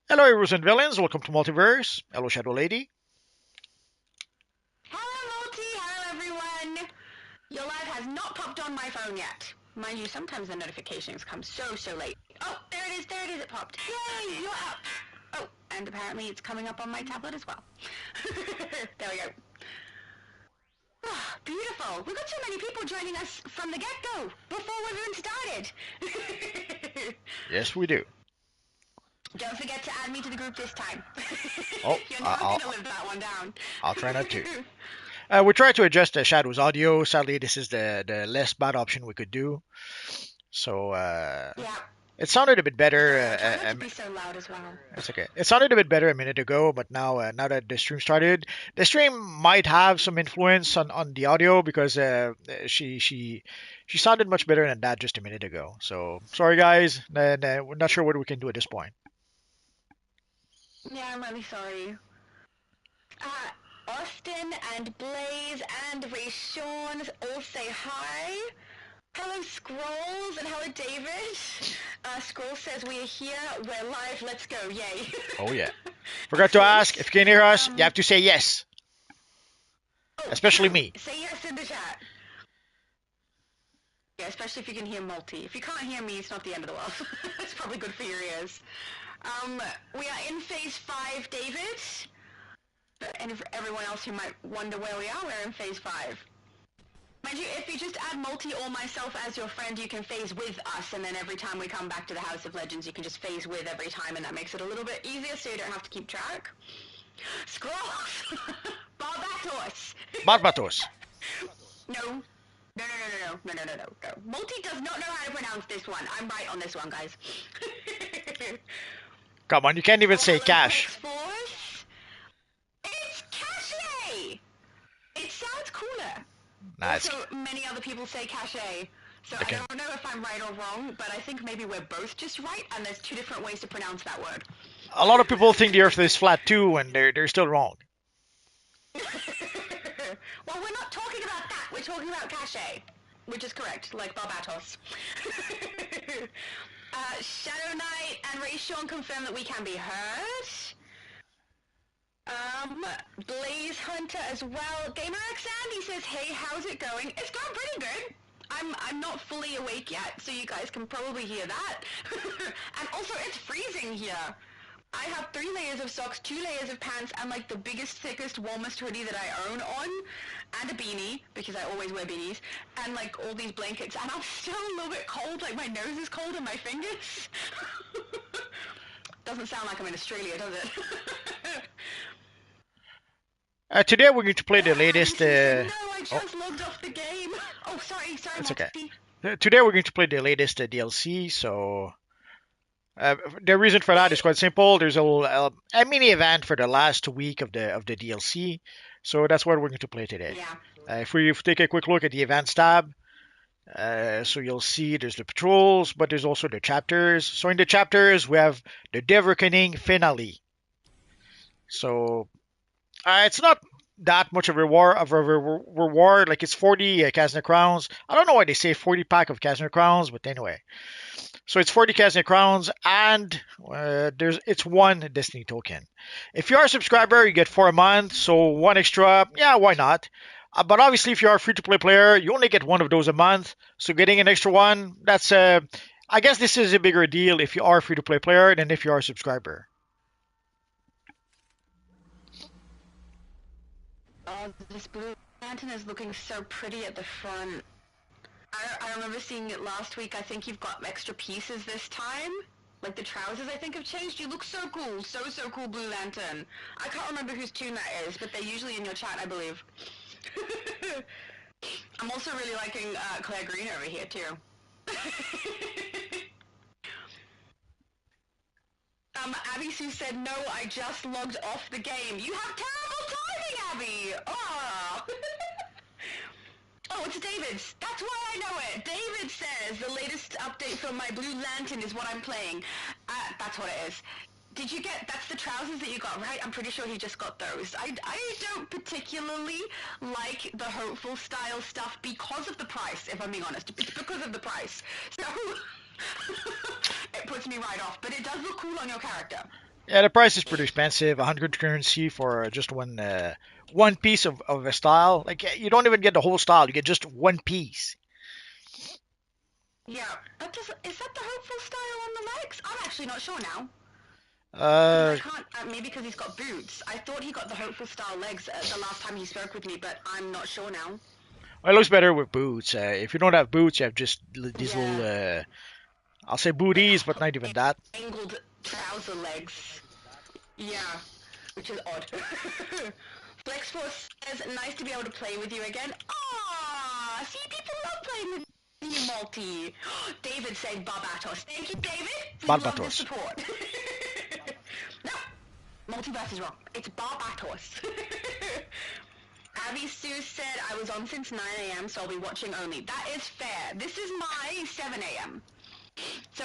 Hello, heroes and villains. Welcome to Multiverse. Hello, Shadow Lady. Hello, Multi! Hello, everyone! Your live has not popped on my phone yet. Mind you, sometimes the notifications come so late. Oh, there it is, it popped. Yay, you're up! Oh, and apparently it's coming up on my tablet as well. There we go. Oh, beautiful! We've got so many people joining us from the get-go, before we've even started! Yes, we do. Don't forget to add me to the group this time. Oh, You're not gonna live that one down. I'll try not to. We tried to adjust the Shadow's audio. Sadly, this is the less bad option we could do. So Yeah. it sounded a bit better. Try not to be so loud as well. It's okay. It sounded a bit better a minute ago, but now that the stream started, the stream might have some influence on the audio because she sounded much better than that just a minute ago. So sorry, guys. We're not sure what we can do at this point. Yeah, I'm really sorry. Austin and Blaze and Ray Sean all say hi. Hello, Scrolls, and hello, David. Scrolls says we are here, we're live, let's go, yay. Oh yeah. Forgot to ask, if you can hear us, you have to say yes. Especially me. Say yes in the chat. Yeah, especially if you can hear Multi. If you can't hear me, it's not the end of the world. It's probably good for your ears. We are in Phase 5, David. And for everyone else who might wonder where we are, we're in Phase 5. Mind you, if you just add Multi or myself as your friend, you can phase with us, and then every time we come back to the House of Legends, you can just phase with every time, and that makes it a little bit easier so you don't have to keep track. Scrolls! Barbatos! Barbatos. No. No. Multi does not know how to pronounce this one. I'm right on this one, guys. Come on, you can't even say cash. It's Cache! It sounds cooler. Nice. Also, many other people say Cache. So Okay. I don't know if I'm right or wrong, but I think maybe we're both just right, and there's two different ways to pronounce that word. A lot of people think the Earth is flat too, and they're still wrong. Well, we're not talking about that. We're talking about Cache, which is correct, like Barbatos. Shadow Knight and Ray Sean confirm that we can be heard. Blaze Hunter as well. Gamer X Andy says, hey, how's it going? It's going pretty good. I'm not fully awake yet, so you guys can probably hear that. And also, it's freezing here. I have 3 layers of socks, 2 layers of pants, and like the biggest, thickest, warmest hoodie that I own on, and a beanie, because I always wear beanies, and like all these blankets, and I'm still a little bit cold, like my nose is cold and my fingers. Doesn't sound like I'm in Australia, does it? Today we're going to play the latest. No, I just logged off the game. Oh, sorry. That's okay. Multi. Today we're going to play the latest DLC. So the reason for that is quite simple. There's a mini event for the last week of the DLC. So that's what we're going to play today. Yeah. If we take a quick look at the events tab, so you'll see there's the patrols, but there's also the chapters. So in the chapters we have the Dev Reckoning finale. So it's not that much of a reward. Like it's 40 Kazna crowns. I don't know why they say 40 pack of Kazna crowns, but anyway. So it's 40 Kazna crowns, and it's 1 Destiny token. If you are a subscriber, you get 4 a month, so 1 extra. Yeah, why not? But obviously, if you are a free-to-play player, you only get 1 of those a month. So getting an extra 1, that's I guess this is a bigger deal if you are a free-to-play player than if you are a subscriber. Oh, this blue lantern is looking so pretty at the front. I remember seeing it last week. I think you've got extra pieces this time. Like the trousers, I think, have changed. You look so cool. So cool, Blue Lantern. I can't remember whose tune that is, but they're usually in your chat, I believe. I'm also really liking Claire Green over here, too. Abby Sue said, no, I just logged off the game. You have terrible timing, Abby! Oh! Oh, it's David's. That's why I know it. David says the latest update for my Blue Lantern is what I'm playing. That's what it is. Did you get, that's the trousers that you got, right? I'm pretty sure he just got those. I don't particularly like the hopeful style stuff because of the price, if I'm being honest. It's because of the price. So, it puts me right off. But it does look cool on your character. Yeah, the price is pretty expensive. 100 currency for just one piece of a style. Like you don't even get the whole style. You get just one piece. Yeah, is that the hopeful style on the legs? I'm actually not sure now. Because I Uh, can't, maybe because he's got boots. I thought he got the hopeful style legs the last time he spoke with me, but I'm not sure now. it looks better with boots. If you don't have boots, you have just these little, Yeah, I'll say like booties, but not even that. angled trouser legs. Yeah, which is odd. Flexforce says, nice to be able to play with you again. Ah, see, people love playing with you, Multi. David saying Barbatos. Thank you, David. We love this Barbatos. support. No, Multiverse is wrong. It's Barbatos. Abby Sue said, I was on since 9 a.m., so I'll be watching only. That is fair. This is my 7 a.m. So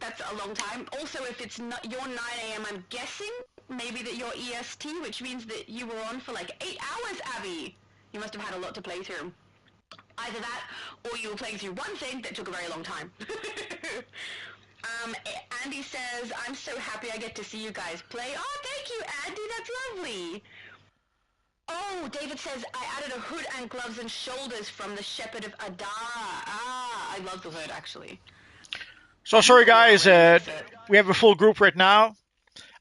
that's a long time. Also, if it's not your 9 a.m., I'm guessing maybe that you're EST, which means that you were on for like 8 hours, Abby. You must have had a lot to play through. Either that, or you were playing through one thing that took a very long time. Andy says, I'm so happy I get to see you guys play. Oh, thank you, Andy. That's lovely. Oh, David says, I added a hood and gloves and shoulders from the Shepherd of Adar. Ah, I love the hood, actually. So I think sorry, the hood guys. already makes it. We have a full group right now.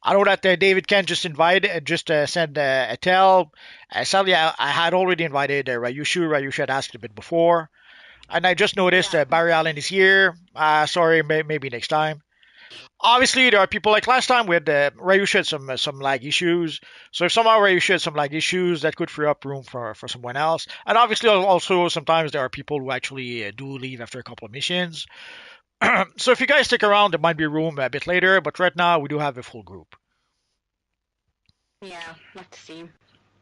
I know that David can just invite, just send a tell. Sadly, I had already invited Rayushu. Rayushu had asked a bit before. And I just noticed Yeah. Barry Allen is here. Sorry, maybe next time. Obviously, there are people like last time. We had Rayusha had some lag issues. So if somehow Rayusha had some lag issues, that could free up room for someone else. And obviously, also sometimes there are people who actually do leave after a couple of missions. So if you guys stick around, there might be room a bit later. But right now, we do have a full group. Yeah, love to see.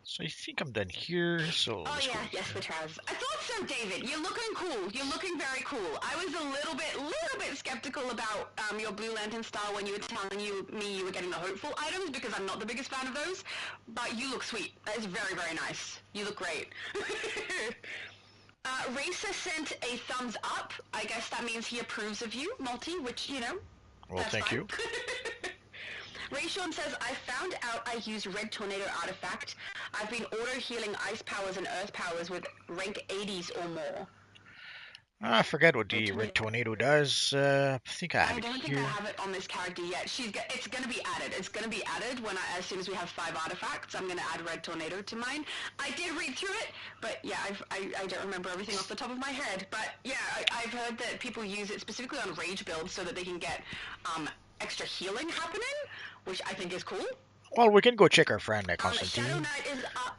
So I think I'm done here. So Oh let's go yeah, yes, the here. trousers. I thought so, David. You're looking cool. You're looking very cool. I was a little bit skeptical about your Blue Lantern style when you were telling me you were getting the hopeful items because I'm not the biggest fan of those. But you look sweet. That is very, very nice. You look great. Racer sent a thumbs up. I guess that means he approves of you, Multi, which, Well, that's thank fine. you. Rayshon says, I found out I use Red Tornado Artifact. I've been auto-healing Ice Powers and Earth Powers with rank 80s or more. I forget what Red the Tornado. red tornado does. I think I have I it don't think I here. have it on this character yet. It's gonna be added. It's gonna be added as soon as we have 5 artifacts. I'm gonna add Red Tornado to mine. I did read through it, but yeah, I don't remember everything off the top of my head. But yeah, I've heard that people use it specifically on rage builds so that they can get extra healing happening, which I think is cool. Well, we can go check our friend Shadow Constantine. Knight is up.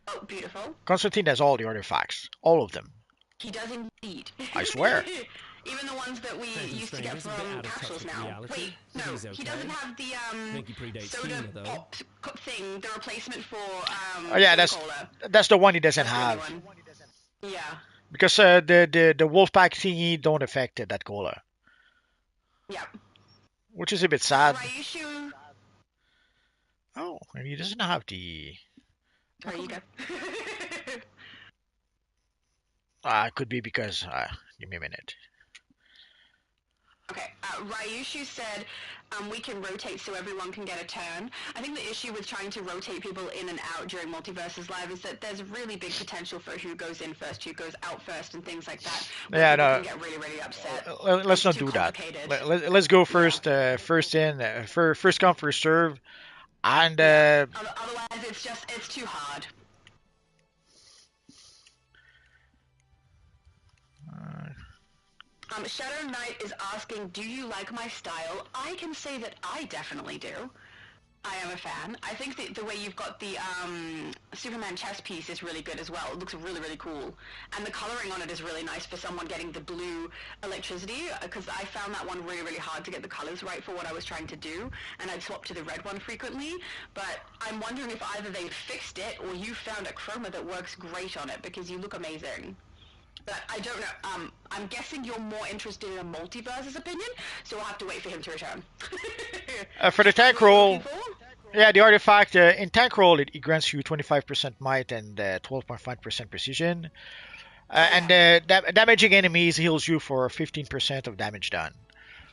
Oh, beautiful. Constantine has all the artifacts, all of them. He does indeed. I swear. Even the ones that we Phantom used to Stranger get is a bit from out of touch capsules with now. reality, Wait, but no, he's he okay. doesn't have the I think he predates soda Tina, though. pop thing, the replacement for Oh yeah, soda cola. that's the one he doesn't That's the only have one. Yeah, because the Wolfpack thingy don't affect that cola, yeah. which is a bit sad. Ryushu, Oh, and he doesn't have the. How there you come? go. Could be because. Give me a minute. Okay, Ryushu said we can rotate so everyone can get a turn. I think the issue with trying to rotate people in and out during Multiverses Live is that there's really big potential for who goes in first, who goes out first, and things like that, where Yeah, people no. can get really, really upset. Let's It's not too do that. complicated. Let's go Yeah, first. First in, first come, first serve, and yeah. Otherwise, it's too hard. Shadow Knight is asking, do you like my style? I can say that I definitely do. I am a fan. I think the way you've got the Superman chest piece is really good as well. It looks really, really cool. And the coloring on it is really nice for someone getting the blue electricity, because I found that one really, really hard to get the colors right for what I was trying to do, and I'd swap to the red one frequently. But I'm wondering if either they fixed it or you found a chroma that works great on it, because you look amazing. But I don't know. I'm guessing you're more interested in a multiverse's opinion, so we'll have to wait for him to return. for the That's tank what you're looking roll, for? yeah, the artifact in tank roll it grants you 25% might and 12.5% precision, Oh and yeah. damaging enemies heals you for 15% of damage done.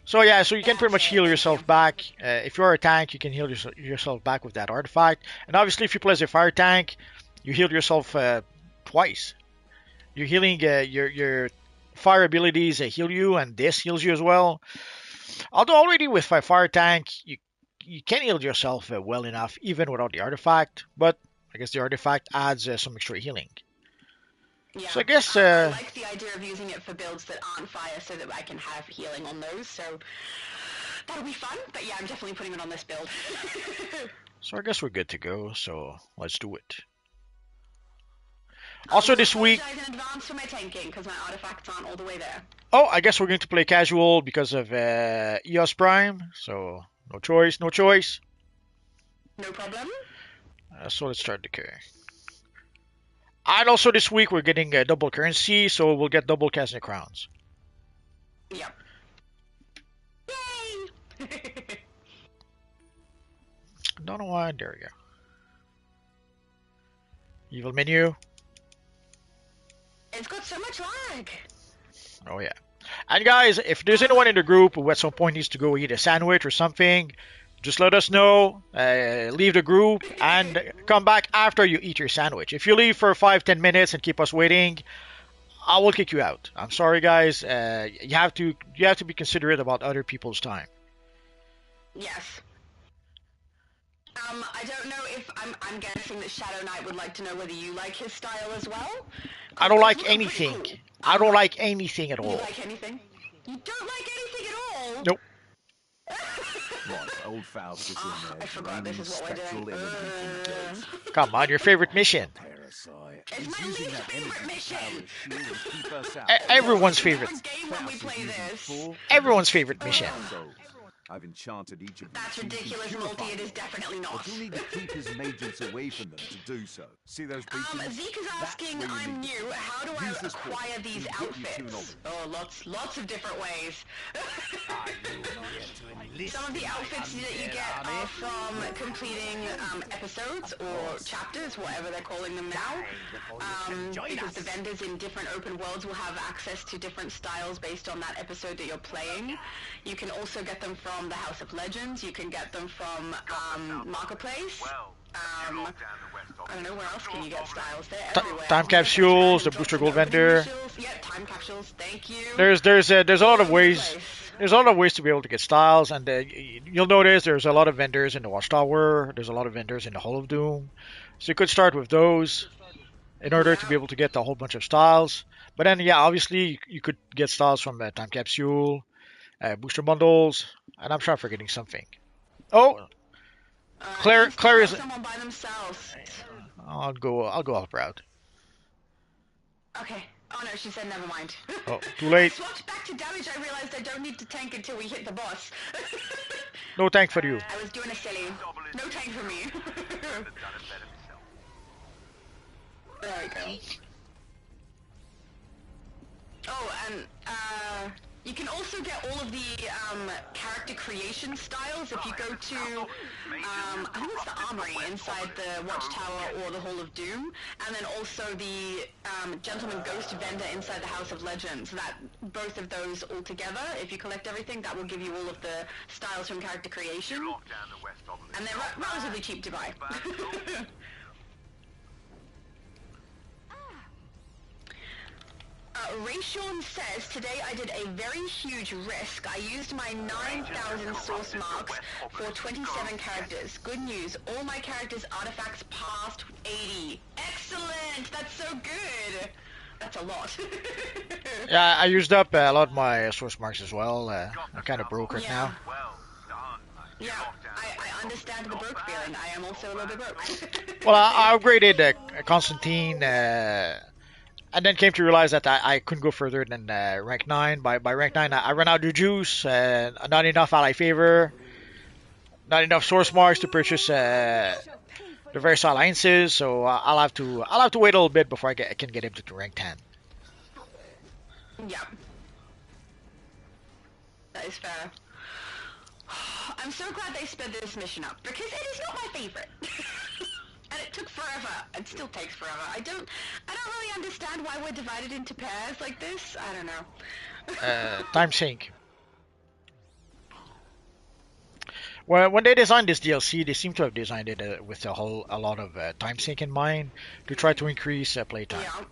So yeah, so you can pretty much Gotcha, heal thank you. yourself back. If you're a tank, you can heal yourself back with that artifact. And obviously, if you play as a fire tank, you heal yourself twice. You're healing your fire abilities heal you, and this heals you as well. Although already with a fire tank, you can heal yourself well enough even without the artifact. But I guess the artifact adds some extra healing. Yeah, So I guess I like the idea of using it for builds that aren't fire so that I can have healing on those, so that'll be fun, but yeah, I'm definitely putting it on this build. we're good to go. So let's do it. I Also will this week, apologize in advance for my tanking, because my artifacts aren't all the way there. oh, I guess we're going to play casual because of EOS Prime. So no choice, no choice. No problem? So let's start the carry. And also this week we're getting double currency, so we'll get double casting crowns. Yep. Yay! Don't know why. There we go. Evil menu. It's got so much lag. Oh yeah. And guys, if there's anyone in the group who at some point needs to go eat a sandwich or something, just let us know. Leave the group and come back after you eat your sandwich. If you leave for 5-10 minutes and keep us waiting, I will kick you out. I'm sorry, guys. You have to be considerate about other people's time. Yes. I don't know if I'm guessing that Shadow Knight would like to know whether you like his style as well. I don't It's like looking pretty anything. cool. I don't like anything at You all. like anything? You don't like anything at all? Nope. Right, old Faust is in there. I forgot this is what we're spectral doing. energy from the dead. Come on, your favorite mission. Parasite. It's He's my using least that favorite energy mission. power as shield to keep us out. Everyone's It's favorite. our game when we play this. Everyone's favorite mission. So, I've enchanted each of That's these so you can ridiculous, purify Multi. It is them. definitely not. But you'll need to keep his mages away from them to do so. See those beacons? Zeke is That's asking, where you I'm need to new, how do I use this point. acquire these It'll get you to an outfits? Oh, lots of different ways. Some of the outfits that you get are from completing episodes or chapters, whatever they're calling them now. Because the vendors in different open worlds will have access to different styles based on that episode that you're playing. You can also get them from the House of Legends. You can get them from Marketplace. I don't know, where else can you get styles? They're everywhere. Time capsules, the booster gold vendor. Yeah, time capsules, thank you. There's a lot of ways. There's a lot of ways to be able to get styles, and you'll notice there's a lot of vendors in the Watchtower. There's a lot of vendors in the Hall of Doom. So you could start with those in order to be able to get a whole bunch of styles. But then, yeah, obviously you could get styles from time capsule, booster bundles, and I'm sure I'm forgetting something. Oh, Claire is. Someone by themselves. I'll go up route. Okay. Oh no, she said never mind. Oh, too late. I swapped back to damage. I realized I don't need to tank until we hit the boss. No tank for you. I was doing a silly. No tank for me. There we go. Oh, and you can also get all of the character creation styles if you go to, I think it's the Armory inside the Watchtower or the Hall of Doom, and then also the Gentleman Ghost Vendor inside the House of Legends. That both of those all together, if you collect everything, that will give you all of the styles from character creation, and they're relatively cheap to buy. Raysean says, today I did a very huge risk. I used my 9,000 source marks for 27 characters. Good news, all my characters' artifacts passed 80. Excellent! That's so good! That's a lot. Yeah, I used up a lot of my source marks as well. I'm kind of broke right now. Yeah, I understand the broke feeling. I am also a little bit broke. Well, I upgraded Constantine, and then came to realize that I couldn't go further than rank 9. By rank 9, I ran out of juice, not enough ally favor, not enough source marks to purchase the various alliances. So I'll have to wait a little bit before I can get him to rank 10. Yeah, that is fair. I'm so glad they sped this mission up because it is not my favorite. And it took forever. It still takes forever. I don't really understand why we're divided into pairs like this. I don't know. Time sync. Well, when they designed this DLC, they seem to have designed it with a lot of time sink in mind to try to increase playtime. Yeah.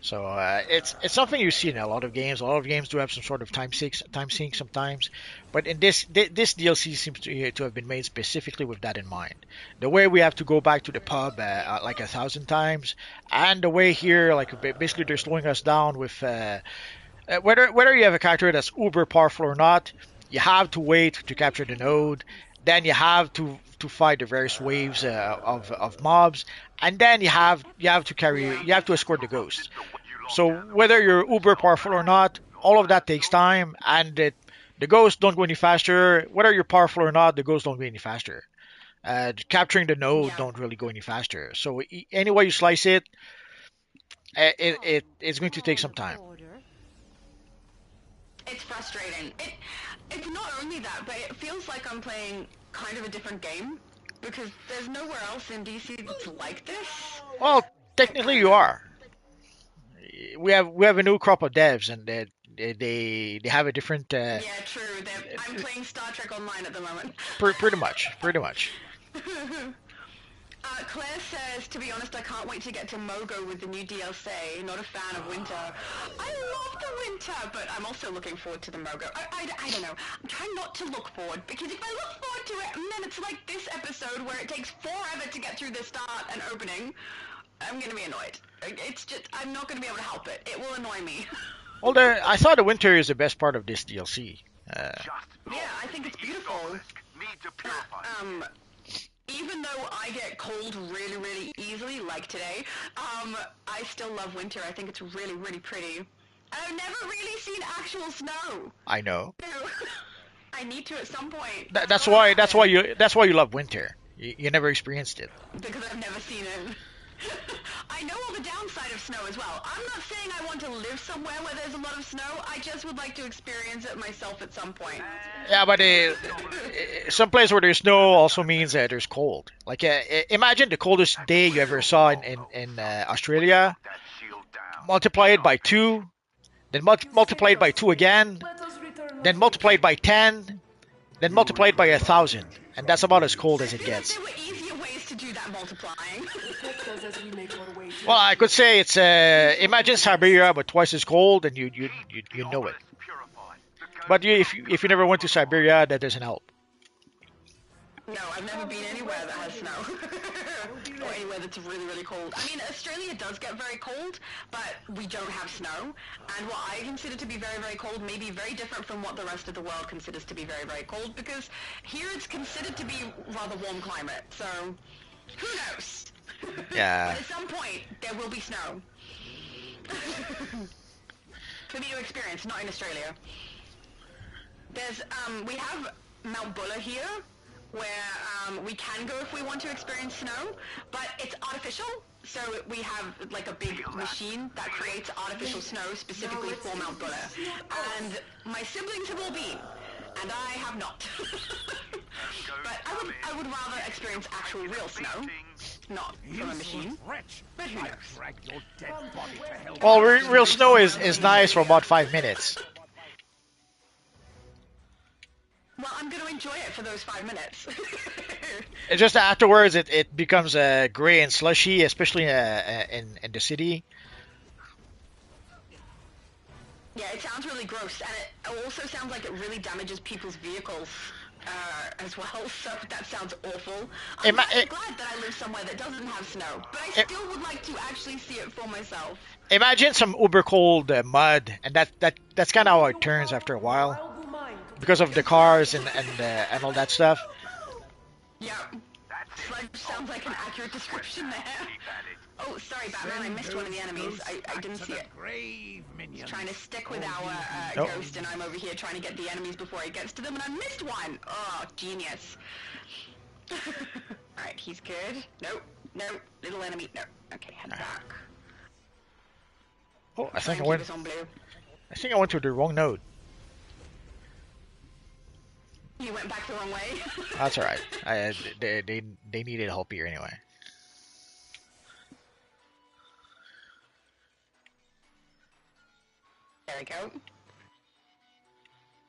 So it's something you see in a lot of games. A lot of games do have some sort of time sink sometimes, but in this DLC seems to have been made specifically with that in mind. The way we have to go back to the pub like 1,000 times, and the way here, like basically they're slowing us down with whether you have a character that's uber powerful or not, you have to wait to capture the node. Then you have to fight the various waves of mobs, and then you have to escort the ghost. So whether you're uber powerful or not, all of that takes time, and the ghosts don't go any faster. Whether you're powerful or not, the ghosts don't go any faster. Capturing the node Yeah. don't really go any faster. So any way you slice it, it's going to take some time. It's frustrating. It's not only that, but it feels like I'm playing kind of a different game because there's nowhere else in DC that's like this. Well, technically you are. We have a new crop of devs, and they have a different Yeah, true. I'm playing Star Trek Online at the moment. pretty much. Claire says, to be honest, I can't wait to get to Mogo with the new DLC. Not a fan of winter. I love the winter, but I'm also looking forward to the Mogo. I don't know. I'm trying not to look forward, because if I look forward to it, and then it's like this episode where it takes forever to get through the start and opening, I'm going to be annoyed. It's just, I'm not going to be able to help it. It will annoy me. Well, I thought the winter is the best part of this DLC. Yeah, I think it's beautiful. Even though I get cold really, really easily, like today, I still love winter. I think it's really, really pretty. I've never really seen actual snow. I know. I need to at some point. That's why you love winter. You never experienced it. Because I've never seen it. I know all the downside of snow as well. I'm not saying I want to live somewhere where there's a lot of snow. I just would like to experience it myself at some point. Yeah, but some place where there's snow also means that there's cold. Like imagine the coldest day you ever saw in Australia. Multiply it by 2, then multiply it by 2 again, then multiply it by 10, then multiply it by 1,000, and that's about as cold as it gets. There were easier ways to do that multiplying. Well, I could say it's imagine Siberia but twice as cold, and you know it. But if you never went to Siberia, that doesn't help. No, I've never been anywhere that has snow. Or anywhere that's really, really cold. I mean, Australia does get very cold, but we don't have snow. And what I consider to be very, very cold may be very different from what the rest of the world considers to be very, very cold, because here it's considered to be rather warm climate. So, who knows? Yeah. But at some point, there will be snow. For me to experience, not in Australia. There's, we have Mount Buller here, where we can go if we want to experience snow, but it's artificial. So we have like a big machine that creates artificial snow specifically for Mount Buller. And my siblings have all been, and I have not. But I would rather experience actual real snow, not from a machine. But who knows? Well, real snow is nice for about 5 minutes. Well, I'm going to enjoy it for those 5 minutes. It's just afterwards it becomes gray and slushy, especially in the city. Yeah, it sounds really gross, and it also sounds like it really damages people's vehicles as well, so that sounds awful. I'm glad that I live somewhere that doesn't have snow, but I still would like to actually see it for myself. Imagine some uber cold mud, and that's kind of how it turns after a while, because of the cars and all that stuff. Yeah, sludge sounds like an accurate description there. Oh, sorry, Batman, I missed one of the enemies. I didn't see it. He's trying to stick with our ghost, and I'm over here trying to get the enemies before he gets to them, and I missed one! Oh, genius. Alright, he's good. Nope, nope, little enemy, no. Okay, head back. Oh, I think Keep us on blue. I went to the wrong node. You went back the wrong way? That's alright. They needed help here anyway. There we go.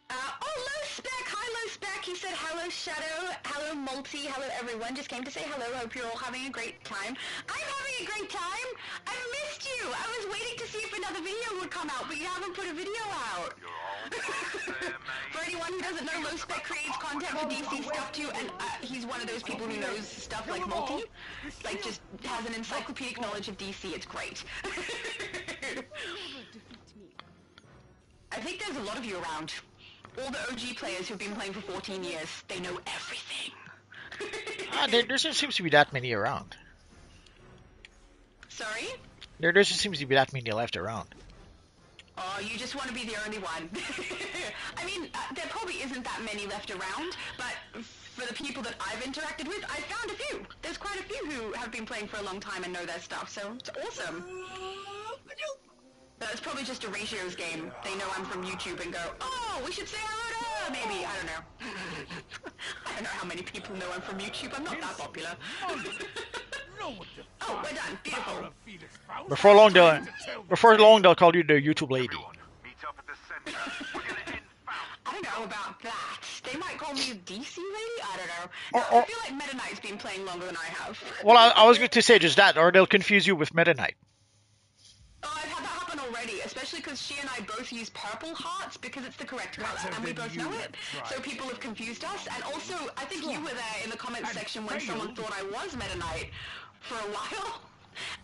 Oh, low spec! Hi, low spec! He said, hello, Shadow. Hello, Multi. Hello, everyone. Just came to say hello. Hope you're all having a great time. I'm having a great time. I missed you. I was waiting to see if another video would come out, but you haven't put a video out. For anyone who doesn't know, Low Spec creates content for DC stuff too, and he's one of those people who knows stuff like Multi. Like, just has an encyclopedic knowledge of DC. It's great. I think there's a lot of you around. All the OG players who've been playing for 14 years, they know everything. There doesn't seem to be that many around. Sorry? There doesn't seem to be that many left around. Oh, you just want to be the only one. I mean, there probably isn't that many left around, but for the people that I've interacted with, I found a few. There's quite a few who have been playing for a long time and know their stuff, so it's awesome. But it's probably just a ratios game. They know I'm from YouTube and go, oh, we should say hello to her, maybe. I don't know. I don't know how many people know I'm from YouTube. I'm not that popular. Oh, we're done. Beautiful. Before long, they'll call you the YouTube lady. I don't know about that. They might call me DC lady? I don't know. No, I feel like Meta Knight's been playing longer than I have. Well, I was going to say just that, or they'll confuse you with Meta Knight. Oh, I've had that happen already, especially because she and I both use purple hearts because it's the correct color, and we both know it. So people have confused us, and also, I think you were there in the comments section when someone thought I was Meta Knight for a while,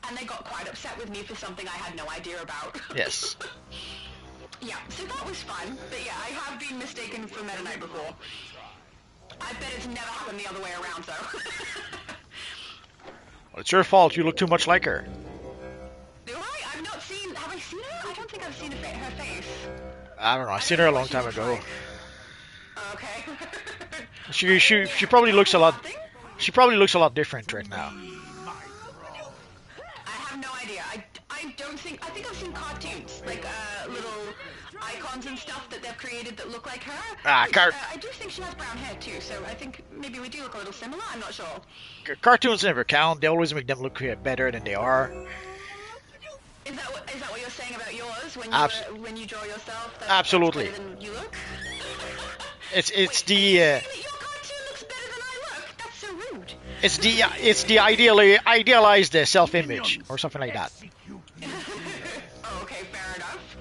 and they got quite upset with me for something I had no idea about. Yes. Yeah, so that was fun, but yeah, I have been mistaken for Meta Knight before. I bet it's never happened the other way around, though. Well, it's your fault. You look too much like her. Do I? Have I seen her? I don't think I've seen her face. I don't know. I seen her a long time ago. Like. Okay. She probably looks a lot. She probably looks a lot different right now. I have no idea. I don't think. I think I've seen cartoons, like little icons and stuff that they've created that look like her. I do think she has brown hair too, so I think maybe we do look a little similar. I'm not sure. Cartoons never count. They always make them look better than they are. Is that what you're saying about yours when you draw yourself? Absolutely. That's better than you look? It's Wait, the. Your cartoon looks better than I look. That's so rude. It's the idealized self-image or something like that. Oh, okay, fair enough.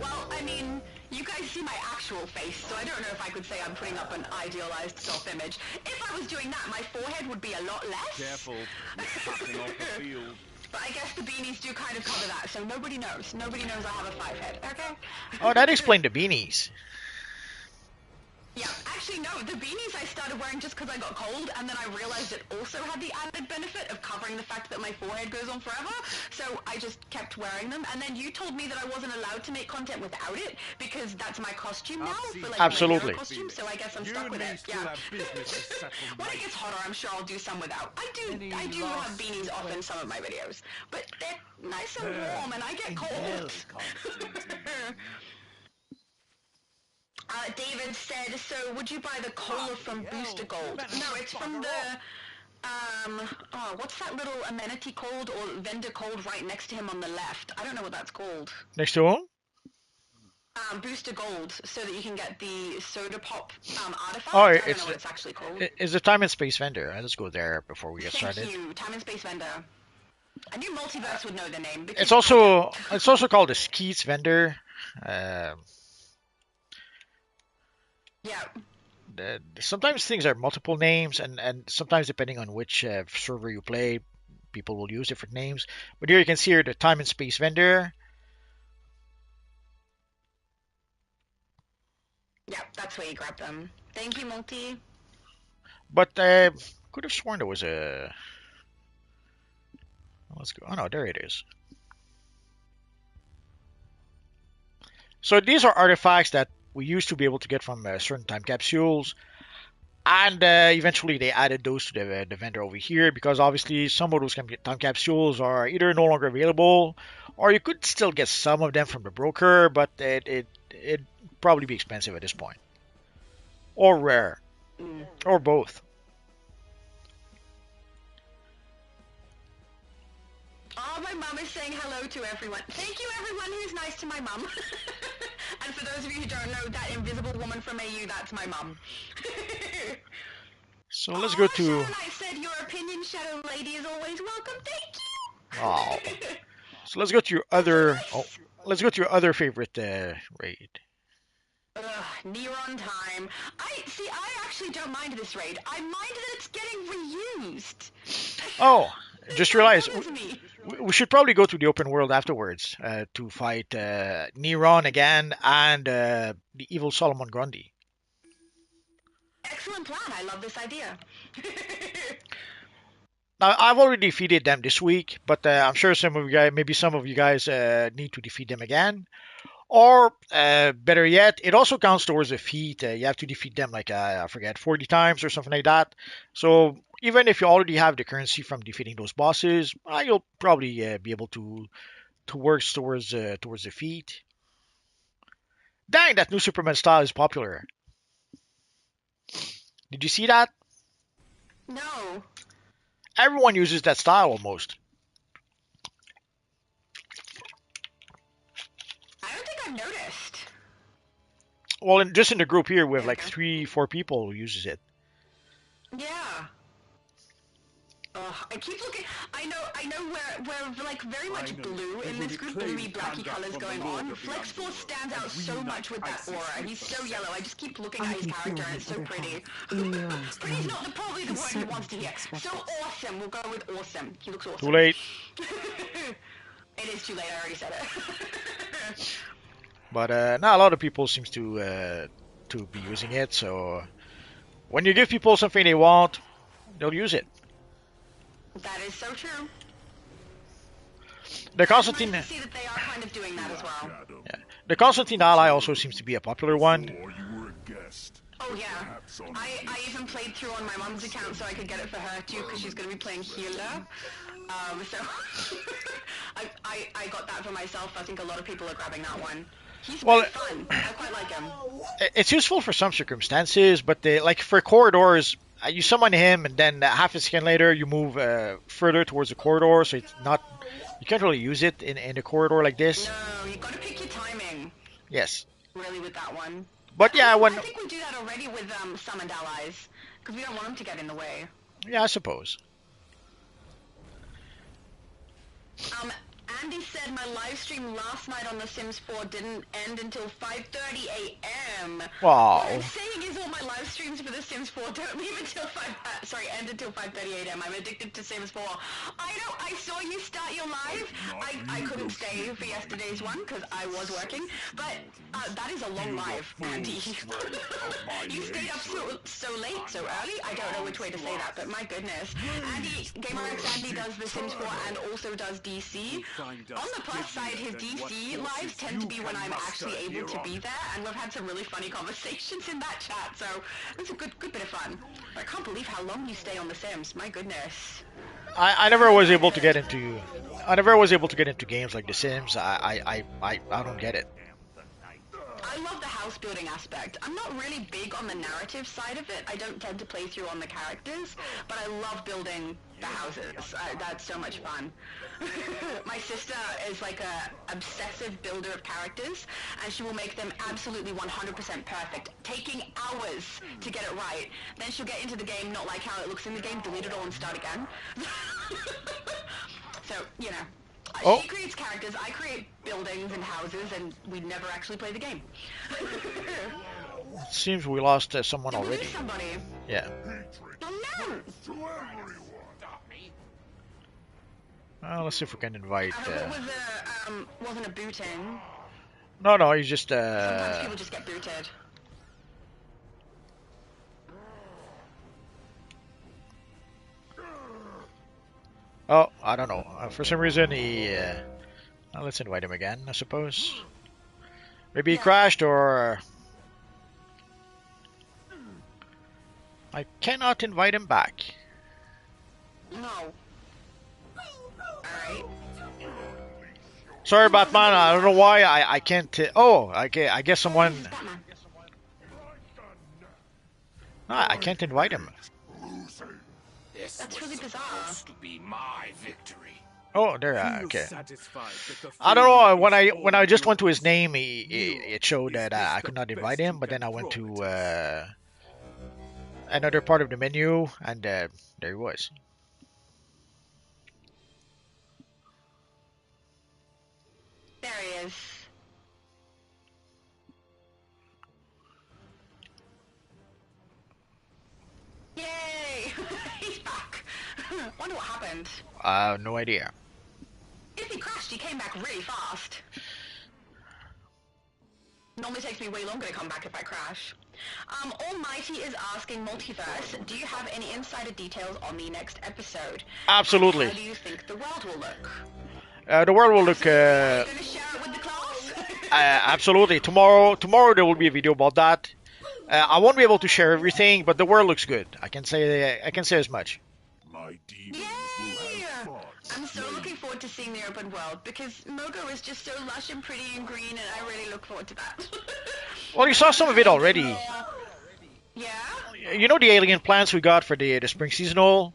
Well, I mean, you guys see my actual face, so I don't know if I could say I'm putting up an idealized self-image. If I was doing that, my forehead would be a lot less. Careful, passing off the field. But I guess the beanies do kind of cover that, so nobody knows. Nobody knows I have a 5 head, okay? Oh, that explained the beanies. Yeah, actually no, the beanies I started wearing just because I got cold, and then I realized it also had the added benefit of covering the fact that my forehead goes on forever, so I just kept wearing them, and then you told me that I wasn't allowed to make content without it, because that's my costume now, for like Absolutely. my costume, so I guess I'm stuck with it, yeah. When it gets hotter, I'm sure I'll do some without. I do have beanies off in some of my videos, but they're nice and warm, and I get cold. David said, so would you buy the cola from Booster Gold? No, it's from the, what's that little amenity called, or vendor called right next to him on the left? I don't know what that's called. Next to him? Booster Gold, so that you can get the soda pop artifact. Oh, I don't know what it's actually called. It's a time and space vendor. Let's go there before we get started. Thank you, time and space vendor. I knew Multiverse would know the name. It's also called a Skeets vendor. Yeah. Sometimes things are multiple names, and sometimes depending on which server you play, people will use different names. But here you can see here the time and space vendor. Yeah, that's where you grab them. Thank you, Multi. But could have sworn there was a. Let's go. Oh no, there it is. So these are artifacts that we used to be able to get from certain time capsules, and eventually they added those to the vendor over here, because obviously some of those time capsules are either no longer available, or you could still get some of them from the broker, but it'd probably be expensive at this point, or rare, or both. Oh, my mum is saying hello to everyone. Thank you, everyone who's nice to my mum. And for for those of you who don't know, that invisible woman from AU, that's my mum. So let's go to. Shadow Knight said your opinion, Shadow Lady, is always welcome. Thank you. Oh. So let's go to your other. Oh, let's go to your other favorite raid. Ugh, Neuron time. I actually don't mind this raid. I mind that it's getting reused. Oh, just realized Bothers me. we should probably go to the open world afterwards to fight Neron again and the evil Solomon Grundy. Excellent plan. I love this idea. Now I've already defeated them this week, but I'm sure some of you guys, maybe some of you guys, need to defeat them again. Or better yet, it also counts towards a feat. You have to defeat them like I forget 40 times or something like that. So even if you already have the currency from defeating those bosses, you'll probably be able to work towards the feat. Dang, that new Superman style is popular. Did you see that? No. Everyone uses that style almost. I don't think I've noticed. Well, just in the group here, we have like Okay. 3-4 people who uses it. Yeah. Ugh, I keep looking. I know we're like very much Finally, blue in it this will group, bluey reclaim blacky conduct colors from the going Lord on. of the Flex Force stands Underworld out and so reunite much with that ISIS aura. with He's so themselves. yellow. I just keep looking I at his can character feel and it's his so other pretty. half in the neurons Pretty's behind not probably the He's word he wants to certainly hear. expected. So awesome. We'll go with awesome. He looks awesome. Too late. It is too late. I already said it. But not a lot of people seems to be using it. So when you give people something they want, they'll use it. That is so true. The It's Constantine, nice to see that they are kind of doing that as well. yeah, the Constantine ally also seems to be a popular one. Or you were a guest. Oh yeah. Perhaps on I even played through on my mom's account so I could get it for her too because she's going to be playing healer. So I got that for myself. I think a lot of people are grabbing that one. He's Well, very fun. I quite like him. It's useful for some circumstances, but like for corridors, you summon him, and then half a second later you move further towards the corridor, so it's not you can't really use it in a corridor like this. No, you got to pick your timing. Yes, Really, with that one. but yeah, I think we do that already with summoned allies because we don't want them to get in the way. I suppose. Andy said my live stream last night on The Sims 4 didn't end until 5:30 a.m. Wow. What I'm saying is all my live streams for The Sims 4 don't leave until end until 5:30 a.m. I'm addicted to Sims 4. I know, I saw you start your live. I couldn't stay for yesterday's one because I was working, but that is a long live, Andy. You stayed up so late, so early? I don't know which way to say that, but my goodness. Andy, GamerX Andy does The Sims 4 and also does DC. On the plus side, his DC lives tend to be when I'm actually able to be there, and we've had some really funny conversations in that chat, so it's a good bit of fun. But I can't believe how long you stay on The Sims, my goodness. I never was able to get into games like The Sims. I don't get it. I love the house building aspect. I'm not really big on the narrative side of it. I don't tend to play through on the characters, but I love building the houses. That's so much fun. My sister is like a obsessive builder of characters, and she will make them absolutely 100% perfect, taking hours to get it right. Then she'll get into the game, not like how it looks in the game, delete it all and start again. So, you know. Oh. She creates characters, I create buildings and houses, and we never actually play the game. Seems we lost someone Did we already. lose somebody? Yeah. Oh no! Let's see if we can invite. I hope it was wasn't a boot in. No, he's just. Sometimes people just get booted. Oh, I don't know. For some reason, he. Let's invite him again, I suppose. Maybe he crashed, or. I cannot invite him back. No. Alright. Sorry, Batman. I don't know why. I can't. I guess someone. Batman. No, I can't invite him. This That's was really bizarre. supposed to be my victory. Oh, there. Feel Okay. satisfied that the I don't know. failure When is I all just went to his yours. name, Nero, it showed is that this I the could not invite best you him. But can then I went to promise us? another part of the menu, and there he was. There he is. Yay! He's back. Wonder what happened. No idea. If he crashed, he came back really fast. Normally takes me way longer to come back if I crash. Almighty is asking Multiverse, do you have any insider details on the next episode? And Absolutely. how do you think the world will look? The world will look. Absolutely. Are you going to share it with the class? Absolutely. Tomorrow there will be a video about that. I won't be able to share everything, but the world looks good. I can say as much. My demons will Yay! have fun. I'm so playing. looking forward to seeing the open world because Mogo is just so lush and pretty and green, and I really look forward to that. Well, you saw some of it already. Yeah? You know the alien plants we got for the spring seasonal.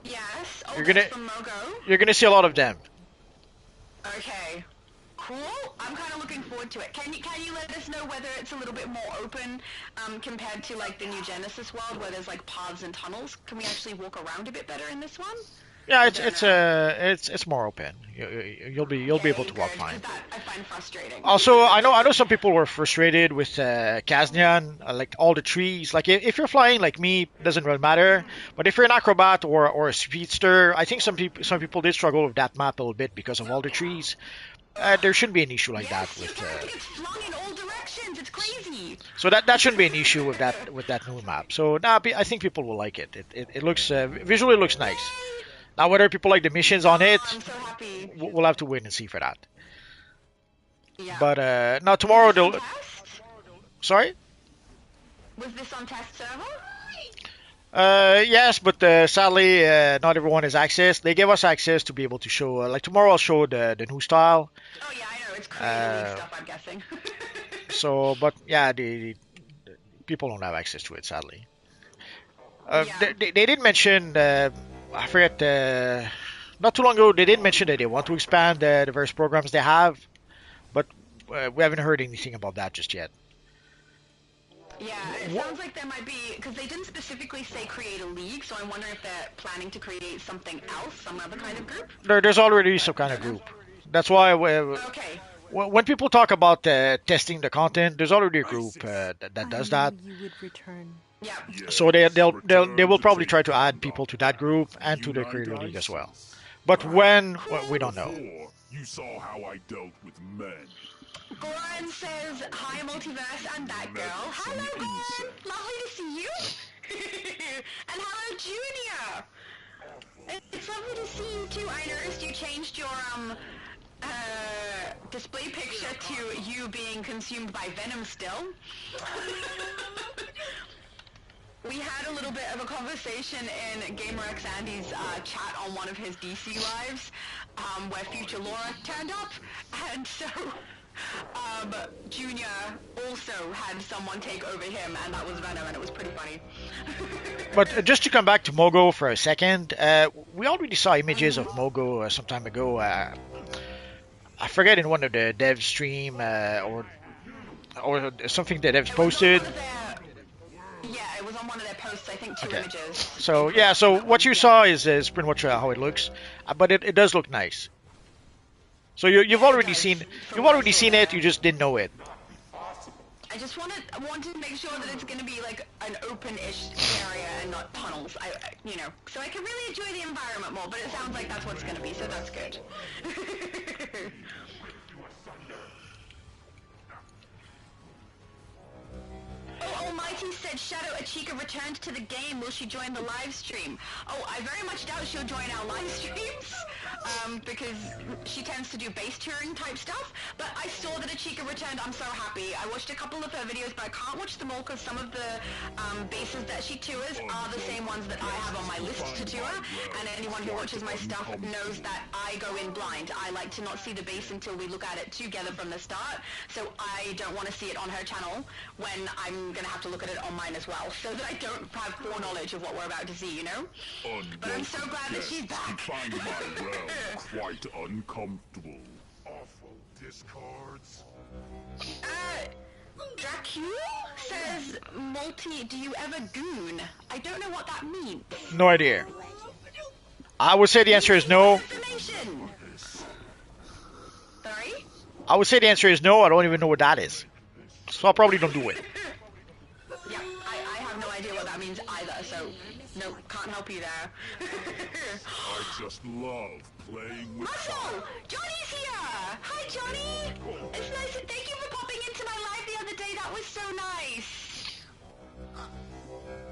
Yes. Oh, You're that's gonna from Mogo. you're gonna see a lot of them. Okay. Cool. I'm kind of looking forward to it. Can you let us know whether it's a little bit more open compared to like the new Genesis world where there's like paths and tunnels? Can we actually walk around a bit better in this one? Yeah, I it's don't it's know. it's more open. You'll be able Yay, to walk good, fine. 'cause that I find frustrating. Also, I know some people were frustrated with Kaznian, like all the trees. Like if you're flying like me, it doesn't really matter. But if you're an acrobat or a speedster, I think some people did struggle with that map a little bit because of all the trees. There shouldn't be an issue like that Yes, you with. can. It gets flung in all directions. It's crazy. So that shouldn't be an issue with that new map. So nah, I think people will like it. It looks visually it looks nice. Yay! Now whether people like the missions on Oh, it, I'm so happy. we'll have to wait and see for that. Yeah. But now Was tomorrow this on they'll. test? Sorry. Was this on test server? Yes, but sadly, not everyone has access. They gave us access to be able to show. Like tomorrow, I'll show the new style. Oh yeah, I know. It's creator league Uh, stuff, I'm guessing. so, but yeah, the people don't have access to it, sadly. Yeah. They did mention. I forget. Not too long ago, they did mention that they want to expand the various programs they have, but we haven't heard anything about that just yet. Yeah, it sounds like there might be, because they didn't specifically say create a league, so I'm wondering if they're planning to create something else, some other kind of group. There's already some kind of group. That's why Okay. when people talk about testing the content, there's already a group that does that. I knew you would return. Yeah. So they will Return to probably take try to the add people to that group and to the Unite Creator League as well. ISIS. But when, we don't know. Before, you saw how I dealt with men. Goran says, hi Multiverse and that girl. Met some Hello Goran! insects. Lovely to see you! And hello Junior! It's lovely to see you too. I noticed you changed your display picture to you being consumed by venom still. We had a little bit of a conversation in GamerX Andy's chat on one of his DC lives, where Future Laura turned up, and so Junior also had someone take over him, and that was Venom, and it was pretty funny. But just to come back to Mogo for a second, we already saw images of Mogo some time ago. I forget in one of the dev stream or something the devs It was on posted. one of yeah, it was on one of their posts, I think two Okay. images. So yeah, so what you saw is pretty much how it looks, but it does look nice. So you've Yeah, it already does, seen from you've what I already saw seen it. there. You just didn't know it. I just wanted to make sure that it's going to be like an open-ish area and not tunnels. You know, so I can really enjoy the environment more. But it sounds like that's what it's going to be, so that's good. Oh, Almighty said Shadow Achika returned to the game. Will she join the live stream? Oh, I very much doubt she'll join our live streams. because she tends to do base touring type stuff. But I saw that Achika returned. I'm so happy. I watched a couple of her videos, but I can't watch them all because some of the bases that she tours are the same ones that I have on my list to tour. And anyone who watches my stuff knows that I go in blind. I like to not see the base until we look at it together from the start. So I don't want to see it on her channel when I'm going to have to look at it on mine as well, so that I don't have foreknowledge of what we're about to see, you know? But I'm so glad that she's back. Find my realm quite uncomfortable. Awful discards. DCUO says, Multi, do you ever goon? I don't know what that means. No idea. I would say the answer is no. Information. Sorry? I would say the answer is no. I don't even know what that is. So I probably don't do it. Yeah, I have no idea what that means either, so no, can't help you there. I just love playing with Muscle! Johnny's here! Hi, Johnny! It's nice, and thank you for popping into my live the other day, that was so nice!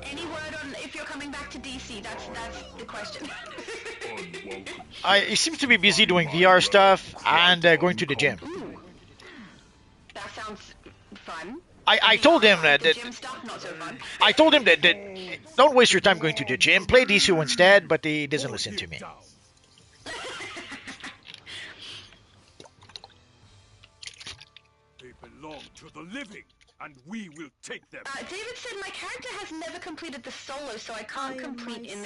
Any word on if you're coming back to DC? That's the question. I seem to be busy doing VR stuff and going to the gym. Ooh. That sounds fun. I told him that, Gym stuff, not so fun. I told him that don't waste your time going to the gym. Play DCUO instead, but he doesn't listen to me. They belong to the living, and we will take them. David said my character has never completed the solo, so I can't compete in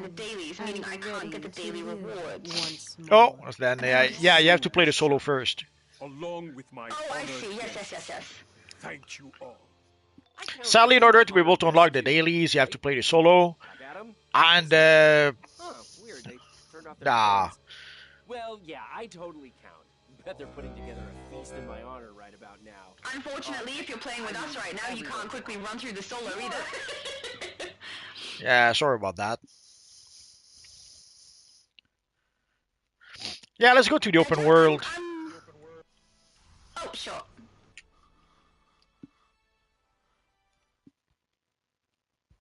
the dailies, meaning I can't get the daily rewards. Oh, then yeah, you have to play the solo first. Along with my Oh, I honored see. guests. Yes. Thank you all. Sadly, in order to be able to unlock the dailies, you have to play the solo. And Weird. They turned off their nah. phones. Well, yeah, I totally count. Bet they're putting together a feast in my honor right about now. Unfortunately, if you're playing with us right now, you can't quickly run through the solo either. Yeah, sorry about that. Yeah, let's go to the open world. Oh, sure.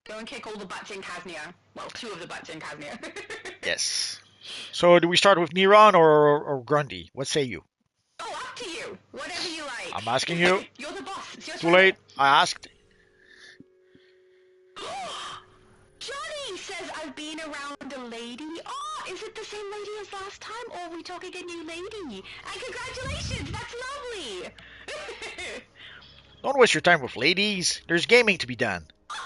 Go and kick all the butts in Kaznia. Well, 2 of the butts in Kaznia. Yes. So do we start with Neron or Grundy? What say you? Oh, up to you. Whatever you like. I'm asking you. You're the boss. It's your Too late. I asked. Johnny says I've been around a lady. Oh, is it the same lady as last time, or are we talking a new lady? And congratulations, that's lovely. Don't waste your time with ladies. There's gaming to be done. I'm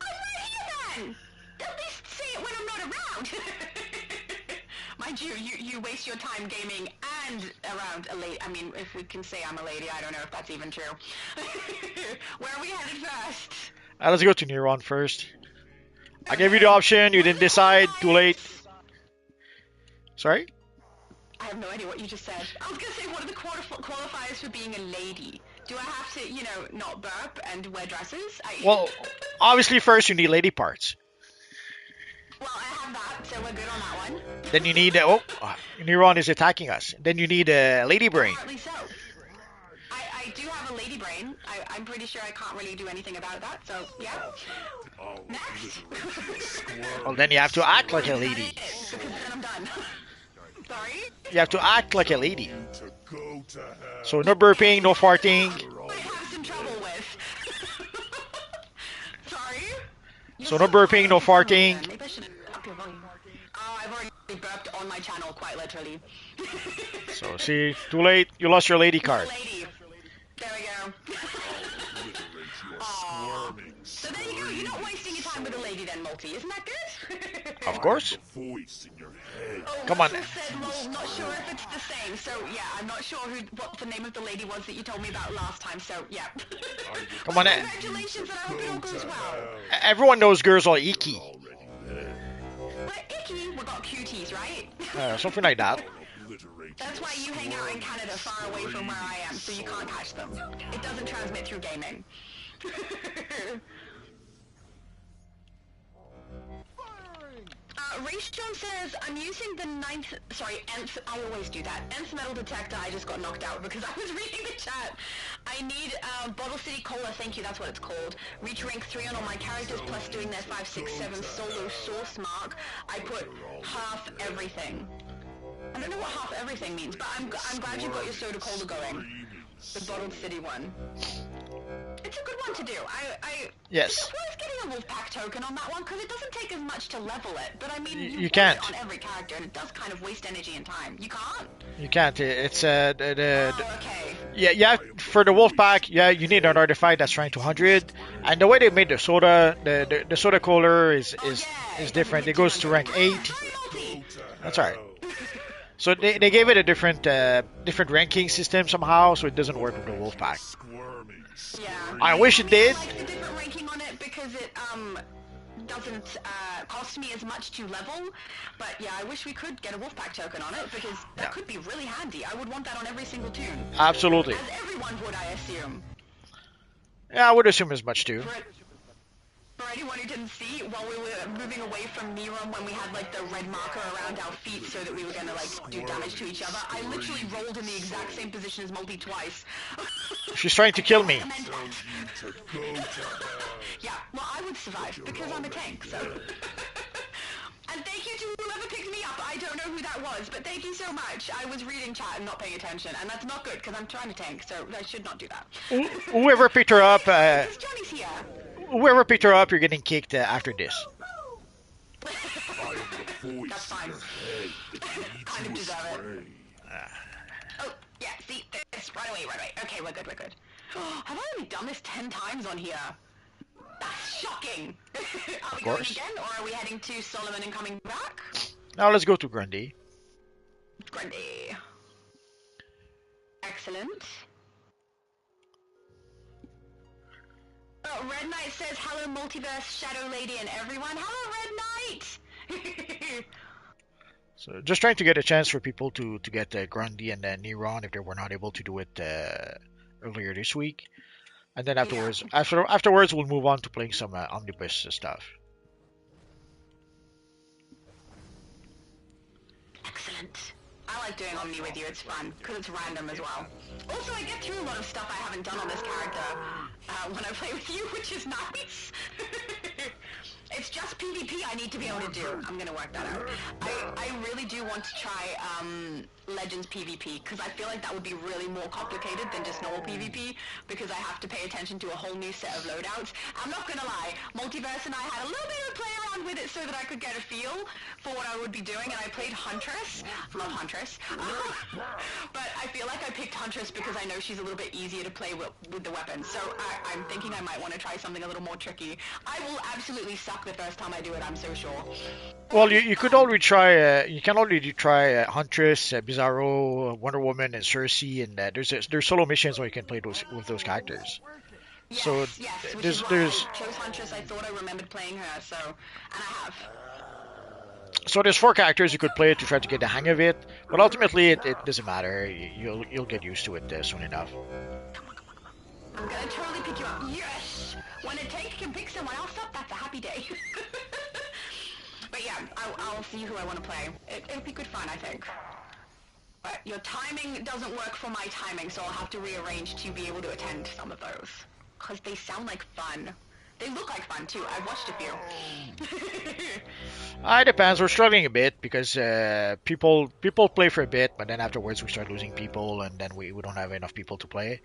right here then. At least say it when I'm not around. Mind you, you waste your time gaming and around a lady. I mean, if we can say I'm a lady, I don't know if that's even true. Where are we headed first? Let's go to Neron first. I gave you the option. You didn't decide. Too late. Sorry? I have no idea what you just said. I was going to say, what are the qualifiers for being a lady? Do I have to, not burp and wear dresses? Well, obviously first you need lady parts. Well, I have that, so we're good on that one. Then you need... Neron is attacking us. Then you need a lady brain. Apparently so. I do have a lady brain. I'm pretty sure I can't really do anything about that, so yeah. Next. Well, then you have to act like a lady. Because then I'm done. Sorry? You have to act like a lady. To go to hell. So no burping, no farting. I have some trouble with. Sorry? So no burping, no farting. Maybe I should up your volume. Oh, I've already burped on my channel, quite literally. So see, too late. You lost your lady card. Lady. There we go. Squirming. So there you go. You're not wasting your time with a lady then, Multi. Isn't that good? Of course. Voice in your head. Oh, Come on. Russell said, well, not sure if it's the same. So yeah, I'm not sure what the name of the lady was that you told me about last time. So yeah. Come on. Congratulations, and I hope it all goes well. Everyone knows girls are icky. But icky, we got cuties, right? Something like that. That's why you hang out in Canada, far away from where I am, so you can't catch them. It doesn't transmit through gaming. Rachel says, I'm using the nth, I always do that. Nth metal detector, I just got knocked out because I was reading the chat. I need Bottle City Cola, thank you, that's what it's called. Reach rank 3 on all my characters, plus doing their 5, 6, 7 solo source mark. I put half everything. I don't know what half everything means, but I'm glad you got your soda cola going. The bottled city one. It's a good one to do. Yes. Is it worth getting a Wolfpack token on that one? Because it doesn't take as much to level it, but I mean, You want can't. it on every character, and it does kind of waste energy and time. You can't? You can't. It's Oh, okay. yeah. For the wolf pack, yeah, you need an artifact that's rank 200, and the way they made the soda, the soda cooler is Oh, yeah, is it doesn't different. hit It goes to 200. rank 8. Sorry, Multi. That's alright. So they gave it a different ranking system somehow, so it doesn't work with the wolf pack. Yeah. I wish it I did. like the different ranking on it because it doesn't cost me as much to level. But yeah, I wish we could get a Wolfpack token on it because that Yeah. could be really handy. I would want that on every single tune. Absolutely. As everyone would, I assume. Yeah, I would assume as much too. For anyone who didn't see, while we were moving away from Neron when we had like the red marker around our feet so that we were gonna like do damage to each other, I literally rolled in the exact same position as Multi twice. She's trying to kill me. Yeah, well I would survive because I'm a tank, so... And thank you to whoever picked me up. I don't know who that was, but thank you so much. I was reading chat and not paying attention, and that's not good because I'm trying to tank, so I should not do that. Whoever picked her up, Because Johnny's here. whoever picked her up, you're getting kicked after this. That's fine. Kind of deserve it. Oh, yeah, see, this. Right away. Okay, we're good. Have I only done this 10 times on here? That's shocking. Are we going again, or are we heading to Solomon and coming back? Now let's go to Grundy. Grundy. Excellent. Oh, Red Knight says, hello Multiverse, Shadow Lady, and everyone. Hello, Red Knight! So just trying to get a chance for people to get Grundy and then Neron if they were not able to do it earlier this week. And then afterwards, afterwards we'll move on to playing some omnibus stuff. Excellent. I like doing Omni with you, it's fun, because it's random as well. Also, I get through a lot of stuff I haven't done on this character when I play with you, which is nice. It's just PvP I need to be able to do. I'm gonna work that out. I really do want to try Legends PvP, because I feel like that would be really more complicated than just normal PvP, because I have to pay attention to a whole new set of loadouts. I'm not gonna lie, Multiverse and I had a little bit of a play around with it so that I could get a feel for what I would be doing, and I played Huntress. Love Huntress. But I feel like I picked Huntress because I know she's a little bit easier to play with the weapons, so I'm thinking I might want to try something a little more tricky. I will absolutely suck the first time I do it, I'm so sure. Well, you could already try. You can already try Huntress, Bizarro, Wonder Woman, and Cersei, and there's solo missions where you can play with those characters. Yes, So yes, which there's is why there's I chose Huntress. I thought I remembered playing her, so, and I have. so there's 4 characters you could play to try to get the hang of it, but ultimately it doesn't matter. You'll get used to it soon enough. I'm gonna totally pick you up. Yes! When a tank can pick someone else up, that's a happy day. But yeah, I'll see who I want to play. It'll be good fun, I think. But your timing doesn't work for my timing, so I'll have to rearrange to be able to attend some of those. Because they sound like fun. They look like fun, too. I've watched a few. It depends. We're struggling a bit because people play for a bit, but then afterwards we start losing people, and then we don't have enough people to play.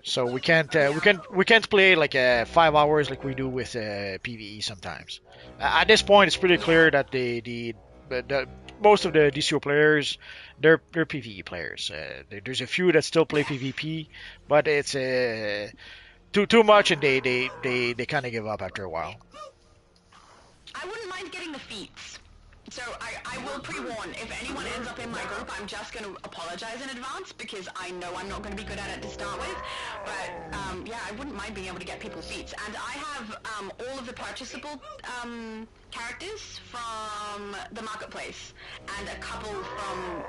So we can't play like 5 hours like we do with PVE sometimes. At this point, it's pretty clear that the most of the DCUO players they're PVE players. There's a few that still play PvP, but it's too much, and they kind of give up after a while. I wouldn't mind getting the feats. So I will pre-warn, if anyone ends up in my group, I'm just going to apologize in advance because I know I'm not going to be good at it to start with. But yeah, I wouldn't mind being able to get people feats. And I have all of the purchasable characters from the marketplace and a couple from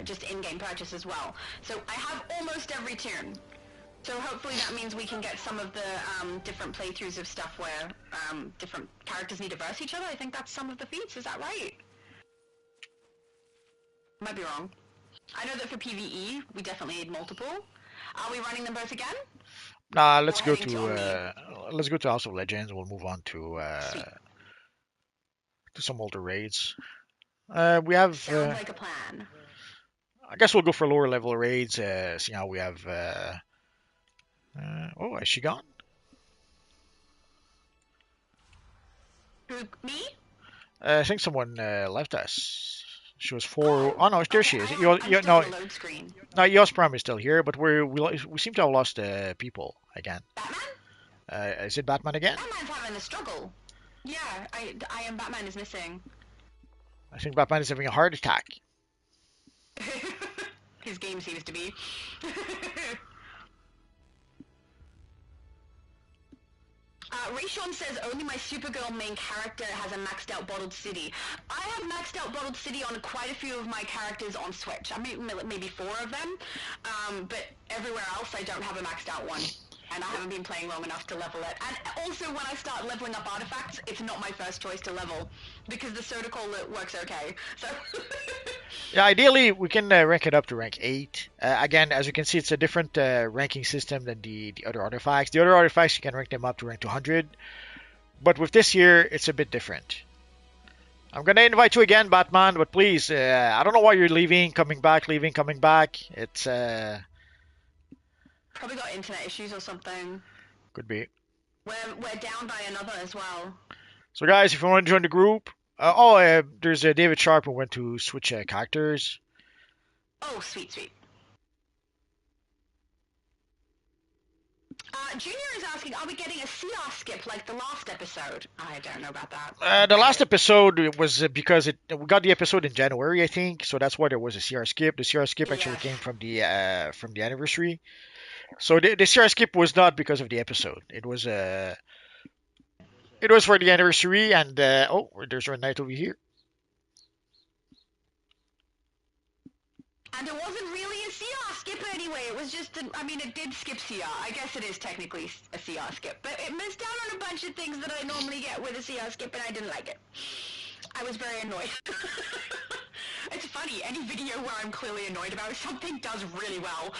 just in-game purchase as well. So I have almost every tune. So hopefully that means we can get some of the different playthroughs of stuff where different characters need to verse each other. I think that's some of the feats, is that right? Might be wrong. I know that for PvE, we definitely need multiple. Are we running them both again? Nah, let's go to House of Legends. We'll move on to some older raids. We have Sounds like a plan. I guess we'll go for lower level raids. See how we have. Oh, is she gone? Who, me? I think someone left us. She was four. Oh, Oh no, there okay, she is. I'm still No, on the load screen. no, Yospram is still here, but we seem to have lost people again. Batman? Is it Batman again? Batman's having a struggle. Yeah, I am Batman is missing. I think Batman is having a heart attack. His game seems to be. Rayshon says only my Supergirl main character has a maxed out Bottled City. I have maxed out Bottled City on quite a few of my characters on Switch. I mean, maybe 4 of them, but everywhere else I don't have a maxed out one. And I haven't been playing long enough to level it. And also, when I start leveling up artifacts, it's not my first choice to level, because the Soda Cola works okay. So. Yeah, ideally we can rank it up to rank 8. Again, as you can see, it's a different ranking system than the other artifacts. The other artifacts you can rank them up to rank 200, but with this here, it's a bit different. I'm gonna invite you again, Batman, but please, I don't know why you're leaving, coming back, leaving, coming back. It's Probably got internet issues or something. could be. We're down by another as well. So guys, if you want to join the group, there's David Sharp who went to switch characters. Oh, sweet, sweet. Junior is asking, are we getting a CR skip like the last episode? I don't know about that. The last episode was because we got the episode in January, I think, so that's why there was a CR skip. The CR skip actually came from the anniversary. So the CR skip was not because of the episode. It was for the anniversary, and there's Red Knight over here. And it wasn't really a CR skip anyway. It was just, it did skip CR. I guess it is technically a CR skip. But it missed out on a bunch of things that I normally get with a CR skip, and I didn't like it. I was very annoyed. It's funny, any video where I'm clearly annoyed about something does really well.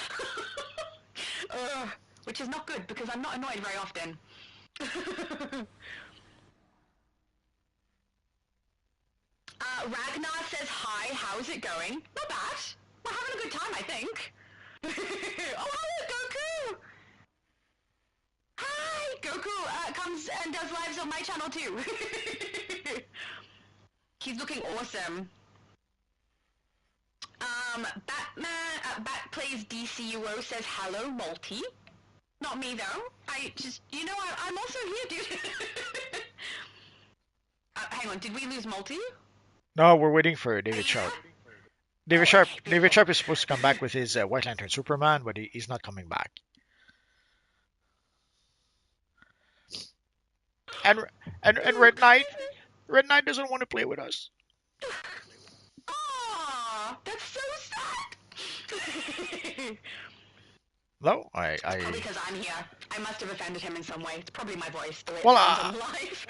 Which is not good, because I'm not annoyed very often. Ragnar says, hi, how's it going? Not bad. We're having a good time, I think. Oh, hello, Goku! Hi! Goku comes and does lives on my channel, too. He's looking awesome. Bat plays DCUO says, hello, Multi. Not me, though. I'm also here, dude. Hang on, did we lose Multi? No, we're waiting for David Sharp. David Sharp is supposed to come back with his White Lantern Superman, but he's not coming back. And Red Knight doesn't want to play with us. Aww, that's so sad. No, Probably because I'm here. I must have offended him in some way. It's probably my voice, the way it Well, sounds on live.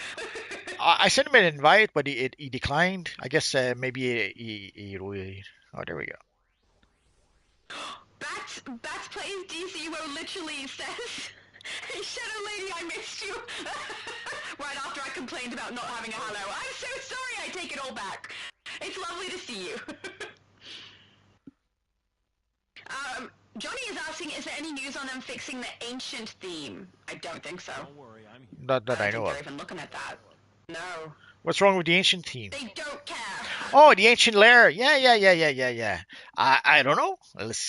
I sent him an invite, but he declined. I guess maybe he oh, there we go. Bats plays DCUO literally says, hey, Shadow Lady, I missed you. Right after I complained about not having a hello. I'm so sorry, I take it all back. It's lovely to see you. Johnny is asking, is there any news on them fixing the ancient theme? I don't think so. Don't worry, I'm here. Not that I know they're of. even looking at that. No. What's wrong with the ancient team? They don't care. Oh, the ancient lair. Yeah. I don't know. Let's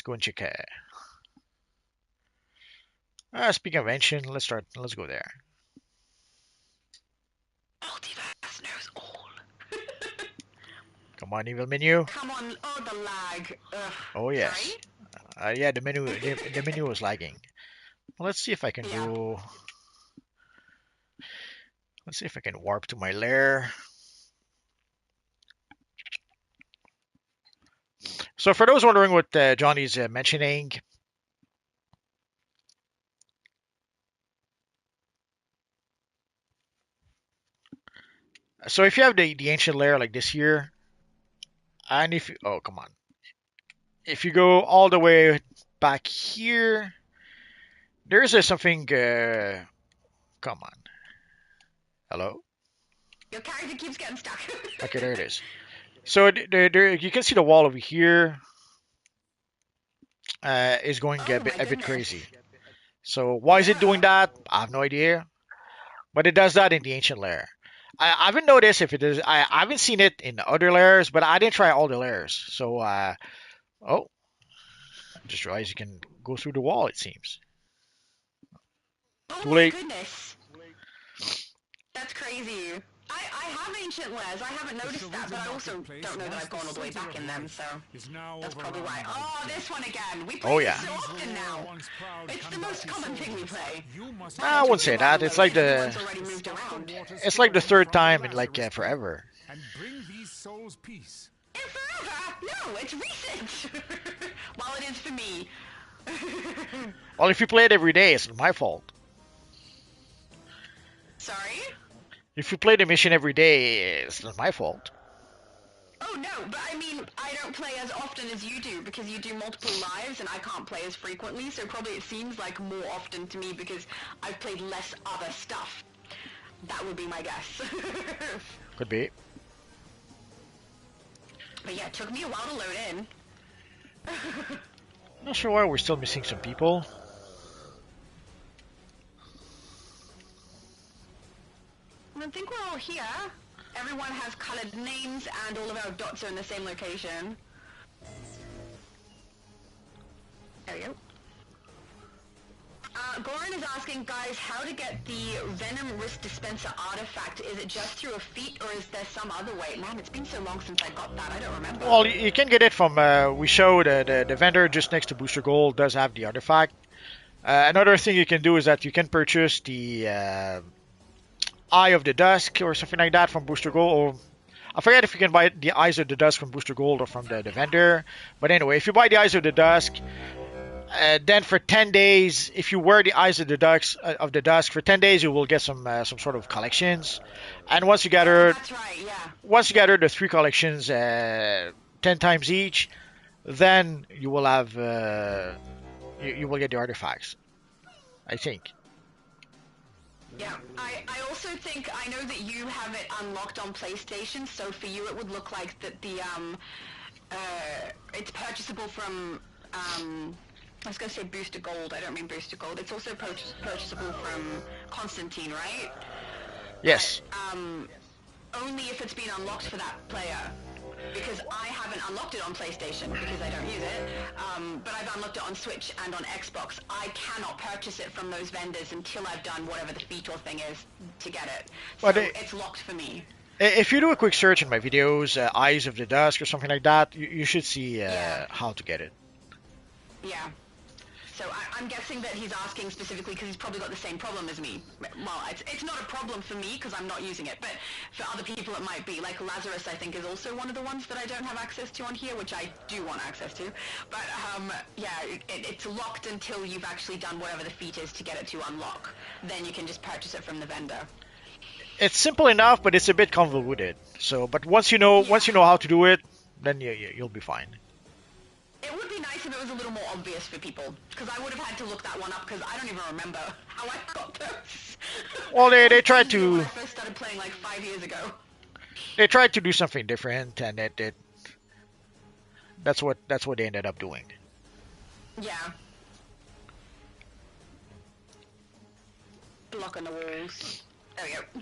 go and check. Speaking of ancient, let's go there. Multiverse knows all. Come on, evil menu. Come on, oh, the lag. Ugh. Oh yes. Yeah, the menu was lagging. Well, let's see if I can go. Let's see if I can warp to my lair. So for those wondering what Johnny's mentioning, so if you have the ancient lair like this here, and if you, oh come on, if you go all the way back here, there's something. Come on. Hello. Your character keeps getting stuck. Okay, there it is. So you can see the wall over here is going Oh my a bit goodness. crazy. So why is it Yeah. doing that? I have no idea. But it does that in the ancient layer. I haven't noticed if it is. I haven't seen it in other layers, but I didn't try all the layers. So oh, just realized you can go through the wall. It seems Oh too my late. goodness. That's crazy. I have ancient layers. I haven't The noticed that, but Cerulean I also marketplace, don't know that once I've the gone all the way center back of in them, life, so is now that's probably why. overrun by Oh, decay. this one again. We Oh play this yeah. so These were often all now. once proud It's the most Kandaki common thing we soldiers. play. You must Might Nah, I have to wouldn't say protect rewind that. them It's though, like because the everyone's already to moved stop the around. water it's like the spreading third from the time in like Lazarus Pit forever. and bring these souls peace. In forever? No, it's recent. Well, it is for me. Well, if you play it every day, it's not my fault. Sorry? If you play the mission every day, it's not my fault. Oh no, but I mean, I don't play as often as you do because you do multiple lives and I can't play as frequently, so probably it seems like more often to me because I've played less other stuff. That would be my guess. Could be. But yeah, it took me a while to load in. Not sure why we're still missing some people. I think we're all here. Everyone has colored names and all of our dots are in the same location. There we go. Goran is asking, guys, how to get the Venom Wrist Dispenser artifact. Is it just through a feat, or is there some other way? Man, it's been so long since I got that, I don't remember. Well, you can get it from. We showed the vendor just next to Booster Gold does have the artifact. Another thing you can do is that you can purchase the Eye of the Dusk or something like that from Booster Gold. Or I forget if you can buy the Eyes of the Dusk from Booster Gold or from the vendor. But anyway, if you buy the Eyes of the Dusk, then for 10 days, if you wear the Eyes of the Dusk for 10 days, you will get some sort of collections. And Oh, that's right, yeah. once you gather the three collections, 10 times each, then you will have you will get the artifacts. I think. Yeah, I also think, I know that you have it unlocked on PlayStation, so for you it would look like that it's purchasable from, I was going to say Booster Gold, I don't mean Booster Gold, it's also purchasable from Constantine, right? Yes. But, only if it's been unlocked for that player. Because I haven't unlocked it on PlayStation because I don't use it, but I've unlocked it on Switch and on Xbox. I cannot purchase it from those vendors until I've done whatever the feature thing is to get it. So But it's locked for me. if you do a quick search in my videos, Eyes of the Dusk or something like that, you should see Yeah. how to get it. Yeah. So I'm guessing that he's asking specifically because he's probably got the same problem as me. Well, it's not a problem for me because I'm not using it, but for other people it might be. Like Lazarus, I think, is also one of the ones that I don't have access to on here, which I do want access to. But yeah, it's locked until you've actually done whatever the feat is to get it to unlock. Then you can just purchase it from the vendor. It's simple enough, but it's a bit convoluted. So, but once you know how to do it, then you'll be fine. It would be nice if it was a little more obvious for people, because I would have had to look that one up, because I don't even remember how I got those. Well, they tried When I to first started playing like 5 years ago. do something different, and that's what they ended up doing. Yeah. Block on the walls. There we go.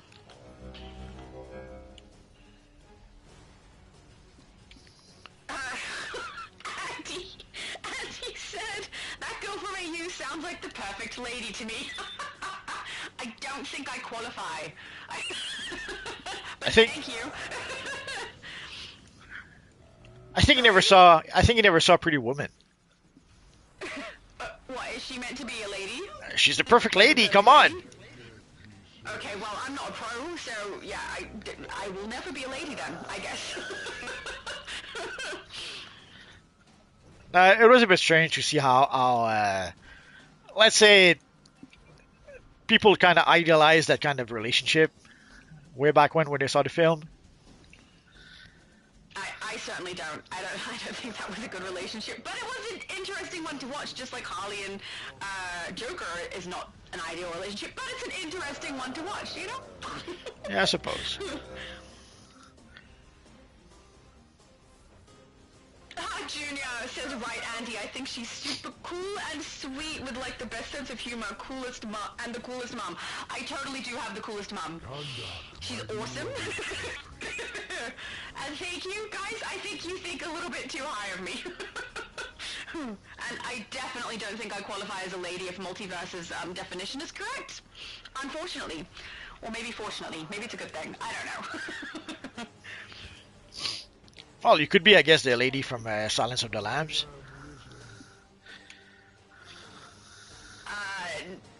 Andy, Andy said, that girl from AU sounds like the perfect lady to me. I don't think I qualify. I But think thank you. I think you never saw Pretty Woman. What, is she meant to be a lady? She's the perfect lady. Perfect Come on. lady? Okay, well, I'm not a pro, so yeah, I will never be a lady then, I guess. It was a bit strange to see how let's say people kind of idealize that kind of relationship way back when they saw the film. I certainly don't. I don't think that was a good relationship. But it was an interesting one to watch, just like Harley and Joker is not an ideal relationship, but it's an interesting one to watch, you know? Yeah, I suppose. Jr. says, right, Andy, I think she's super cool and sweet with like the best sense of humor, coolest mom, and the coolest mom. I totally do have the coolest mom. She's awesome. And thank you, guys. I think you think a little bit too high of me. And I definitely don't think I qualify as a lady if multiverse's definition is correct. Unfortunately. Or maybe fortunately. Maybe it's a good thing. I don't know. Well, you could be, I guess, the lady from Silence of the Lambs.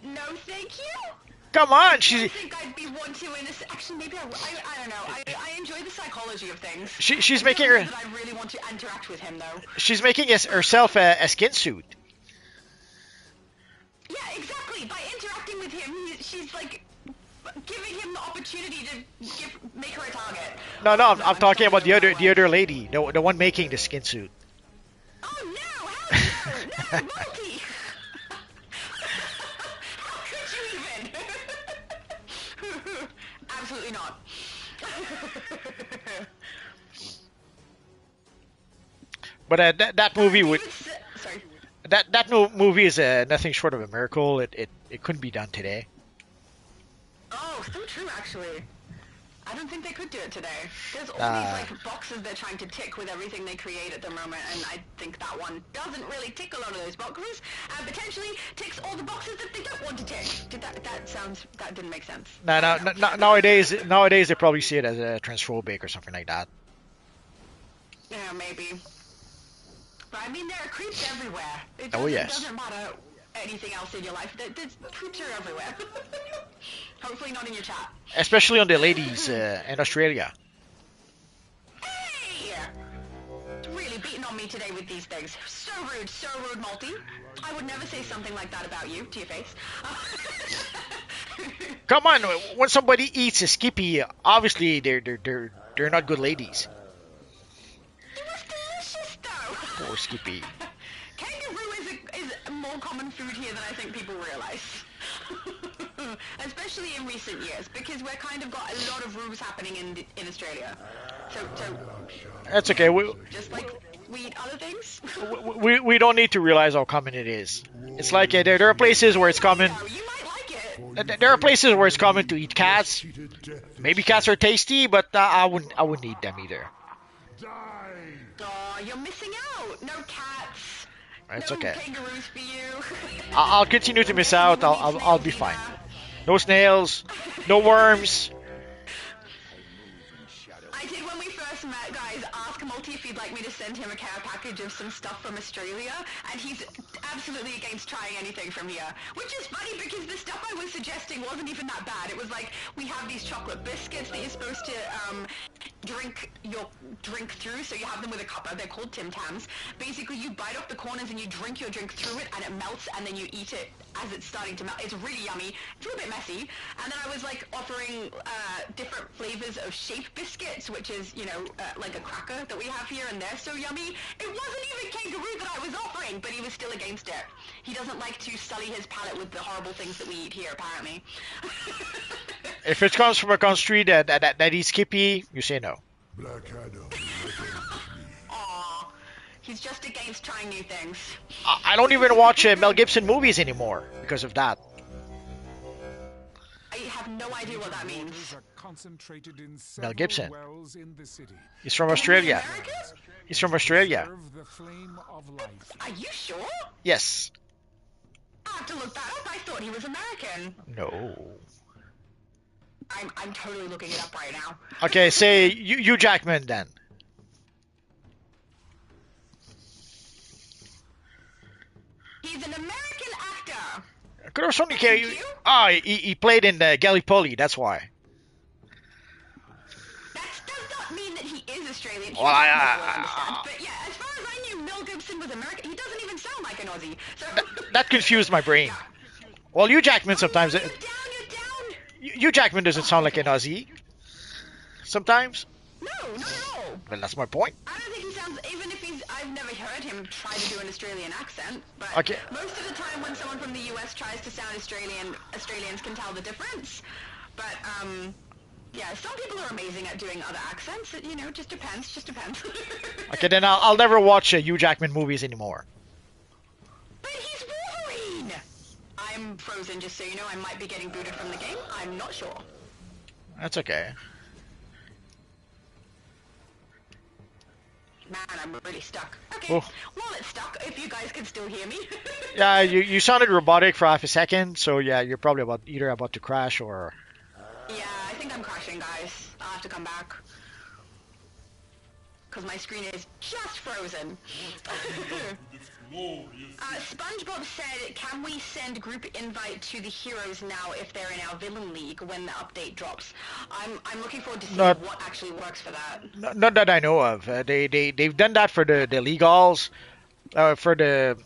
No thank you? Come on, I she's think I'd be one to in a... Actually, maybe I don't know. I enjoy the psychology of things. she's I making don't her know that I really want to interact with him, though. she's making herself a skin suit. Yeah, exactly. By interacting with him, she's like giving him the opportunity to make her a target. No, I'm talking about the other lady, the one making the skin suit. Oh no! Hell no! No, Multi! How could you even? Absolutely not. But that movie would Sorry. movie is nothing short of a miracle. It couldn't be done today. Oh, so true, actually. I don't think they could do it today. There's all these like boxes they're trying to tick with everything they create at the moment, and I think that one doesn't really tick a lot of those boxes, and potentially ticks all the boxes that they don't want to tick. That didn't make sense. Nowadays they probably see it as a transphobic or something like that. Yeah, maybe. But I mean, there are creeps everywhere. It doesn't matter anything else in your life. There's creeps are everywhere. Hopefully not in your chat. Especially on the ladies in Australia. Hey! Really beating on me today with these things. So rude, Multi. I would never say something like that about you to your face. Come on, when somebody eats a Skippy, obviously they're not good ladies. It was delicious, though. Poor Skippy. Kangaroo is a more common food here than I think people realize. Especially in recent years, because we're kind of got a lot of roos happening in Australia. So That's okay. just like we eat other things. We don't need to realize how common it is. It's like there are places where it's common. You might like it. There are places where it's common to eat cats. Maybe cats are tasty, but I wouldn't eat them either. Oh, you're missing out. No cats. It's no okay. kangaroos for you. I'll continue to miss out. I'll be fine. No snails, no worms. I did when we first met, guys, ask Multi if he'd like me to send him a care package of some stuff from Australia, and he's absolutely against trying anything from here. Which is funny because the stuff I was suggesting wasn't even that bad. It was like, we have these chocolate biscuits that you're supposed to drink through, so you have them with a cuppa. They're called Tim Tams. Basically, you bite off the corners and you drink your drink through it, and it melts, and then you eat it as it's starting to melt. It's really yummy. It's a little bit messy. And then I was like offering different flavors of shape biscuits, which is, you know, like a cracker that we have here, and they're so yummy. It wasn't even kangaroo that I was offering, but he was still against it. He doesn't like to sully his palate with the horrible things that we eat here, apparently. If it comes from a country that eats Skippy, you say no. Aw, he's just against trying new things. I don't even watch Mel Gibson movies anymore because of that. I have no idea what that means. Mel Gibson. Wells in the city. He's from Australia. American? He's from Australia. Serve the flame of life. Are you sure? Yes. I have to look that up. I thought he was American. No. I'm totally looking it up right now. Okay, say you Jackman then. He's an American actor. Could have only Thank you. he played in Gallipoli. That's why. That does not mean that he is Australian. Well, I understand. But yeah, as far as I knew, Mel Gibson was American. He doesn't even sound like an Aussie. So that confused my brain. Well, you Jackman sometimes. You're down. You Jackman doesn't sound like an Aussie. Sometimes. No, not at all. Well, that's my point. I don't think he sounds, even if I've never heard him try to do an Australian accent, but Okay. most of the time when someone from the US tries to sound Australian, Australians can tell the difference. But, Yeah, some people are amazing at doing other accents. It, just depends. Just depends. Okay, then I'll never watch Hugh Jackman movies anymore. But he's Wolverine! I'm frozen, just so you know. I might be getting booted from the game. I'm not sure. That's okay. Man, I'm really stuck. Okay, Oh. while it's stuck, if you guys can still hear me. Yeah, you sounded robotic for half a second, so yeah, you're probably either about to crash or... Yeah, I think I'm crashing, guys. I'll have to come back. Because my screen is just frozen. SpongeBob said, can we send group invite to the heroes now if they're in our villain league when the update drops? I'm looking forward to seeing what actually works for that. Not that I know of. They've done that for the league alls, for the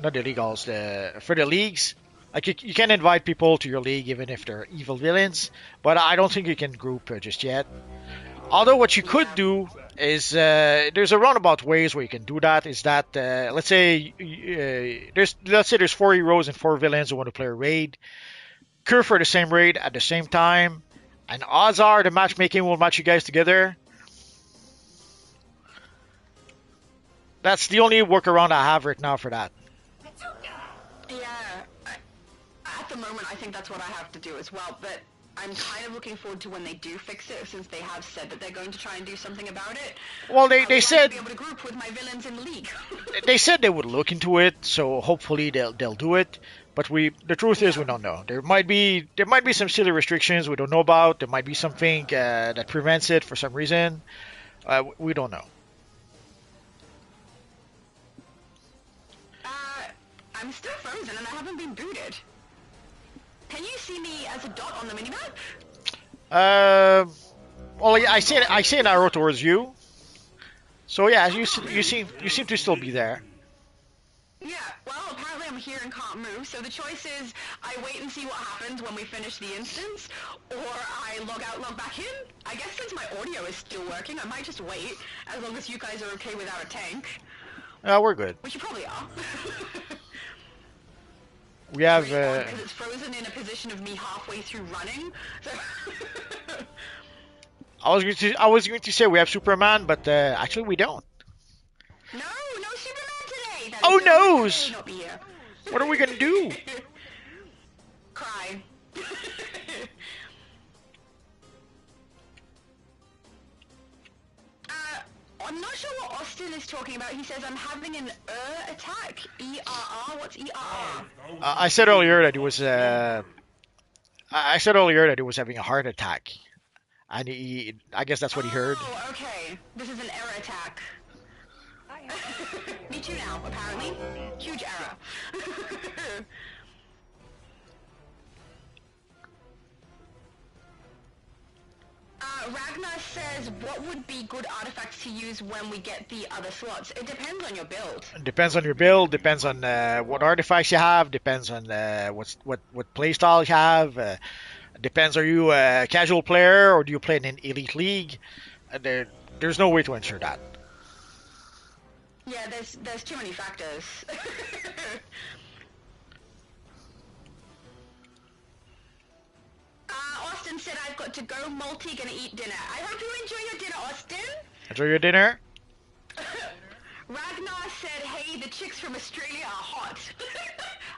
not the league alls, for the leagues. Like you can invite people to your league even if they're evil villains, but I don't think you can group just yet. Although what you could do is there's a roundabout ways where you can do that. Is that let's say there's 4 heroes and 4 villains who want to play a raid, queue for the same raid at the same time, and odds are the matchmaking will match you guys together. That's the only workaround I have right now for that. Yeah, at the moment I think that's what I have to do as well, but I'm kind of looking forward to when they do fix it, since they have said that they're going to try and do something about it. Well, they said to be able to group with my villains in the league. they said they would look into it, so hopefully they'll do it. But the truth is we don't know. There might be some silly restrictions we don't know about. There might be something that prevents it for some reason. We don't know. I'm still frozen and I haven't been booted. Can you see me as a dot on the minimap? Well, yeah, I see an arrow towards you. So yeah, you seem to still be there. Yeah, well, apparently I'm here and can't move, so the choice is I wait and see what happens when we finish the instance, or I log out, log back in. I guess since my audio is still working, I might just wait, as long as you guys are okay without a tank. We're good. Which you probably are. We have... Because it's frozen in a position of me halfway through running. So I was going to say we have Superman, but actually we don't. No Superman today! That Oh is noes! not be here. What are we gonna do? Cry. I'm not sure what Austin is talking about. He says I'm having an attack. ERR? What's ERR? I said earlier that he was. I said earlier that he was having a heart attack, and I guess that's what he heard. Oh, okay. This is an error attack. Me too now, apparently. Huge error. Ragnar says, what would be good artifacts to use when we get the other slots? It depends on your build. Depends on your build. Depends on what artifacts you have. Depends on what playstyle you have. Depends, are you a casual player or do you play in an elite league? There's no way to ensure that. Yeah, there's too many factors. Austin said I've got to go multi, gonna eat dinner. I hope you enjoy your dinner, Austin. Enjoy your dinner. Ragnar said, hey, the chicks from Australia are hot.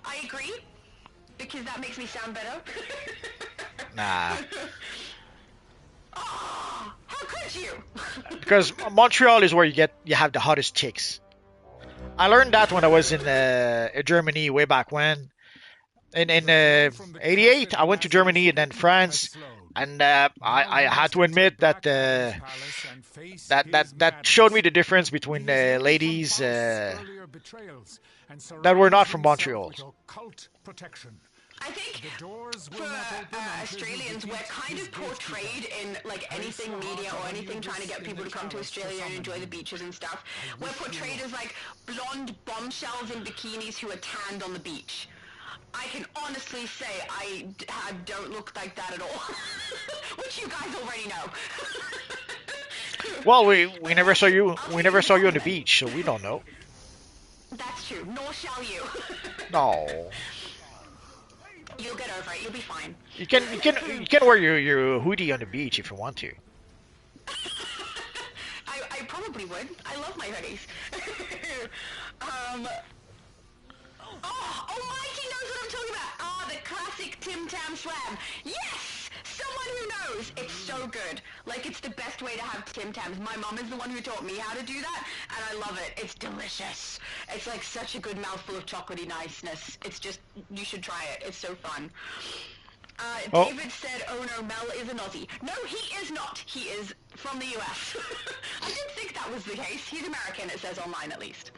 I agree, because that makes me sound better. Nah. Oh, how could you? Because Montreal is where you have the hottest chicks. I learned that when I was in Germany way back when. In '88, I went to Germany and then France, and I had to admit that that showed me the difference between ladies that were not from Montreal. I think for Australians, we're kind of portrayed in like anything media or anything trying to get people to come to Australia and enjoy the beaches and stuff. We're portrayed as like blonde bombshells in bikinis who are tanned on the beach. I can honestly say I don't look like that at all, which you guys already know. Well, we never saw you. We never saw you on the beach, so we don't know. That's true. Nor shall you. No. You'll get over it. You'll be fine. You can wear your hoodie on the beach if you want to. I probably would. I love my hoodies. um, oh, Mikey knows what I'm talking about. Ah, the classic Tim Tam Slam. Yes! Someone who knows. It's so good. Like, it's the best way to have Tim Tams. My mom is the one who taught me how to do that, and I love it. It's delicious. It's like such a good mouthful of chocolatey niceness. It's just, you should try it. It's so fun. Oh, David said, oh no, Mel is an Aussie. No, he is not. He is from the US. I didn't think that was the case. He's American, it says online at least.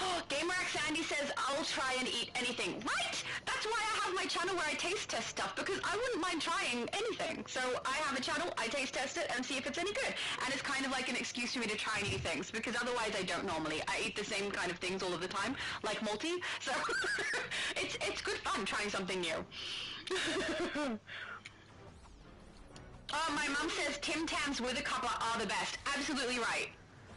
Oh, GamerX Andy says, I'll try and eat anything. Right! That's why I have my channel where I taste test stuff, because I wouldn't mind trying anything. So I have a channel, I taste test it, and see if it's any good. And it's kind of like an excuse for me to try new things, because otherwise I don't normally. I eat the same kind of things all of the time, like multi. So it's good fun trying something new. My mom says Tim Tams with a cuppa are the best. Absolutely right.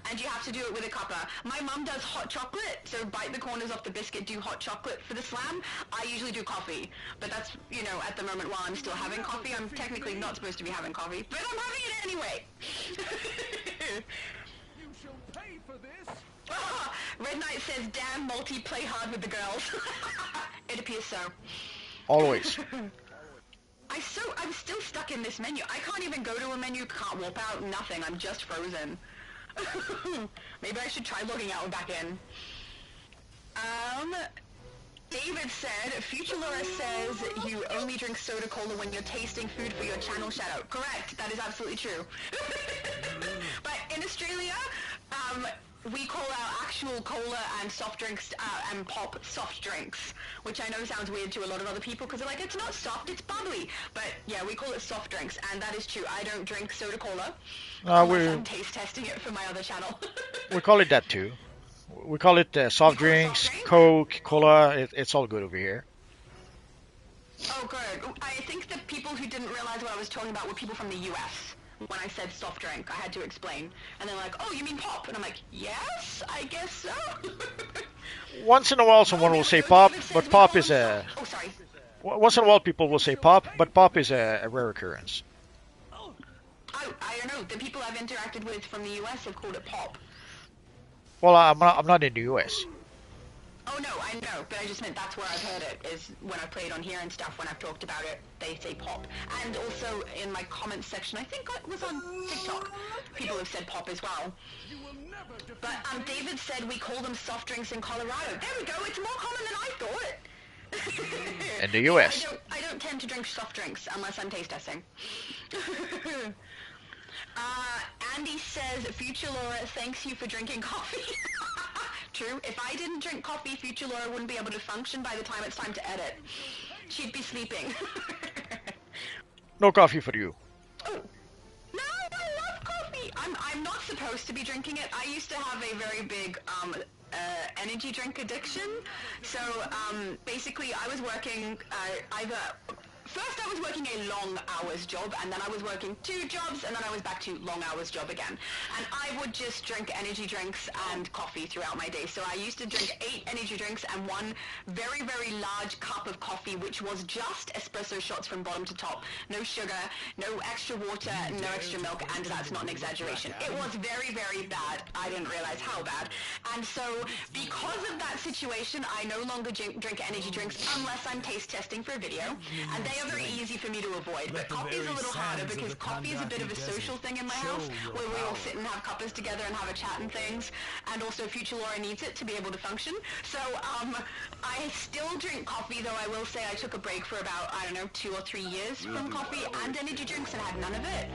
And you have to do it with a cuppa. My mum does hot chocolate, so bite the corners off the biscuit, do hot chocolate for the slam. I usually do coffee, but that's, you know, at the moment while I'm still having coffee, I'm technically not supposed to be having coffee, but I'm having it anyway. You shall pay for this. Red Knight says, damn, multi, play hard with the girls. It appears so. always. I'm still stuck in this menu. I can't even go to a menu, can't warp out, nothing. I'm just frozen. Maybe I should try logging out and back in. David said, Future Laura says you only drink soda cola when you're tasting food for your channel shout-out. Correct, that is absolutely true. But in Australia, we call our actual cola and soft drinks and pop soft drinks, which I know sounds weird to a lot of other people because they're like, it's not soft, it's bubbly. But yeah, we call it soft drinks, and that is true. I don't drink soda cola unless I'm taste testing it for my other channel. We call it that too. We call it soft call it soft drinks, drink? Coke, cola. It's all good over here. Oh, good. I think the people who didn't realize what I was talking about were people from the US. When I said soft drink, I had to explain. And they're like, oh, you mean pop? And I'm like, yes, I guess so. Once in a while, someone will say pop, but pop is a. Oh, sorry. Once in a while, people will say pop, but pop is a rare occurrence. I don't know. The people I've interacted with from the US have called it pop. Well, I'm not in the U.S. Oh no, I know, but I just meant that's where I've heard it, is when I've played on here and stuff, when I've talked about it, they say pop. And also in my comments section, I think it was on TikTok, people have said pop as well. But David said we call them soft drinks in Colorado. There we go, it's more common than I thought. In the U.S. Yeah, I don't tend to drink soft drinks unless I'm taste testing. Andy says, Future Laura thanks you for drinking coffee. True. If I didn't drink coffee, Future Laura wouldn't be able to function by the time it's time to edit. She'd be sleeping. No coffee for you. Oh. No, I love coffee. I'm not supposed to be drinking it. I used to have a very big energy drink addiction. So basically, I was working First I was working a long hours job, and then I was working 2 jobs, and then I was back to long hours job again. And I would just drink energy drinks and coffee throughout my day. So I used to drink 8 energy drinks and 1 very, very large cup of coffee, which was just espresso shots from bottom to top. No sugar, no extra water, no extra milk, and that's not an exaggeration. It was very, very bad. I didn't realize how bad. And so because of that situation, I no longer drink energy drinks unless I'm taste testing for a video. And they are very easy for me to avoid, but coffee is a little harder because coffee is a bit of a social thing in my house where we all sit and have cuppas together and have a chat and things, and also Future Laura needs it to be able to function. So I still drink coffee, though I will say I took a break for about, I don't know, 2 or 3 years from coffee and energy drinks and had none of it.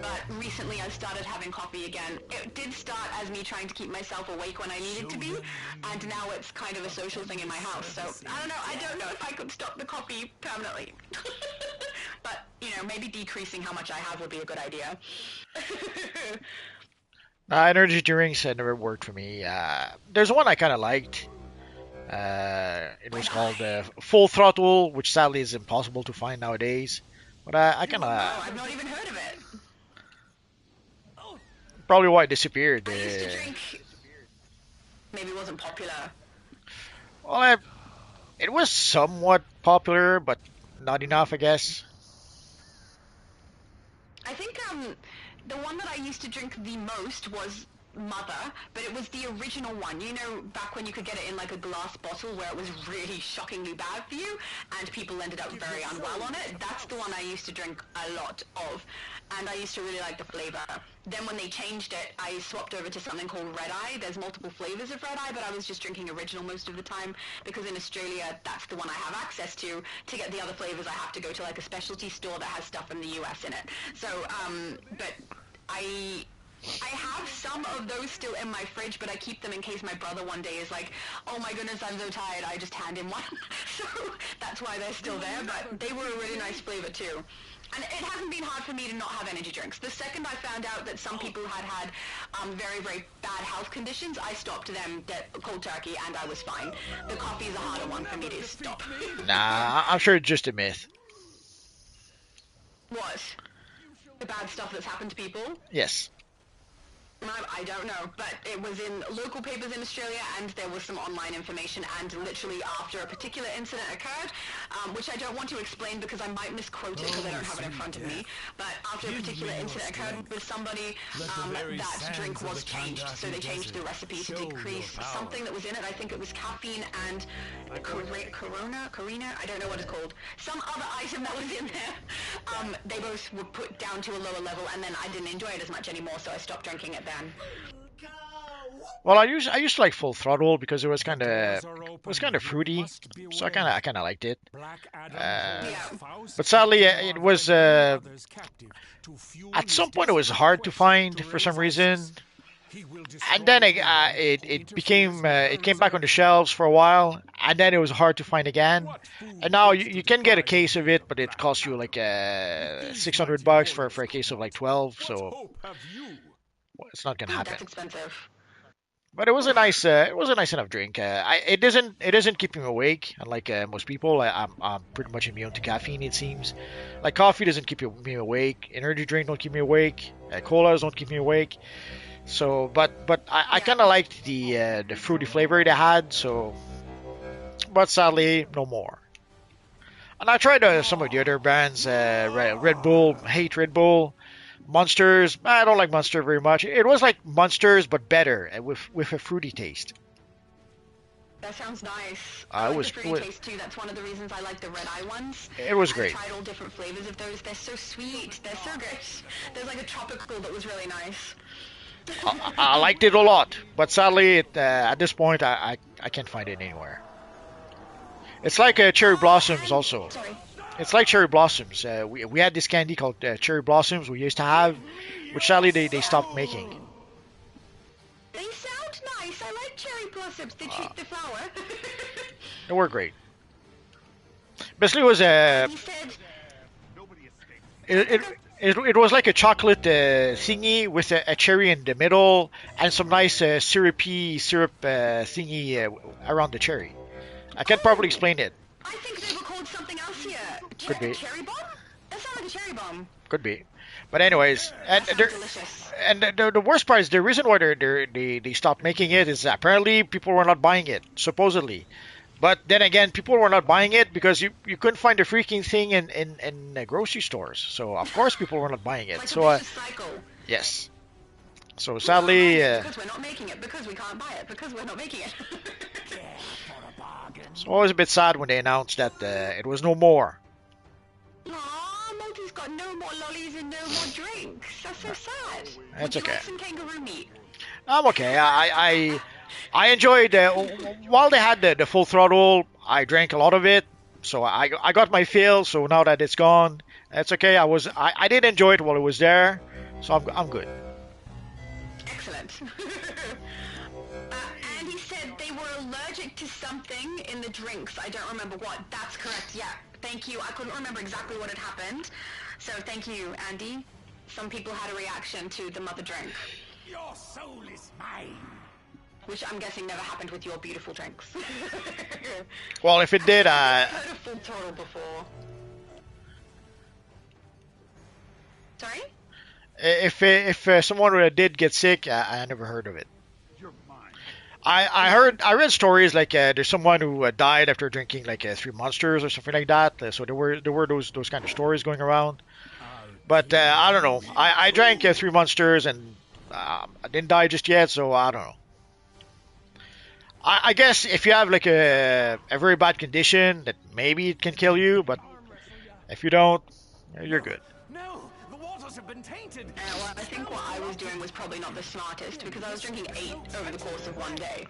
But recently I started having coffee again. It did start as me trying to keep myself awake when I needed to be, and now it's kind of a social thing in my house. So I don't know if I could stop the coffee permanently. But, you know, maybe decreasing how much I have would be a good idea. Energy drinks never worked for me. There's one I kind of liked. It was called Full Throttle, which sadly is impossible to find nowadays. But I kind of... I've not even heard of it. Probably why it disappeared. I used to drink... Maybe it wasn't popular. Well, It was somewhat popular, but not enough, I guess. I think the one that I used to drink the most was Mother, but it was the original one. You know, back when you could get it in like a glass bottle where it was really shockingly bad for you, and people ended up very unwell on it. That's the one I used to drink a lot of, and I used to really like the flavor. Then when they changed it, I swapped over to something called Red Eye. There's multiple flavors of Red Eye, but I was just drinking original most of the time because in Australia, that's the one I have access to. To get the other flavors, I have to go to like a specialty store that has stuff from the US in it. So, but I have some of those still in my fridge, but I keep them in case my brother one day is like, oh my goodness, I'm so tired, I just hand him one. So that's why they're still there, but they were a really nice flavor too. And it hasn't been hard for me to not have energy drinks. The second I found out that some people had very, very bad health conditions, I stopped them cold turkey and I was fine. The coffee is a harder one for me to stop. Nah, I'm sure it's just a myth. What? The bad stuff that's happened to people? Yes. I don't know, but it was in local papers in Australia and there was some online information, and literally after a particular incident occurred, which I don't want to explain because I might misquote it because I don't have it in front of me, but after a particular incident occurred with somebody, that drink was changed, so they changed the recipe to decrease something that was in it. I think it was caffeine and Carina, I don't know what it's called, some other item that was in there. They both were put down to a lower level, and then I didn't enjoy it as much anymore, so I stopped drinking it then. Well, I used to like Full Throttle because it was kind of fruity, so I kind of liked it. But sadly, it was at some point it was hard to find for some reason, and then it came back on the shelves for a while, and then it was hard to find again. And now you can get a case of it, but it costs you like $600 for a case of like 12, so it's not gonna happen. That's expensive. But it was a nice enough drink. It doesn't keep me awake, unlike most people. I'm pretty much immune to caffeine, it seems. Like coffee doesn't keep me awake. Energy drink don't keep me awake. Colas don't keep me awake. So, but I kind of liked the fruity flavor it had. So, but sadly, no more. And I tried some of the other brands. Red Bull, hate Red Bull. Monsters, I don't like Monster very much. It was like Monsters, but better, with a fruity taste. That sounds nice. Uh, I it like was the fruity taste too. That's one of the reasons I like the red eye ones. it was I've great. tried all different flavors of those. They're so sweet. They're so good. There's like a tropical that was really nice. I liked it a lot, but sadly, at this point, I can't find it anywhere. It's like Cherry Blossoms also. Sorry. It's like Cherry Blossoms. We had this candy called Cherry Blossoms we used to have, which sadly they stopped making. They sound nice. I like cherry blossoms. The flower. They were great. Basically, it was He said, it was like a chocolate thingy with a cherry in the middle and some nice syrupy syrup thingy around the cherry. I can't properly explain it. I think they were called something else here. Could be. Cherry bomb? That sounds like a cherry bomb. Could be. But anyways, and That there, sounds delicious. and the worst part is the reason why they stopped making it is apparently people were not buying it, supposedly. But then again, people were not buying it because you couldn't find the freaking thing in grocery stores. So of course people were not buying it. Like So a vicious cycle. yes. So We can't sadly, buy it because we're not making it. Because we can't buy it. Because we're not making it. so I was a bit sad when they announced that it was no more. Aw, Multi's got no more lollies and no more drinks. That's so sad. That's Would you okay. like some kangaroo meat? I'm okay. I enjoyed while they had the full throttle. I drank a lot of it, so I got my fill. So now that it's gone, that's okay. I did enjoy it while it was there, so I'm good. Excellent. And he said they were allergic to something in the drinks. I don't remember what. That's correct. Yeah. Thank you. I couldn't remember exactly what had happened. So thank you, Andy. Some people had a reaction to the mother drink, Your soul is mine. which I'm guessing never happened with your beautiful drinks. Well, if it did, I've heard of full throttle before. Sorry? if someone did get sick, I never heard of it. You're mine. I read stories like there's someone who died after drinking like 3 monsters or something like that. So there were those kind of stories going around. But I don't know. I drank 3 monsters and I didn't die just yet, so I don't know. I guess if you have like a very bad condition, that maybe it can kill you. But if you don't, you're good. No, the waters have been tainted. Well, I think what I was doing was probably not the smartest because I was drinking 8 over the course of one day.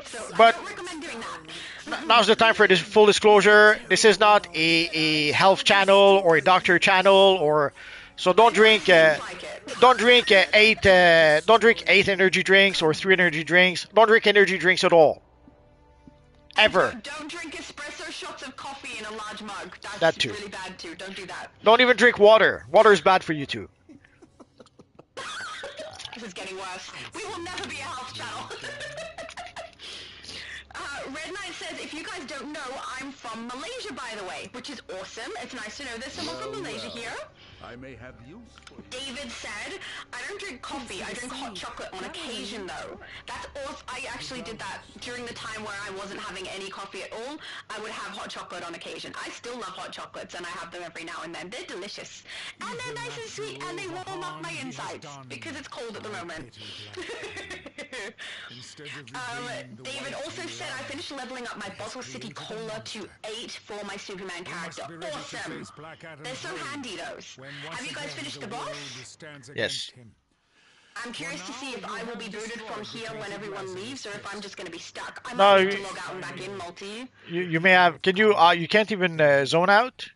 So I But don't recommend doing that. now's the time for this full disclosure. This is not a health channel or a doctor channel, or so don't drink. Seems like it. Don't drink don't drink 8 energy drinks or 3 energy drinks. Don't drink energy drinks at all. Ever. Don't drink espresso shots of coffee in a large mug. That's That too. really bad too. Don't do that. Don't even drink water. Water is bad for you too. This is getting worse. We will never be a health channel. Red Knight says, if you guys don't know, I'm from Malaysia, by the way, which is awesome. It's nice to know there's someone from Malaysia here. I may have use for you. David said, I don't drink coffee, I drink hot chocolate on occasion though. That's awesome. I actually did that during the time where I wasn't having any coffee at all. I would have hot chocolate on occasion. I still love hot chocolates and I have them every now and then. They're delicious. And they're nice and sweet and they warm up my insides because it's cold at the moment. David also said I finished leveling up my Bottle City Cola to 8 for my Superman character. Awesome. They're so handy those. Have you guys finished the boss? Yes. I'm curious to see if I will be booted from here when everyone leaves, or if I'm just going to be stuck. I No, might have to log out and back in multi. You may have. Can you? You can't even zone out.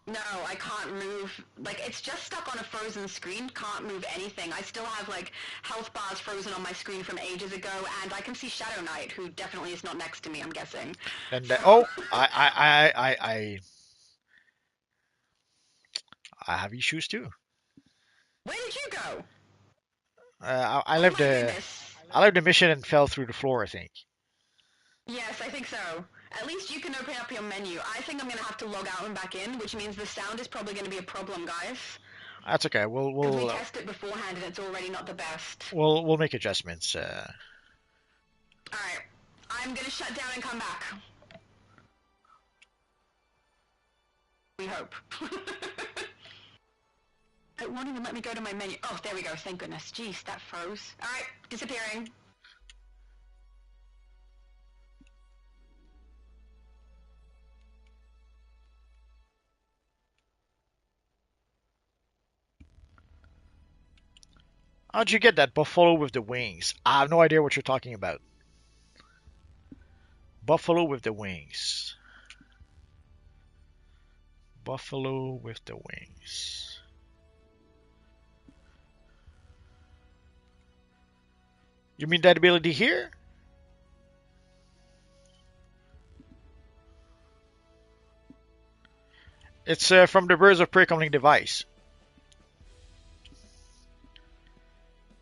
No, I can't move. Like, it's just stuck on a frozen screen. Can't move anything. I still have, like, health bars frozen on my screen from ages ago, and I can see Shadow Knight, who definitely is not next to me, I'm guessing. And I have issues too. Where did you go? I Oh left my the goodness. I left the mission and fell through the floor, I think. Yes, I think so. At least you can open up your menu. I think I'm going to have to log out and back in, which means the sound is probably going to be a problem, guys. That's okay. We'll Because we we'll tested it beforehand and it's already not the best. we'll make adjustments. Alright. I'm going to shut down and come back. We hope. It won't even let me go to my menu. Oh, there we go. Thank goodness. Jeez, that froze. Alright, disappearing. How'd you get that buffalo with the wings? I have no idea what you're talking about. Buffalo with the wings. Buffalo with the wings. You mean that ability here? It's from the Birds of Prey coming device.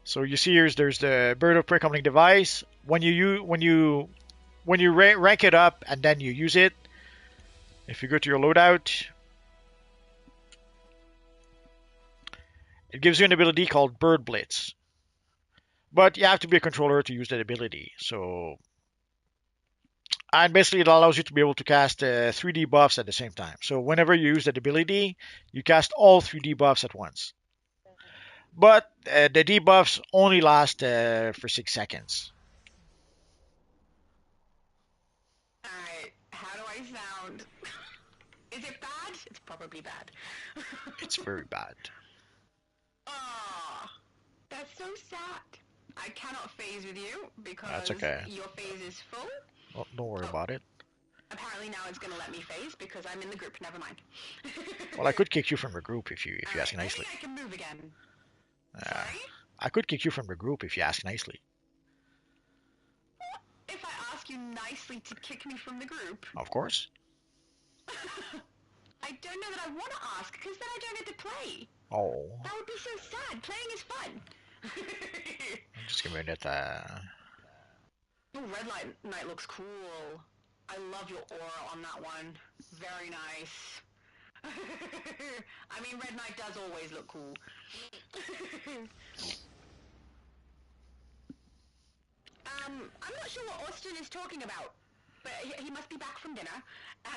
So you see there's the Bird of Prey coming device. When you rank it up and then you use it, if you go to your loadout, it gives you an ability called Bird Blitz. But you have to be a controller to use that ability. So, and basically it allows you to be able to cast 3D buffs at the same time. So whenever you use that ability, you cast all 3D buffs at once. But the debuffs only last for 6 seconds. Alright, how do I sound? Is it bad? It's probably bad. It's very bad. Aw, that's so sad. I cannot phase with you because That's okay. your phase is full. Oh, don't worry about it. Apparently now it's going to let me phase because I'm in the group. Never mind. Well, I could kick you from the group if you ask Alright, nicely. maybe I can move again. Uh, Sorry? I could kick you from the group if you ask nicely. If I ask you nicely to kick me from the group? Of course. I don't know that I want to ask because then I don't get to play. Oh, That would be so sad. Playing is fun. just give me that. Ooh, Red Light Knight looks cool. I love your aura on that one. Very nice. I mean, Red Knight does always look cool. I'm not sure what Austin is talking about, but he must be back from dinner,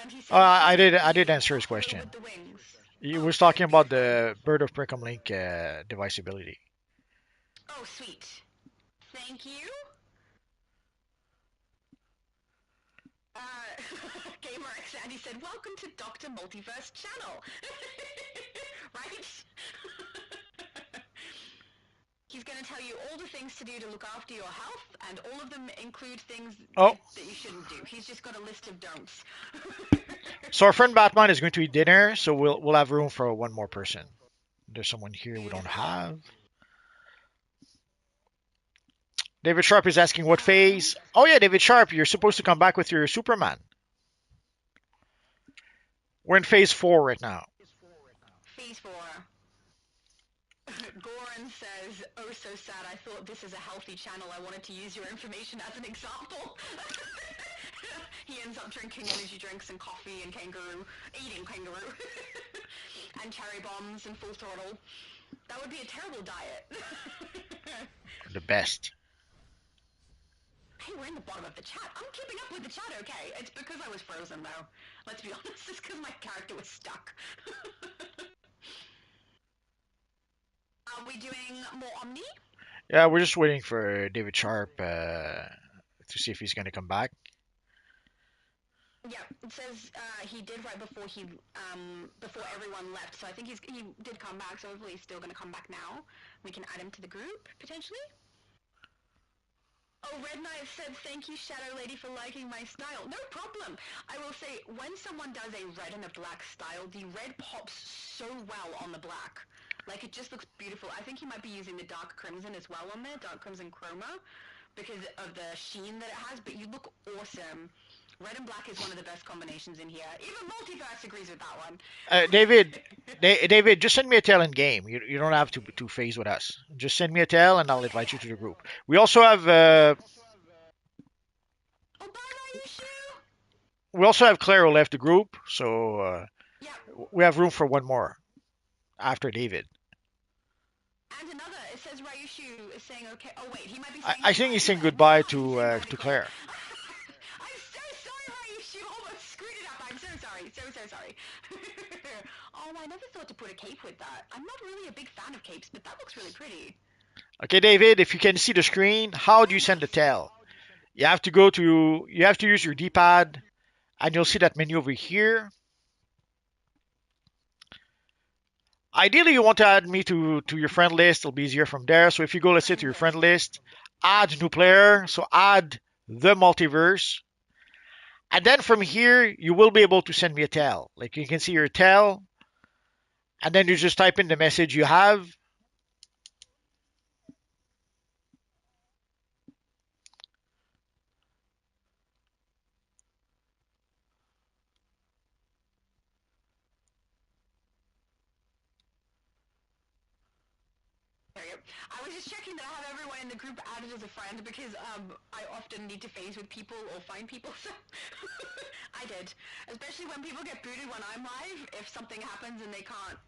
and he said I did you answer his off a little question. with the wings. He Oh, was good, talking good. about the Bird of Brickham Link device ability. Oh, sweet. Thank you. Uh, Gamer X Andy said, "Welcome to Doctor Multiverse Channel." Right? He's going to tell you all the things to do to look after your health, and all of them include things Oh, that you shouldn't do. He's just got a list of don'ts. so our friend Batman is going to eat dinner, so we'll have room for one more person. There's someone here we don't Beautiful. have. David Sharp is asking what phase. Oh yeah, David Sharp, you're supposed to come back with your Superman. We're in phase 4 right now. Phase 4. Goran says, "Oh, so sad. I thought this is a healthy channel. I wanted to use your information as an example." He ends up drinking energy drinks and coffee and eating kangaroo, and cherry bombs and full throttle. That would be a terrible diet. The best. Hey, we're in the bottom of the chat. I'm keeping up with the chat, okay? It's because I was frozen, though. Let's be honest, it's because my character was stuck. Are we doing more Omni? Yeah, we're just waiting for David Sharp to see if he's going to come back. Yeah, it says he did right before everyone left. So I think he did come back. So hopefully he's still going to come back now. We can add him to the group potentially. Oh, Red Knight said, "Thank you, Shadow Lady, for liking my style." No problem. I will say, when someone does a red and a black style, the red pops so well on the black. Like, it just looks beautiful. I think he might be using the dark crimson as well on there, dark crimson chroma, because of the sheen that it has, but you look awesome. Red and black is one of the best combinations in here. Even Multiverse agrees with that one. David, just send me a tail in game. You don't have to phase with us. Just send me a tail and Oh, I'll yeah, invite you yeah. to the group. We also have Oh, bye, Ryushu! Claire who left the group, so Yeah, we have room for one more after David. and another. It says Ryushu is saying okay. Oh, wait, he might be I, saying I think goodbye he's to saying Claire. goodbye He's saying bye to to Claire. Claire. I'm so sorry, Ryushu. Almost screwed it up. I'm so sorry. So sorry. Oh, I never thought to put a cape with that. I'm not really a big fan of capes, but that looks really pretty. Okay, David, if you can see the screen, how do you send the tail? You have to use your D-pad, and you'll see that menu over here. Ideally, you want to add me to your friend list. It'll be easier from there. So if you go, let's say, to Friend your friend list. list, add new player. So add the multiverse. And then from here, you will be able to send me a tail. Like you can see your tail, and then you just type in the message you have. There you go. I was just checking that I have everyone in the group added as a friend because I often need to phase with people or find people. So I did, especially when people get booted when I'm live. If something happens and they can't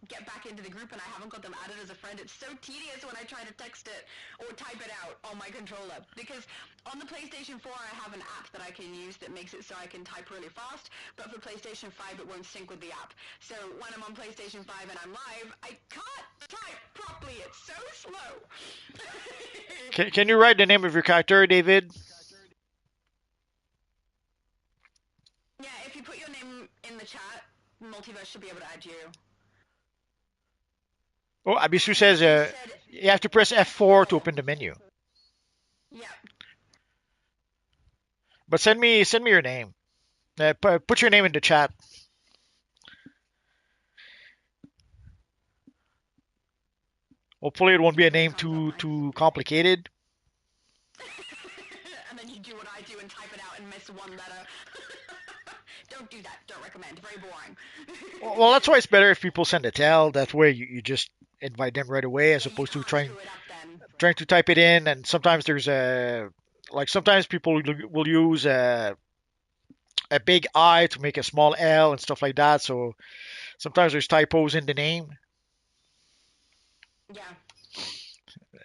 get back into the group and I haven't got them added as a friend, it's so tedious when I try to text it or type it out on my controller. Because on the PlayStation 4 I have an app that I can use that makes it so I can type really fast, but for PlayStation 5 it won't sync with the app. So when I'm on PlayStation 5 and I'm live, I can't type properly. It's so slow. Can you write the name of your character, David? Yeah, if you put your name in the chat, Multiverse should be able to add you. Oh, Abisu And says he said, you have to press F4 to open the menu. yeah. But send me your name. Put your name in the chat. Hopefully, it won't be a Hopefully it name comes up too nice. complicated. And then you do what I do and type it out and miss one letter. Don't do that. Don't recommend. Very boring. Well, that's why it's better if people send a tell. That way, you just invite them right away, as Yeah, you opposed to can't screw it up then. trying to type it in. And sometimes there's sometimes people will use a big I to make a small L and stuff like that. So sometimes there's typos in the name. Yeah.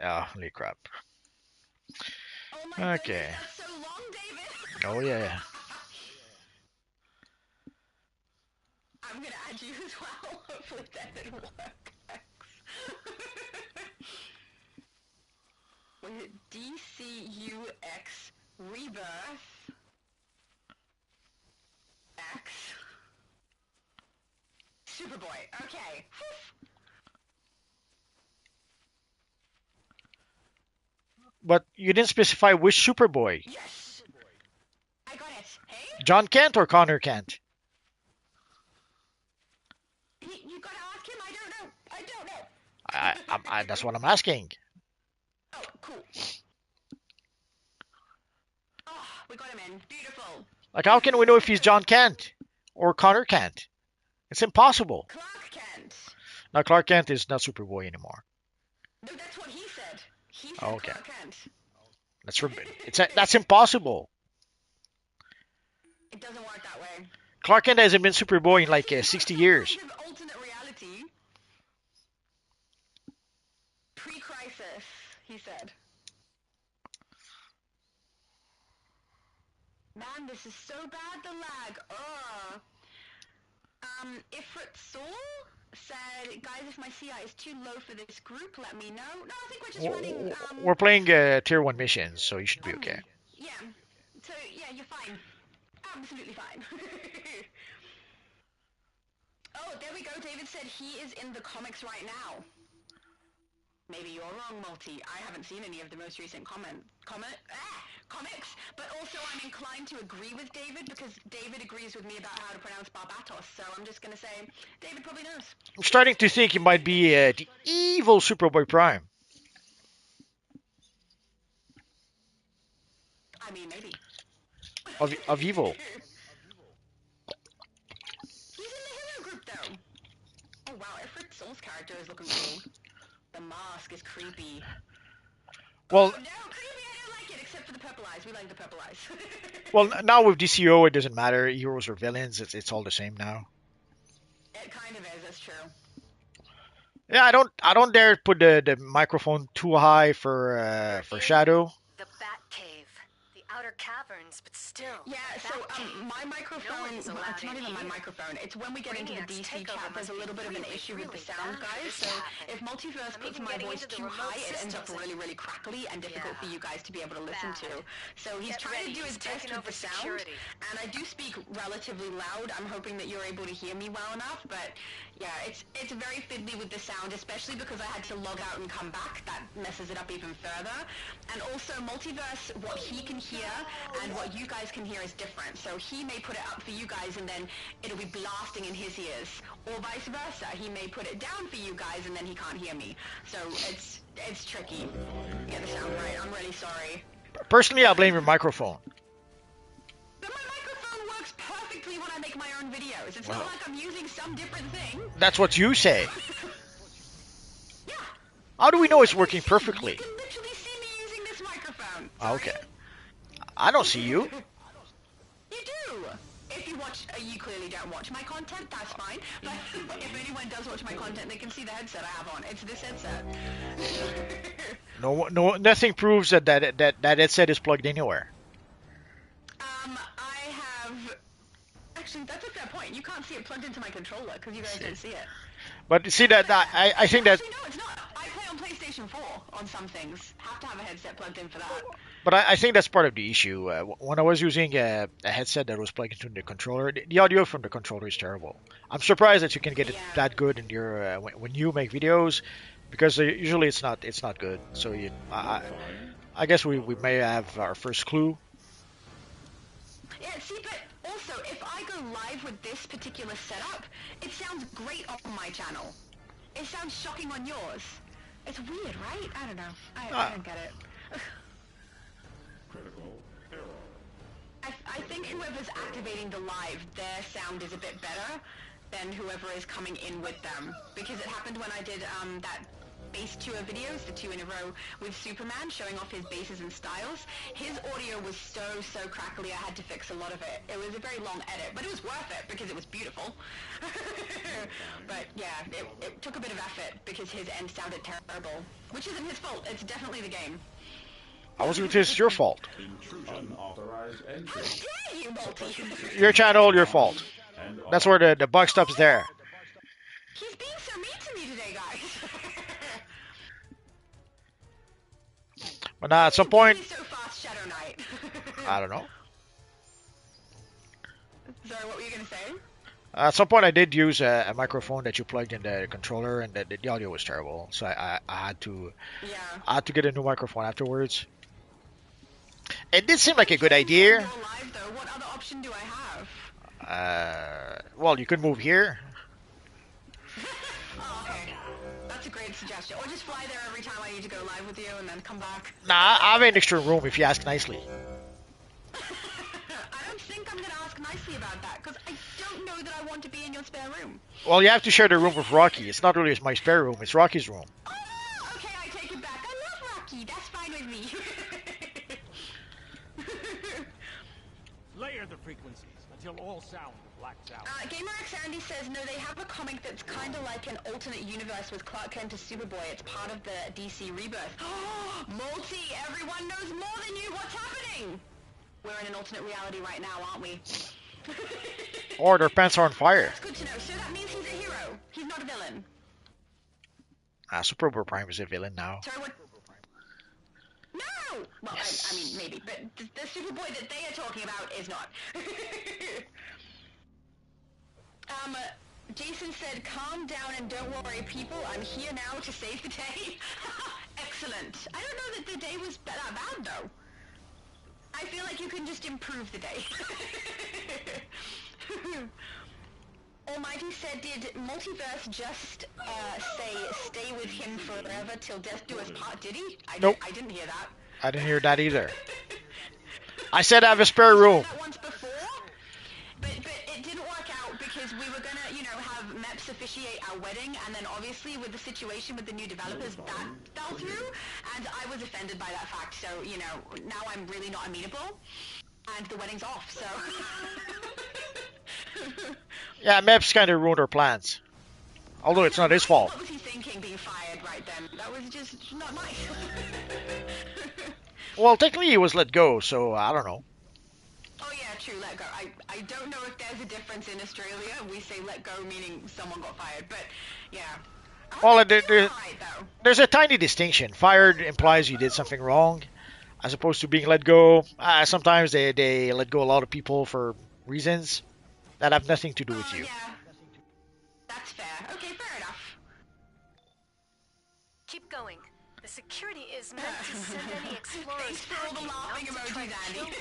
Ah, holy crap. my Okay. goodness, that's so long, David. Oh yeah. I'm gonna add you as well. Hopefully that didn't work. Was it DCUX Rebirth X Superboy? Okay. But you didn't specify which Superboy. Yes! I got it. Hey? John Kent or Connor Kent? You gotta ask him. I don't know. I don't know. That's what I'm asking. Oh, cool. Oh, we got him in. Beautiful. Like, how can we know if he's John Kent or Connor Kent? It's impossible. Clark Kent. Now, Clark Kent is not Superboy anymore. No, that's what he said. He said Oh, okay. Clark Kent. That's impossible. It doesn't work that way. Clark Kent hasn't been Superboy in like 60 years. Kind of alternate reality. Pre-crisis, he said. Man, this is so bad, the lag. Ugh. Ifrit Soul said, guys, if my CI is too low for this group, let me know. No, I think we're just running, We're playing tier 1 missions, so you should be okay. Yeah. So, yeah, you're fine. Absolutely fine. Oh, there we go. David said he is in the comics right now. Maybe you're wrong, Multi. I haven't seen any of the most recent comics, but also I'm inclined to agree with David because David agrees with me about how to pronounce Barbatos, so I'm just going to say David probably knows. I'm starting to think he might be the evil Superboy Prime. I mean, maybe. Of evil. He's in the hero group, though. Oh, wow. Ifrit Soul's character is looking cool. The mask is creepy. Well, no, creepy, I don't like it, except for the purple eyes. We like the purple eyes. well, now with DCUO, it doesn't matter. Heroes or villains, it's all the same now. It kind of is, that's true. Yeah, I don't dare put the microphone too high for Shadow. The Bat Cave. The outer caverns, but still. Yeah, so my microphone, it's not even my microphone, it's when we get into the DC chat, there's a little bit of an issue with the sound, guys, so if Multiverse puts my voice too high, it ends up really, really crackly and difficult for you guys to be able to listen to. So he's trying to do his best with the sound, and I do speak relatively loud. I'm hoping that you're able to hear me well enough, but yeah, it's very fiddly with the sound, especially because I had to log out and come back. That messes it up even further. And also, Multiverse, what he can hear and what you guys can hear is different. So he may put it up for you guys and then it'll be blasting in his ears. Or vice versa. He may put it down for you guys and then he can't hear me. So it's tricky. Get the sound right. I'm really sorry. Personally, I blame your microphone. But my microphone works perfectly when I make my own videos. It's not like I'm using some different thing. That's what you say. Yeah. How do we know it's working perfectly? You can literally see me using this microphone. Okay. I don't see you. You do. If you watch, you clearly don't watch my content, that's fine. But if anyone does watch my content, they can see the headset I have on. It's this headset. No, nothing proves that headset is plugged anywhere. I have... Actually, that's a fair point. You can't see it plugged into my controller because you guys don't see it. But see that I think that. Actually, no, it's not. I play on PlayStation 4 on some things. Have to have a headset plugged in for that. But I think that's part of the issue. When I was using a headset that was plugged into the controller, the audio from the controller is terrible. I'm surprised that you can get it that good in your when you make videos, because usually it's not good. So I guess we may have our first clue. Yeah, see, but also, if I go live with this particular setup, it sounds great on my channel. It sounds shocking on yours. It's weird, right? I don't know. I don't get it. I think whoever's activating the live, their sound is a bit better than whoever is coming in with them. Because it happened when I did that base tour videos, the 2 in a row with Superman, showing off his bases and styles. His audio was so crackly, I had to fix a lot of it. It was a very long edit, but it was worth it because it was beautiful. But yeah, it took a bit of effort because his end sounded terrible. Which isn't his fault, it's definitely the game. I was with it's your fault. Unauthorized entry. How dare you, Multi? Your channel, your fault. That's where the bug stops there. He's being so mean to me today, guys. But now at some point, He's so fast, Shadow Knight. I don't know. Sorry, what were you gonna say? At some point, I did use a microphone that you plugged in the controller, and the audio was terrible. So I had to Yeah. get a new microphone afterwards. It did seem like a good idea. Go live, though. What other option do I have? Well, you could move here. Oh, okay. That's a great suggestion. Or just fly there every time I need to go live with you and then come back. Nah, I have an extra room if you ask nicely. I don't think I'm gonna ask nicely about that, because I don't know that I want to be in your spare room. Well, you have to share the room with Rocky. It's not really my spare room. It's Rocky's room. Oh, okay, I take it back. I love Rocky. That's fine with me. Layer the frequencies until all sound blacks out. GamerX Andy says, no, they have a comic that's kind of like an alternate universe with Clark Kent as Superboy. It's part of the DC Rebirth. Multi, everyone knows more than you. What's happening? We're in an alternate reality right now, aren't we? Or their pants are on fire. That's good to know. So that means he's a hero. He's not a villain. Superboy Prime is a villain now. Sorry, what? No! Well, Yes. I mean, maybe, but the Superboy that they are talking about is not. Jason said, calm down and don't worry, people. I'm here now to save the day. Excellent. I don't know that the day was that bad, though. I feel like you can just improve the day. Almighty said, did Multiverse just say stay with him forever till death do us part? Did he? Nope. I didn't hear that. I didn't hear that either. I said I have a spare room. That once before, but it didn't work out because we were gonna, have MEPS officiate our wedding, and then obviously with the situation with the new developers, that fell through, and I was offended by that fact. So now I'm really not amenable, and the wedding's off. So. Yeah, Meps kind of ruined our plans. Although it's not his fault. What was he thinking being fired right then? That was just not nice. Well, technically he was let go, so I don't know. Oh yeah, true, let go. I don't know if there's a difference in Australia. We say let go meaning someone got fired, but yeah. Well, Though. there's a tiny distinction. Fired implies you did something wrong, as opposed to being let go. Sometimes they let go a lot of people for reasons that have nothing to do with you. Yeah. That's fair. Okay, fair enough. Keep going. The security is meant to send any explorers Thanks for all the packing, laughing not to try to emojis, kill Andy. them.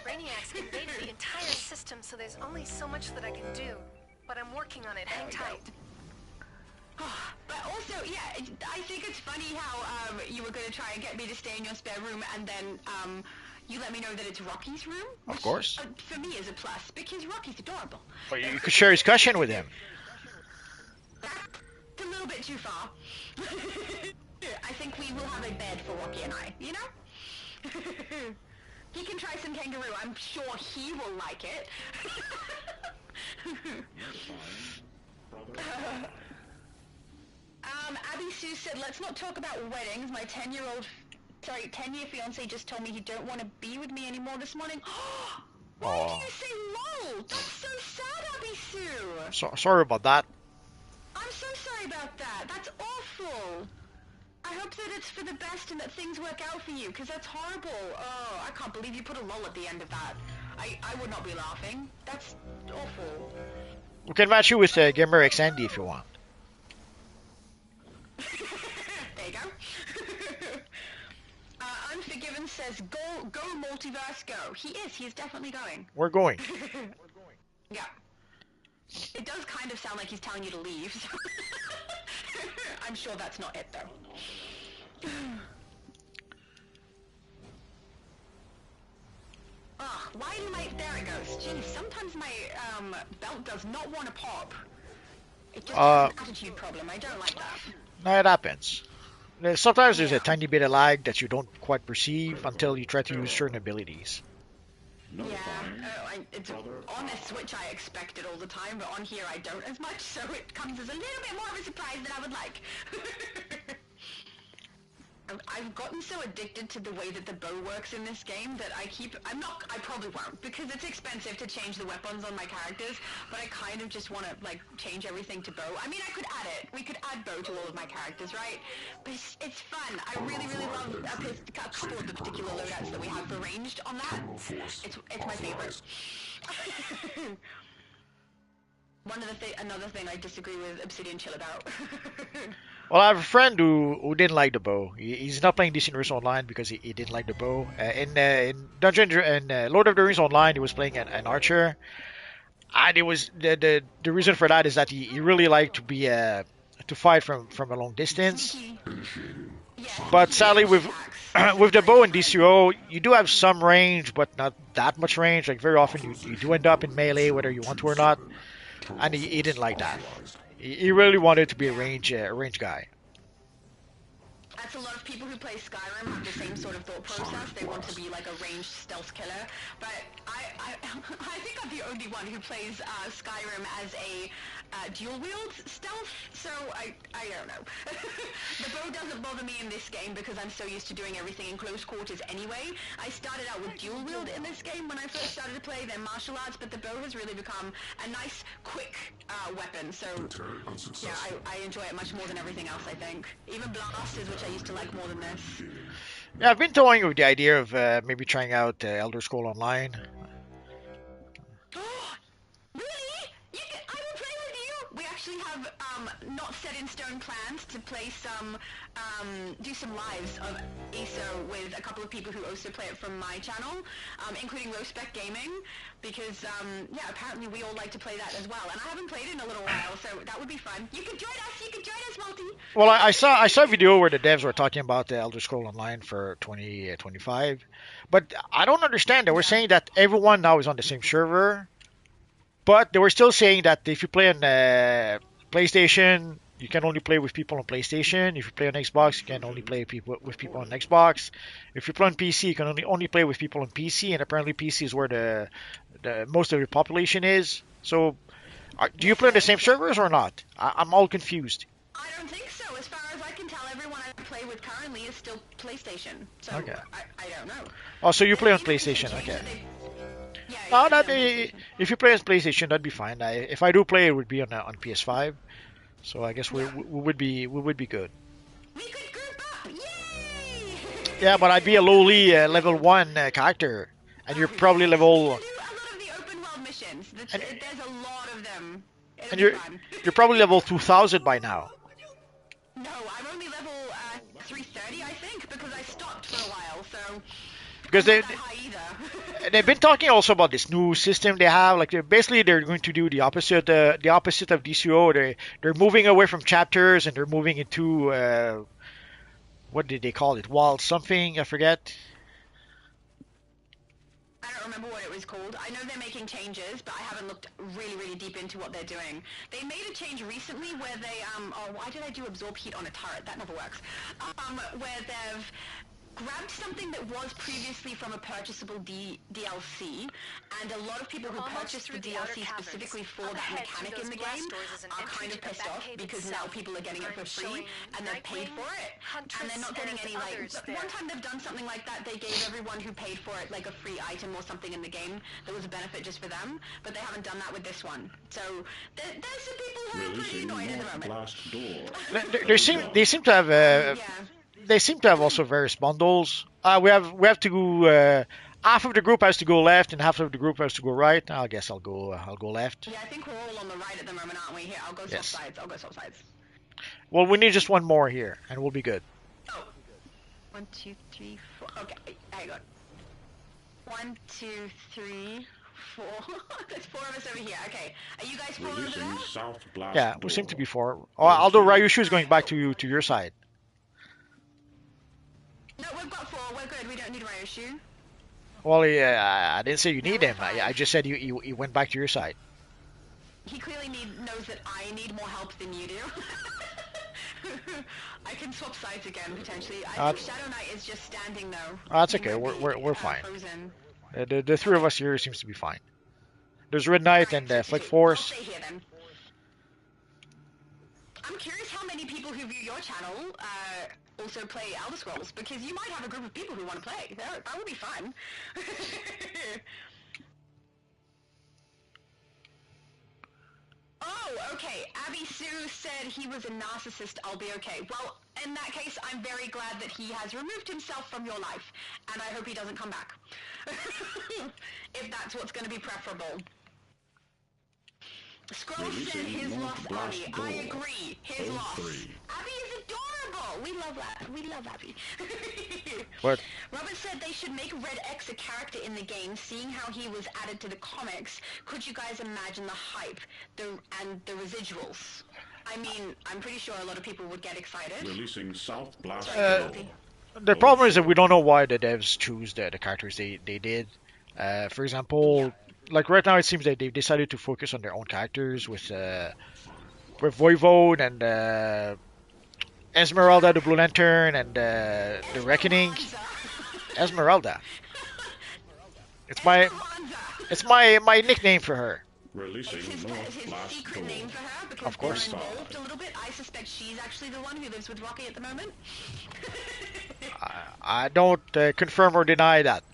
Brainiac's invaded the entire system, so there's only so much that I can do. But I'm working on it. Hang tight. But also, yeah, I think it's funny how you were going to try and get me to stay in your spare room, and then you let me know that it's Rocky's room. Of Which, course. for me is a plus, because Rocky's adorable. But you could share his cushion with him. That's a little bit too far. I think we will have a bed for Rocky and I, He can try some kangaroo. I'm sure he will like it. Abby Sue said, let's not talk about weddings. My 10-year fiance just told me he don't want to be with me anymore this morning. Why Aw. do you say lol? That's so sad, Abby Sue. Sorry about that. I'm so sorry about that. That's awful. I hope that it's for the best and that things work out for you, because that's horrible. Oh, I can't believe you put a lol at the end of that. I would not be laughing. That's awful. We can match you with Gamer X Andy if you want. There you go. Unforgiven says, go multiverse, go. He is definitely going. We're going. Yeah. It does kind of sound like he's telling you to leave. So I'm sure that's not it, though. Why do there it goes. Jeez, sometimes my belt does not want to pop. It just has an attitude problem. I don't like that. No, it happens. Sometimes there's a tiny bit of lag that you don't quite perceive until you try to use certain abilities. Yeah, it's on a Switch I expect it all the time, but on here I don't as much, so it comes as a little bit more of a surprise than I would like. I've gotten so addicted to the way that the bow works in this game that I probably won't, because it's expensive to change the weapons on my characters, but I kind of just want to, like, change everything to bow. I mean, I could add it. We could add bow to all of my characters, right? But it's fun. I really, really love a couple of the particular loadouts that we have for ranged on that. It's my favorite. Another thing I disagree with Obsidian Chill about. Well, I have a friend who didn't like the bow. He's not playing DC Universe Online because he didn't like the bow. In Lord of the Rings Online, he was playing an archer, and it was the reason for that is that he really liked to be to fight from a long distance. But sadly, with with the bow and DCUO, you do have some range, but not that much range. Like very often, you do end up in melee, whether you want to or not. And he didn't like that. He really wanted to be a range guy. That's a lot of people who play Skyrim have the same sort of thought process. They want to be like a ranged stealth killer. But I think I'm the only one who plays Skyrim as a dual wield stealth. So I don't know. The bow doesn't bother me in this game because I'm so used to doing everything in close quarters anyway. I started out with dual wield in this game when I first started to play. They're martial arts, but the bow has really become a nice, quick weapon. So yeah, I enjoy it much more than everything else, I think. Even blasters, which I used to like more than this. Yeah, I've been toying with the idea of maybe trying out Elder Scroll Online. Really? I will play with you. We actually have not set in stone plans to play do some lives of ESO with a couple of people who also play it from my channel, including Rospec Gaming, because yeah, apparently we all like to play that as well, and I haven't played it in a little while, so that would be fun. You could join us, Multi. Well, I saw a video where the devs were talking about the Elder Scroll Online for 2025, but I don't understand. They were saying that everyone now is on the same server, but they were still saying that if you play on PlayStation, you can only play with people on PlayStation. If you play on Xbox, you can only play with people on Xbox. If you play on PC, you can only play with people on PC, and apparently PC is where the most of the population is. So, do you play on the same servers or not? I'm all confused. I don't think so. As far as I can tell, everyone I play with currently is still PlayStation. So Okay. I don't know. Oh, so you play on PlayStation, okay. Yeah, No, if you play on PlayStation, that'd be fine. If I do play, it would be on PS5. So I guess we would be good. we could group up. Yay! Yeah, but I'd be a lowly level 1 character, and you're probably level. Do a lot of the open world missions. There's a lot of them. And you're probably level 2000 by now. No, I'm only level 330, I think, because I stopped for a while. So Because I'm not that high either. they've been talking also about this new system they have. Like they're going to do the opposite of DCUO. They're moving away from chapters and they're moving into what did they call it? Wall something, I forget. I don't remember what it was called. I know they're making changes, but I haven't looked really, really deep into what they're doing. They made a change recently where they why did I do absorb heat on a turret? That never works. Where they've grabbed something that was previously from a purchasable DLC, and a lot of people who purchased the DLC specifically for that mechanic in the game are kind of pissed off because now people are getting it for free and they've paid for it, and they're not getting any, like, one time they've done something like that, they gave everyone who paid for it like a free item or something in the game that was a benefit just for them, but they haven't done that with this one. So there's some people who are pretty annoyed at the moment. Blast door. They seem to have Yeah. they seem to have also various bundles. We have to go. Half of the group has to go left, and half of the group has to go right. I guess I'll go left. Yeah, I think we're all on the right at the moment, aren't we? Here, I'll go swap sides. Well, we need just one more here, and we'll be good. Oh. 1, 2, 3, 4. Okay, hang on. 1, 2, 3, 4. There's 4 of us over here. Okay, are you guys 4 over Releasing there? south blast Yeah, door. we seem to be 4. Although Ryushu is going back to your side. No, we've got 4. We're good. We don't need Ryoshu. Well, I didn't say you need him. I just said he went back to your side. He clearly knows that I need more help than you do. I can swap sides again potentially. I think Shadow Knight is just standing though. That's He okay. might be, We're fine. Frozen. The 3 of us here seems to be fine. There's Red Knight and Flick I'll Force. stay here then. I'm curious how how many people who view your channel also play Elder Scrolls, because you might have a group of people who want to play. That would be fun. Oh, okay. Abby Sue said he was a narcissist. I'll be okay. Well, in that case, I'm very glad that he has removed himself from your life, and I hope he doesn't come back. If that's what's going to be preferable. Scroll said his lost Abby. I agree. His loss. Abby is adorable. We love that. We love Abby. What? Robert said they should make Red X a character in the game, seeing how he was added to the comics. Could you guys imagine the hype and the residuals? I mean, I'm pretty sure a lot of people would get excited. Releasing South Blast The problem is that we don't know why the devs choose the characters they did. For example, like right now it seems that they've decided to focus on their own characters with Voivode and Esmeralda the Blue Lantern and the Reckoning. Esmeralda. It's my nickname for her. Releasing It's North his Blast secret name for her, because Of course. they're involved a little bit. I suspect she's actually the one who lives with Rocky at the moment. I don't confirm or deny that.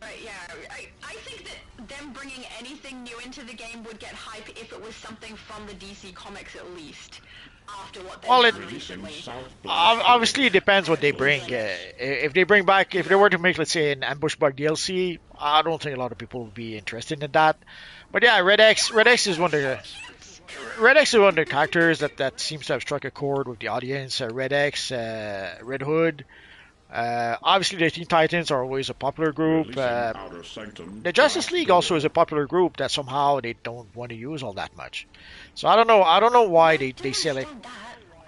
Right, yeah. I think that them bringing anything new into the game would get hype if it was something from the DC Comics at least. After what they've Well, done recently. Obviously, it depends what they bring. If they bring back, if they were to make, let's say, an Ambush Bug DLC, I don't think a lot of people would be interested in that. But yeah, Red X is one of the characters that seems to have struck a chord with the audience. Red X, Red Hood. Obviously, the Teen Titans are always a popular group. The Justice League also is a popular group that somehow they don't want to use all that much. So I don't know why they select.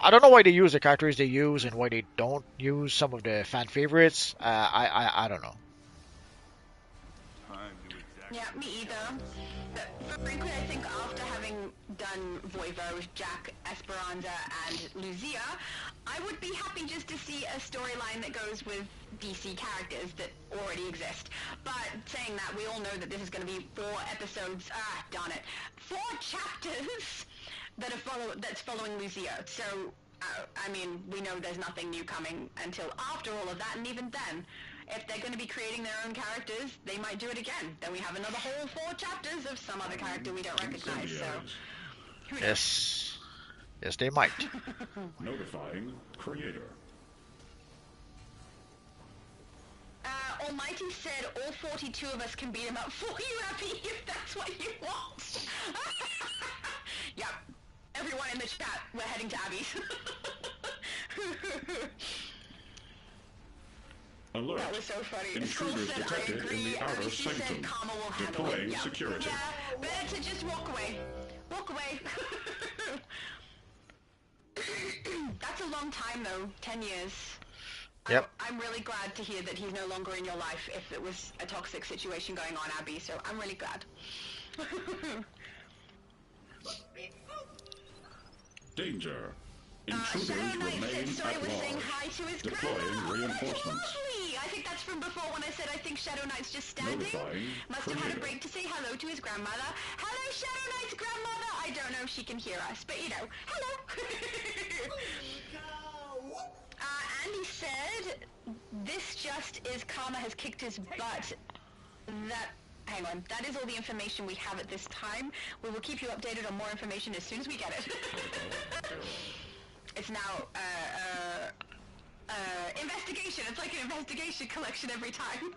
I don't know why they use the characters they use and why they don't use some of the fan favorites. I don't know. Yeah, me either. But frankly, I think after having done Voivode, Jack, Esperanza, and Lucia, I would be happy just to see a storyline that goes with DC characters that already exist. But saying that, we all know that this is going to be 4 episodes, darn it, 4 chapters that's following Lucia. So, I mean, we know there's nothing new coming until after all of that, and even then, if they're going to be creating their own characters, they might do it again. Then we have another whole 4 chapters of some other character we don't recognize, so who knows? Yes, they might. Notifying creator. Almighty said all 42 of us can beat him up for you, Abby, if that's what you want. Yep. Everyone in the chat, we're heading to Abby's. Alert. That was so funny. Intruders Said, detected I agree. in the outer Abby, she sanctum. said Karma will handle Deploying it. Yeah. security. Yeah, better to just walk away. Walk away. That's a long time though, 10 years. Yep. I'm really glad to hear that he's no longer in your life if it was a toxic situation going on, Abby, so I'm really glad. Danger. Shadow Intruders Knight said remain Story at was saying large. hi to his Deploying grandma. reinforcements. Lovely. I think that's from before when I said I think Shadow Knight's just standing. Notifying Must have had a creator. break to say hello to his grandmother. Hello, Shadow Knight's grandmother. I don't know if she can hear us, but you know, hello. Andy said, this just is Karma has kicked his butt. Hang on, that is all the information we have at this time. We will keep you updated on more information as soon as we get it. It's now, investigation. It's like an investigation collection every time.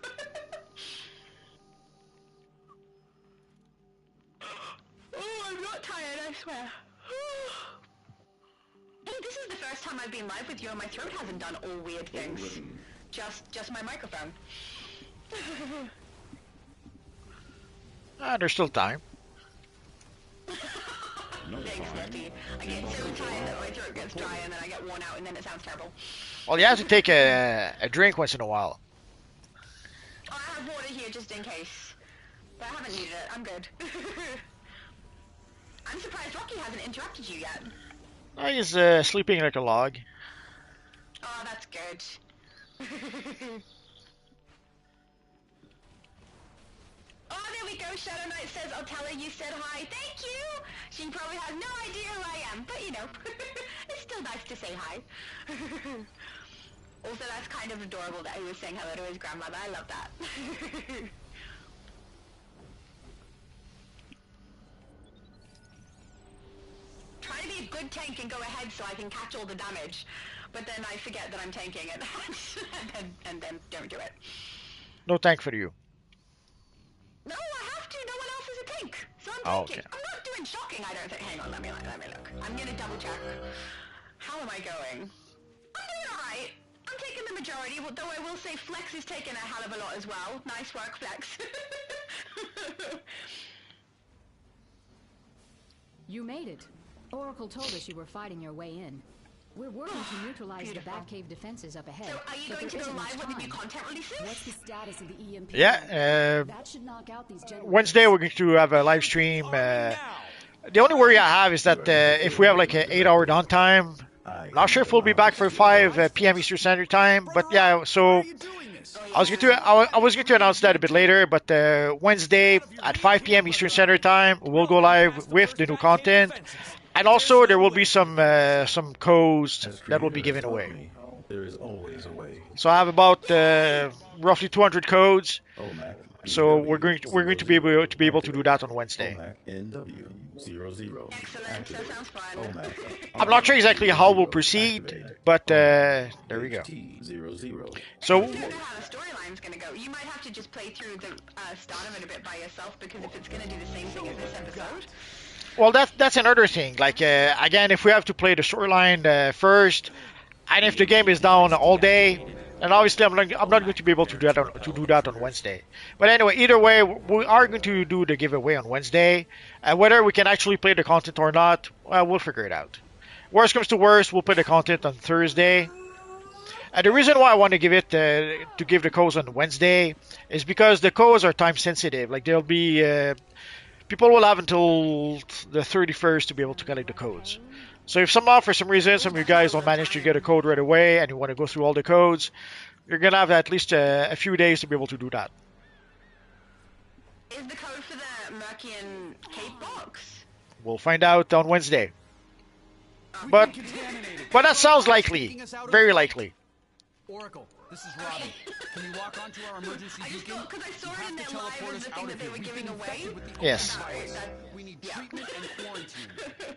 Oh, I'm not tired, I swear. I think this is the first time I've been live with you and my throat hasn't done all weird things. Overridden. Just my microphone. There's still time. Thanks, Notifying. Lefty. I get so tired that my throat gets dry and then I get worn out and then it sounds terrible. Well, you have to take a drink once in a while. Oh, I have water here just in case. But I haven't needed it. I'm good. I'm surprised Rocky hasn't interrupted you yet. He's sleeping like a log. Oh, that's good. Oh, there we go. go. Shadow Knight says, I'll tell her you said hi. Thank you! She probably has no idea who I am, but you know, it's still nice to say hi. Also, that's kind of adorable that he was saying hello to his grandmother. I love that. Try to be a good tank and go ahead so I can catch all the damage. But then I forget that I'm tanking it. and then don't do it. No tank for you. No, I have to. No one else is a tank. So I'm Oh, tanking. okay. I'm not doing shocking, I don't think. Hang on, let me look. I'm gonna double check. How am I going? I'm doing alright. I'm taking the majority, though I will say Flex is taking a hell of a lot as well. Nice work, Flex. You made it. Oracle told us you were fighting your way in. We're working to neutralize the Batcave defenses up ahead. So are you going to go live when the new content releases? What's the status of the EMP? Yeah, That should knock out these generators. Wednesday we're going to have a live stream. The only worry I have is that if we have like an 8-hour downtime, not sure if we'll be back for 5 p.m. Eastern Standard Time. But yeah, so I was going to announce that a bit later. But Wednesday at 5 p.m. Eastern Standard Time, we'll go live with the new content, and also there will be some codes that will be given away. There is always a way. So I have about roughly 200 codes. So we're going to be able to do that on Wednesday. NW00. Excellent, that sounds fun. I'm not sure exactly how we'll proceed, but there we go. So I don't know how the storyline's gonna go. You might have to just play through the start of it a bit by yourself, because if it's gonna do the same thing as this episode. well, that's another thing. Like again, if we have to play the storyline first, and if the game is down all day, and obviously I'm not going to be able to do that on Wednesday. But anyway, either way, we are going to do the giveaway on Wednesday. Whether we can actually play the content or not, well, we'll figure it out. Worst comes to worst, we'll play the content on Thursday. And the reason why I want to give the codes on Wednesday is because the codes are time sensitive. Like there'll be people will have until the 31st to be able to collect the codes. So if for some reason some of you guys don't manage to get a code right away and you want to go through all the codes, you're gonna have at least a few days to be able to do that. Is the code for the Merkian Cape box? We'll find out on Wednesday. But that sounds likely, very likely. Oracle, this is Robbie. Can you walk onto our emergency I just beacon? thought, because I saw it in their live as the thing that they were giving away. Yes. We need treatment and quarantine.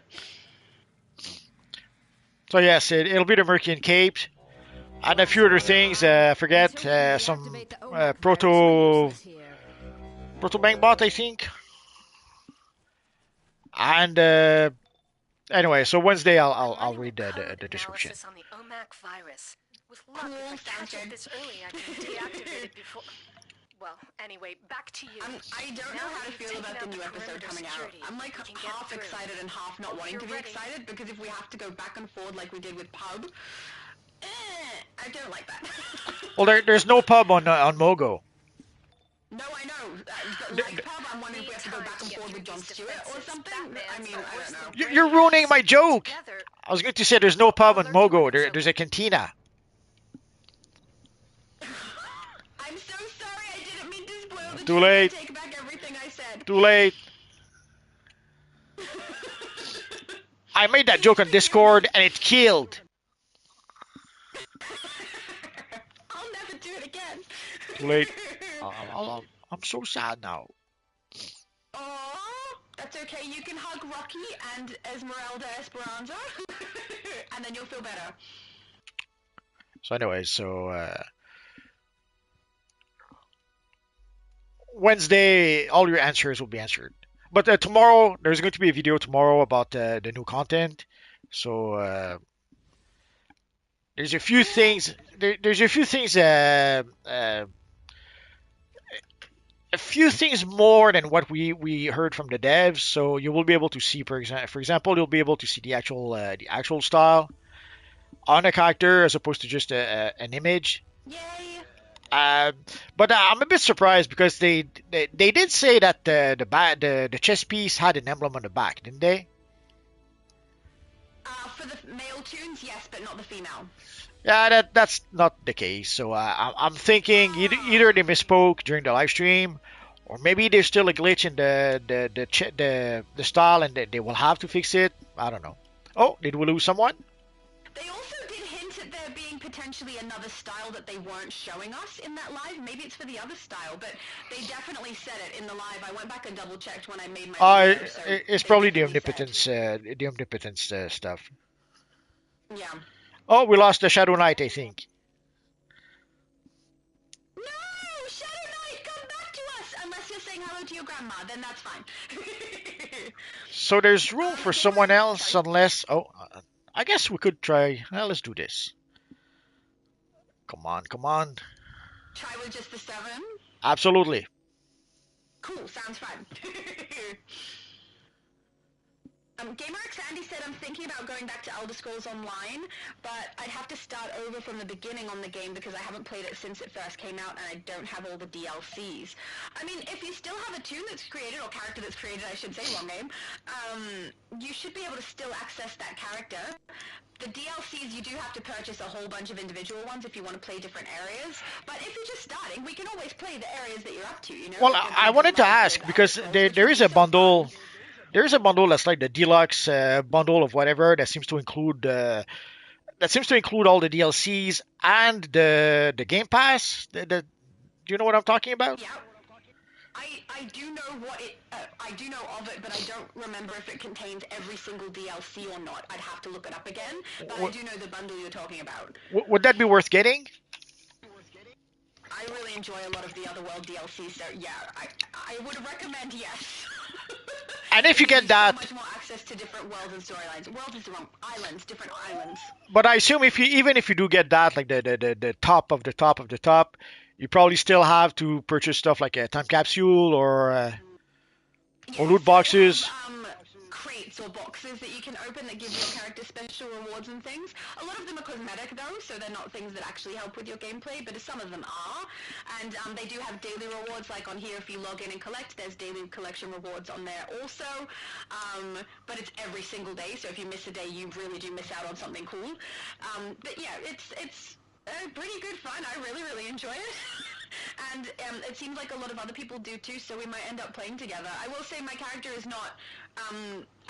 So yes, it'll be the Merkian Cape, and a few other things. I forget some proto bank bot, I think. And anyway, so Wednesday I'll read the description. On the OMAC virus. With luck, if I catch it this early, I can deactivate it before. Well, anyway, back to you. I don't know how to feel about the new episode coming out. I'm like half excited and half not wanting to be excited, because if we have to go back and forward like we did with Pub, I don't like that. Well, there's no pub on Mogo. No, I know. Like Pub, I'm wondering if we have to go back and forth with Jon Stewart or something. I mean, I don't know. You're ruining my joke. I was going to say there's no pub on Mogo. There's a cantina. I'm so sorry. I didn't mean to spoil the Too joke. late. I take back everything I said. Too late. I made that joke on Discord and it killed. I'll never do it again. Too late. I'm so sad now. Oh, that's okay. You can hug Rocky and Esmeralda Esperanza, and then you'll feel better. So anyway, Wednesday, all your answers will be answered. But tomorrow, there's going to be a video tomorrow about the new content. So there's a few things. There's a few things. A few things more than what we heard from the devs. So you will be able to see, for example, you'll be able to see the actual style on a character as opposed to just an image. Yay! But I'm a bit surprised because they did say that the chess piece had an emblem on the back, didn't they? For the male tunes, yes, but not the female. Yeah, that's not the case. So I'm thinking either they misspoke during the live stream, Or maybe there's still a glitch in the style, and they will have to fix it. I don't know. Oh, did we lose someone? They also did hint at there being potentially another style that they weren't showing us in that live. Maybe it's for the other style, but they definitely said it in the live. I went back and double checked when I made my video. So It's they probably the definitely said. omnipotence stuff. Yeah. Oh, we lost the Shadow Knight, I think. No! Shadow Knight, come back to us! Unless you're saying hello to your grandma, then that's fine. So there's room for someone else, unless... Oh, I guess we could try... let's do this. Come on, come on. Try with just the 7? Absolutely. Cool, sounds fun. GamerX Andy said, I'm thinking about going back to Elder Scrolls Online, but I'd have to start over from the beginning on the game because I haven't played it since it first came out and I don't have all the DLCs. I mean, if you still have a tune that's created, or character that's created, I should say, wrong name, you should be able to still access that character. The DLCs, you do have to purchase a whole bunch of individual ones if you want to play different areas, but if you're just starting, we can always play the areas that you're up to, you know? Well, I wanted to ask, because there is a bundle... There is a bundle that's like the deluxe bundle of whatever that seems to include all the DLCs and the Game Pass. Do you know what I'm talking about? Yeah. I do know I do know of it, but I don't remember if it contains every single DLC or not. I'd have to look it up again, but I do know the bundle you're talking about. Would that be worth getting? I really enjoy a lot of the Otherworld DLC, so yeah, I would recommend yes. And if you get that, so much more access to different worlds and storylines. Worlds is the wrong islands, different islands. But I assume even if you do get that, like the top of the top of the top, you probably still have to purchase stuff like a time capsule or loot boxes. Crates or boxes that you can open that give your character special rewards and things. A lot of them are cosmetic though, so they're not things that actually help with your gameplay, but some of them are. And they do have daily rewards, like on here if you log in and collect, there's daily collection rewards on there also. But it's every single day, so if you miss a day, you really do miss out on something cool. But yeah, it's pretty good fun. I really, really enjoy it. And it seems like a lot of other people do too, so we might end up playing together. I will say my character is not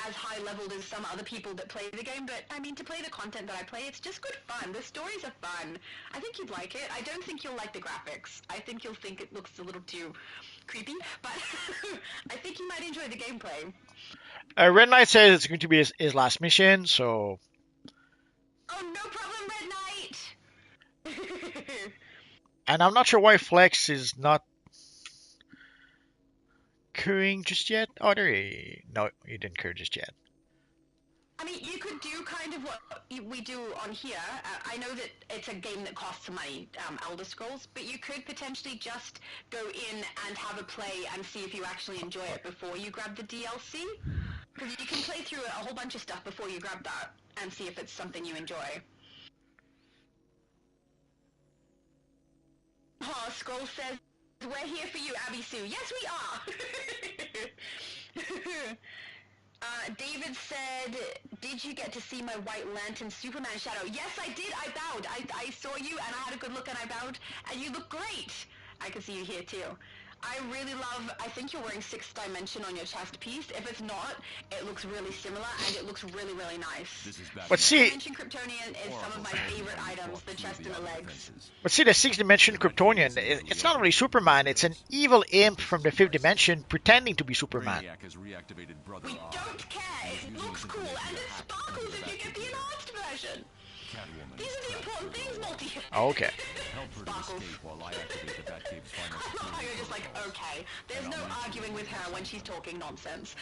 as high-leveled as some other people that play the game, but I mean, to play the content that I play, it's just good fun. The stories are fun. I think you'd like it. I don't think you'll like the graphics. I think you'll think it looks a little too creepy, but I think you might enjoy the gameplay. Red Knight says it's going to be his last mission, so... Oh, no problem, Red Knight! And I'm not sure why Flex is not queuing just yet. Oh, no, he didn't queue just yet. I mean, you could do kind of what we do on here. I know that it's a game that costs money, Elder Scrolls, but you could potentially just go in and have a play and see if you actually enjoy it before you grab the DLC. Because you can play through a whole bunch of stuff before you grab that and see if it's something you enjoy. Oh, Scroll says, we're here for you, Abby Sue. Yes, we are! David said, did you get to see my White Lantern Superman shadow? Yes, I did. I bowed. I saw you, and I had a good look, and I bowed, and you look great. I can see you here, too. I really love, I think you're wearing 6th Dimension on your chest piece. If it's not, it looks really similar, and it looks really, really nice. But see, 6th Dimension Kryptonian is some of my favorite items, the chest and the legs. But see, the 6th Dimension Kryptonian, it's not really Superman, it's an evil imp from the 5th Dimension pretending to be Superman. We don't care, it looks cool, and it sparkles if you get the enhanced version. These are the important things, Multi. Oh, okay. Sparkles. You're just like, okay. There's no arguing with her when she's talking nonsense.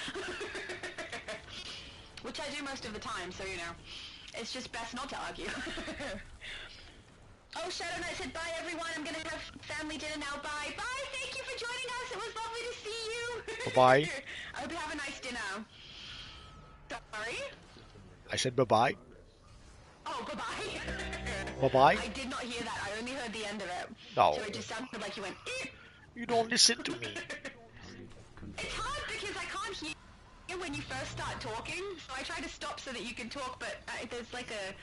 Which I do most of the time, so you know. It's just best not to argue. Oh, Shadow Knight said, bye everyone, I'm gonna have family dinner now, bye. Bye, thank you for joining us, it was lovely to see you. Bye-bye. I hope you have a nice dinner. Sorry? I said bye-bye. Oh, bye-bye. Bye-bye? I did not hear that, I only heard the end of it. No. So it just sounded like you went, eh. You don't listen to me. It's hard because I can't hear when you first start talking, so I try to stop so that you can talk, but there's like a...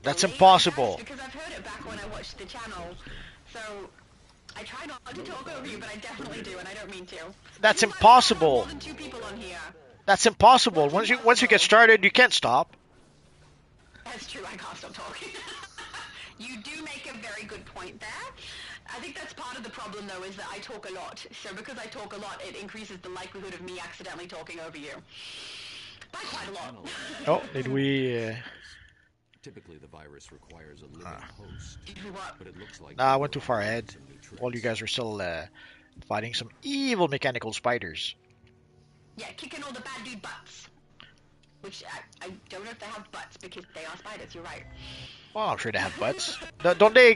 That's impossible. Because I've heard it back when I watched the channel, so I try not to talk over you, but I definitely do, and I don't mean to. That's This is why we can't have impossible. more than 2 people on here. That's impossible. Once you get started, you can't stop. That's true, I can't stop talking. You do make a very good point there. I think that's part of the problem, though, is that I talk a lot. So because I talk a lot, it increases the likelihood of me accidentally talking over you. By quite a lot. Oh, did we? Typically, the virus requires a living host, but it looks like Nah, I went too far ahead. While you guys are still fighting some evil mechanical spiders. Yeah, kicking all the bad dude butts. Which, I don't know if they have butts, because they are spiders, you're right. Well, I'm sure they have butts. Don't they?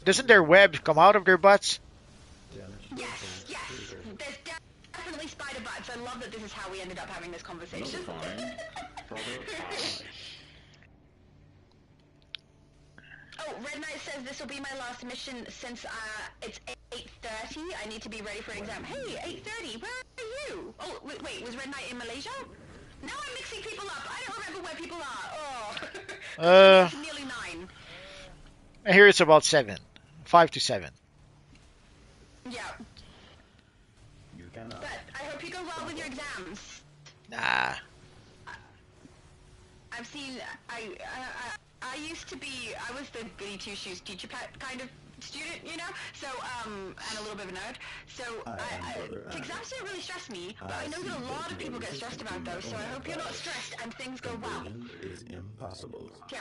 Doesn't their web come out of their butts? Yes, yes. There's definitely spider butts. I love that this is how we ended up having this conversation. Oh, Red Knight says this will be my last mission since it's 8:30. I need to be ready for an exam. Hey, 8:30. Where are you? Oh, wait. Was Red Knight in Malaysia? Now I'm mixing people up. I don't remember where people are. Oh. It's nearly 9. I hear it's about 7, 5 to 7. Yeah. But I hope you go well with your exams. Nah. I've seen. I used to be. I was the goody two shoes teacher kind of student, you know. So and a little bit of a nerd. So exams don't really stress me, but I know that a lot of people get stressed about those. So I hope you're not stressed and things go well. Is impossible. Yeah.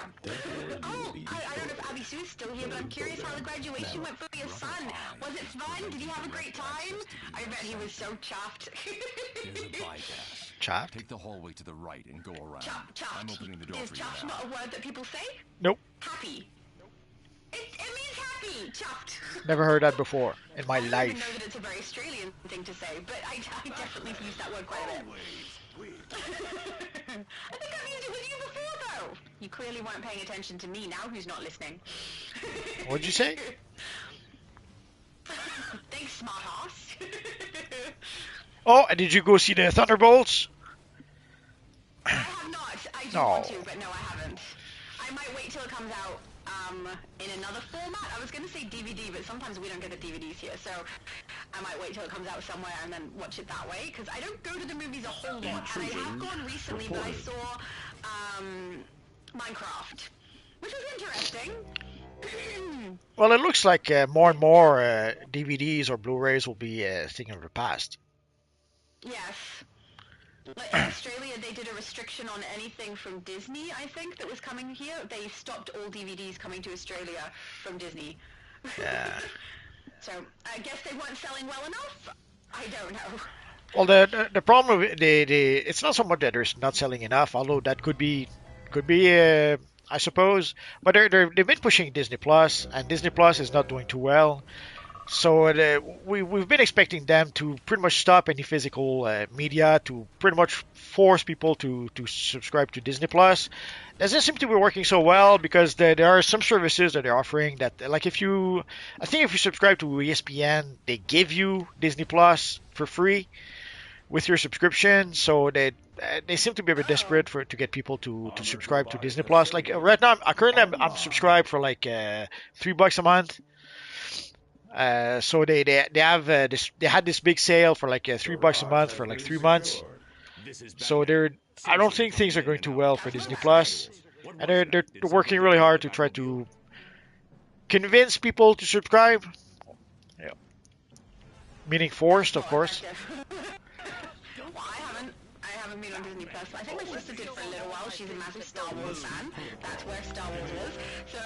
Oh, I don't know if Abby Sue's still here, but I'm curious how the graduation went for your son. Was it fun? Did he have a great time? I bet he was so chuffed. Here's a bypass. Chuffed? Take the hallway to the right and go around. Chuffed. I'm opening the door Is for you chuffed now. not a word that people say? Nope. Happy. It means happy. Chuffed. Never heard that before in my I don't life. even know that it's a very Australian thing to say, but I definitely use that word quite a bit. I think I've used it with you before, though. You clearly weren't paying attention to me now, who's not listening. What'd you say? Thanks, smart ass. Oh, and did you go see the Thunderbolts? I have not. I do No. want to, but no, I haven't. I might wait till it comes out in another format. I was going to say DVD, but sometimes we don't get the DVDs here, so I might wait till it comes out somewhere and then watch it that way, because I don't go to the movies a whole lot, and I have gone recently, but I saw Minecraft, which was interesting. Well, it looks like more and more DVDs or Blu-rays will be a thing of the past. Yes. Like in Australia, they did a restriction on anything from Disney, I think, that was coming here. They stopped all DVDs coming to Australia from Disney. Yeah. So, I guess they weren't selling well enough? I don't know. Well, the problem with it's not so much that they're not selling enough, although that could be I suppose. But they've been pushing Disney Plus, and Disney Plus is not doing too well. So we've been expecting them to pretty much stop any physical media, to pretty much force people to subscribe to Disney Plus. Doesn't seem to be working so well, because there are some services that they're offering that, like if you subscribe to ESPN, they give you Disney Plus for free with your subscription. So they seem to be a bit desperate to get people to subscribe to Disney Plus. Like right now, I'm subscribed for like $3 a month. So they have they had this big sale for like $3 a month for like 3 months. So I don't think things are going too well for Disney Plus, and they're working really hard to try to convince people to subscribe. Yeah. Meaning forced, of course. Well, I haven't been on Disney Plus. I think my sister did for a little while. She's a massive Star Wars fan. That's where Star Wars is. So,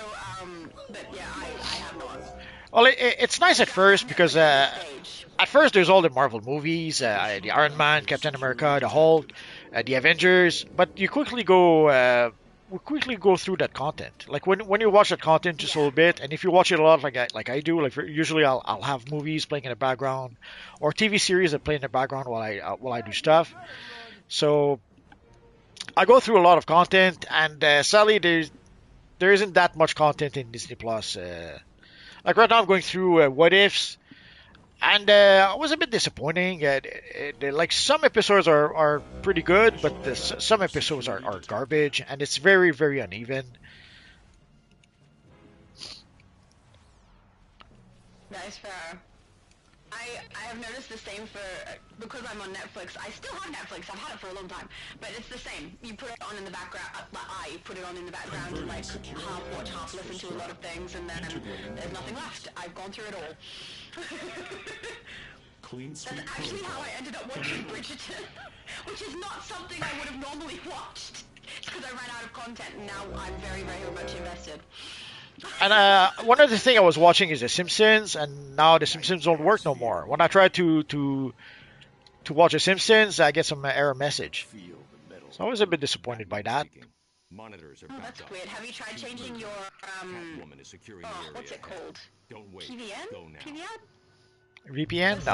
but yeah, I have not. Well, it's nice at first, because at first there's all the Marvel movies, the Iron Man, Captain America, the Hulk, the Avengers, but you quickly go through that content. Like when you watch that content just a little bit, and if you watch it a lot, like I do, like usually I'll have movies playing in the background, or TV series that play in the background while I do stuff. So I go through a lot of content, and sadly there isn't that much content in Disney Plus. Like right now, I'm going through What Ifs, and it was a bit disappointing. Like some episodes are pretty good, but some episodes are garbage, and it's very, very uneven. Right. it's fair. I have noticed the same because I'm on Netflix. I still have Netflix. I've had it for a long time, but it's the same. You put it on in the background. I put it on in the background and like half watch, half listen to a lot of things, and then there's nothing left. I've gone through it all. That's actually how I ended up watching Bridgerton, which is not something I would have normally watched. Because I ran out of content, and now I'm very, very much invested. And one other thing I was watching is The Simpsons, and now The Simpsons don't work no more. When I try to watch The Simpsons, I get some error message. So I was a bit disappointed by that. Monitors are that's weird. Have you tried changing your what's it called? Don't wait. PVN? VPN?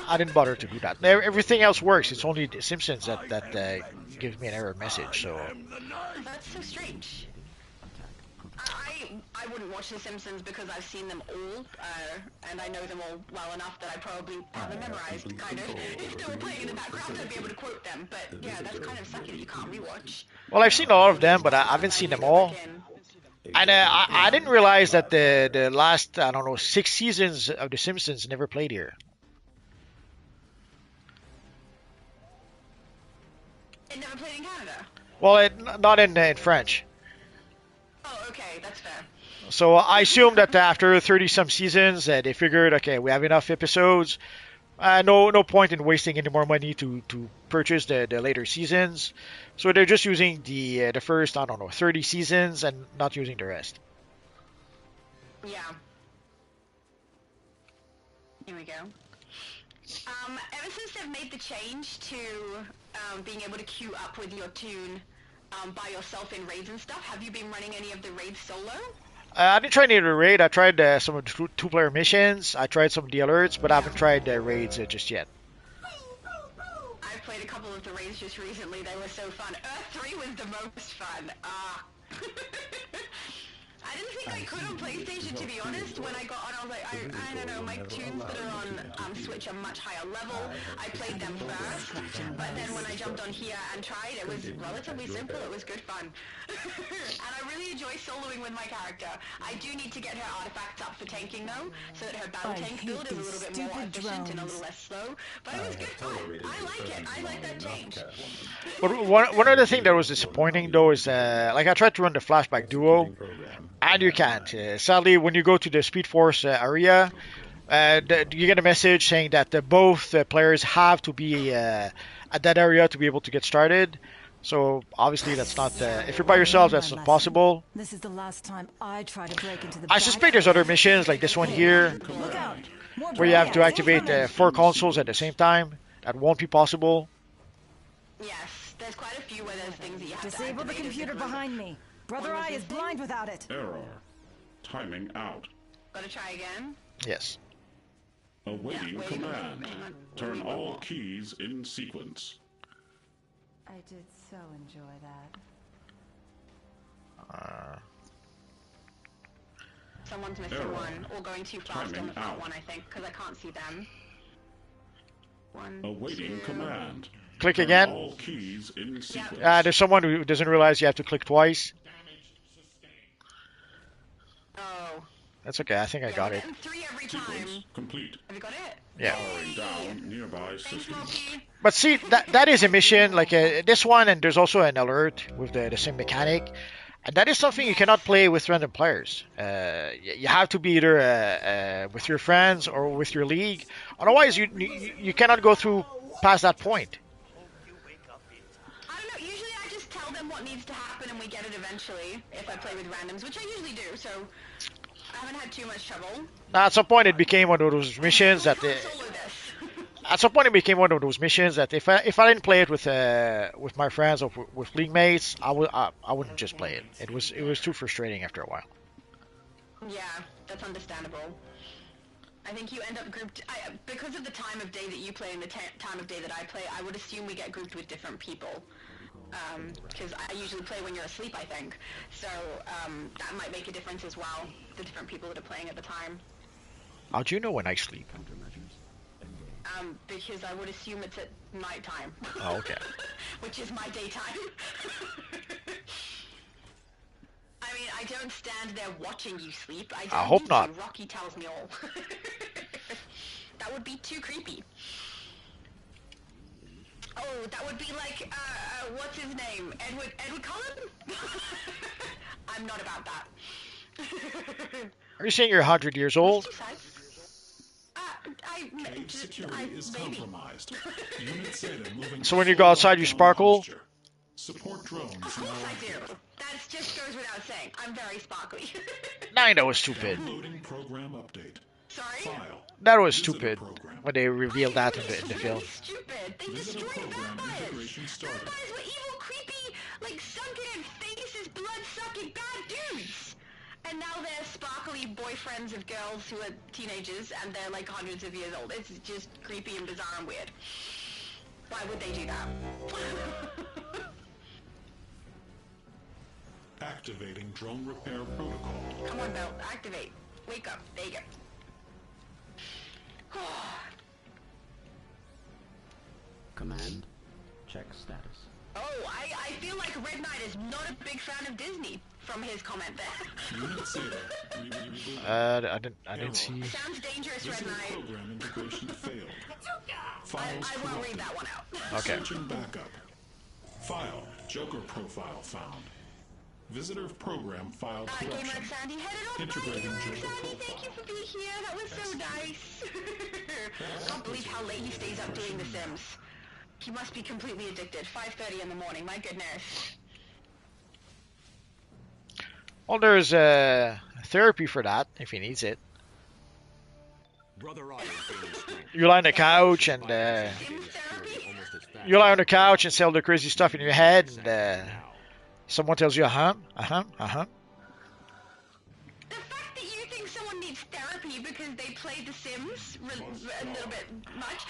I didn't bother to do that. Everything else works. It's only The Simpsons that gives me an error message. So that's so strange. I wouldn't watch The Simpsons because I've seen them all, and I know them all well enough that I probably have them memorized, kind of. If they were playing in the background, I'd be able to quote them, but yeah, that's kind of sucky that you can't rewatch. Well, I've seen a lot of them, but I haven't seen them all. And I didn't realize that the last, I don't know, 6 seasons of The Simpsons never played here. It never played in Canada? Well, not in French. Oh, okay, that's fair. So I assume that after 30-some seasons, they figured, okay, we have enough episodes. No point in wasting any more money to purchase the later seasons. So they're just using the first, I don't know, 30 seasons and not using the rest. Yeah. Here we go. Ever since they've made the change to being able to queue up with your tune by yourself in raids and stuff, have you been running any of the raids solo? I didn't try any of the raid. I tried some of the two-player missions. I tried some of the alerts, but I haven't tried the raids just yet. I played a couple of the raids just recently. They were so fun. Earth 3 was the most fun. I didn't think I could on PlayStation, to be honest. When I got on, I was like, I don't know, my tunes that are on Switch are much higher level. I played them first, but then when I jumped on here and tried, it was relatively simple. It was good fun. And I really enjoy soloing with my character. I do need to get her artifacts up for tanking, though, so that her battle tank build is a little bit more efficient and a little less slow. But it was good fun. I like it. I like that change. But one other thing that was disappointing, though, is like I tried to run the flashback duo, and you can't. Sadly, when you go to the Speed Force area, you get a message saying that both players have to be at that area to be able to get started. So obviously that's not. If you're by yourself, that's not possible. This is the last time I try to break into the. I suspect there's other missions like this one here, where you have to activate 4 consoles at the same time. That won't be possible. Yes, there's quite a few where there's things that you have to disable the computer behind me. Brother Eye is blind without it. Error. Timing out. Gotta try again? Yes. Awaiting command. Turn all keys in sequence. I did so enjoy that. Someone's missing one, or going too fast on the front one, I think, because I can't see them. One, Awaiting command. Click Turn again. all keys in sequence. There's someone who doesn't realize you have to click twice. Oh. That's okay. I think I got it. 3 every time. Sequence complete. Have you got it? Yeah. Powering down nearby systems. But see, that is a mission like this one, and there's also an alert with the same mechanic. And that is something you cannot play with random players. You have to be either with your friends or with your league. Otherwise, you cannot go through past that point. I don't know. Usually I just tell them what needs to happen and we get it eventually if I play with randoms, which I usually do, so I haven't had too much trouble. Now, at some point, it became one of those missions that... At some point, it became one of those missions that if I didn't play it with my friends or with league mates, I wouldn't just play it. It was too frustrating after a while. Yeah, that's understandable. I think you end up grouped because of the time of day that you play and the time of day that I play. I would assume we get grouped with different people because I usually play when you're asleep. I think so. That might make a difference as well. The different people that are playing at the time. How do you know when I sleep? Because I would assume it's at nighttime. Oh, okay. Which is my daytime. I mean, I don't stand there watching you sleep. I I don't hope need not. to. Rocky tells me all. That would be too creepy. Oh, that would be like, what's his name? Edward Cullen? I'm not about that. Are you saying you're 100 years old? Cave security is compromised. Unit Zeta moving So when you full go outside, you lockdown sparkle? posture. Support drones Of now course I active. do. That just goes without saying. I'm very sparkly. Nah, that was stupid. Downloading program update. Sorry? File. That was Visitor stupid program. when they revealed that in the film. Really stupid. They Visitor destroyed program vampires. integration started. Vampires were evil, creepy, like sunken in faces, blood-sucking bad dudes. And now they're sparkly boyfriends of girls who are teenagers, and they're like hundreds of years old. It's just creepy and bizarre and weird. Why would they do that? Activating drone repair protocol. Come on, Belle, activate. Wake up. There you go. Command. Check status. Oh, I feel like Red Knight is not a big fan of Disney from his comment there. Unit Zeta. I didn't see. Sounds dangerous, Red Visitor Knight. program integration failed. I Files won't corrupted. read that one out. Okay. Searching backup. File. Joker profile found. Visitor program file Game corruption. like Sandy, headed off. Integrating Bye, Game Joker like Sandy. Thank you profile. for being here. That was so nice. I can't believe how late he stays up doing The Sims. He must be completely addicted. 5:30 in the morning. My goodness. Well, there's therapy for that if he needs it. Brother Eye is gaining strength. You lie on the couch and you lie on the couch and say all the crazy stuff in your head, and someone tells you, uh-huh. The fact that you think someone needs therapy because they played The Sims a little bit much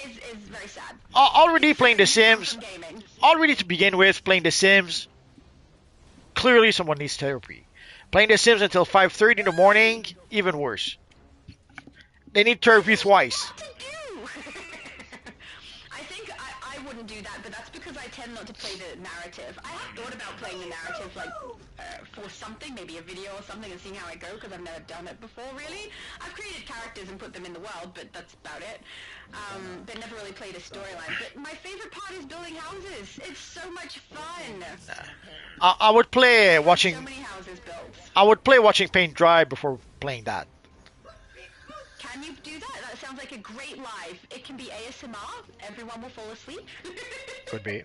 is very sad. Already playing The Sims, Gaming. already to begin with, playing The Sims, clearly someone needs therapy. Playing The Sims until 5:30 in the morning, even worse. They need therapy twice. What to do? I think I wouldn't do that, but that's because I tend not to play the narrative. I have thought about playing the narrative, like, for something, maybe a video or something, and seeing how I go, because I've never done it before, really. I've created characters and put them in the world, but that's about it. But never really played a storyline. But my favorite part is building houses. It's so much fun. I would play watching. So many houses built. I would play watching paint dry before playing that. Can you do that? That sounds like a great live. It can be ASMR. Everyone will fall asleep. Could be.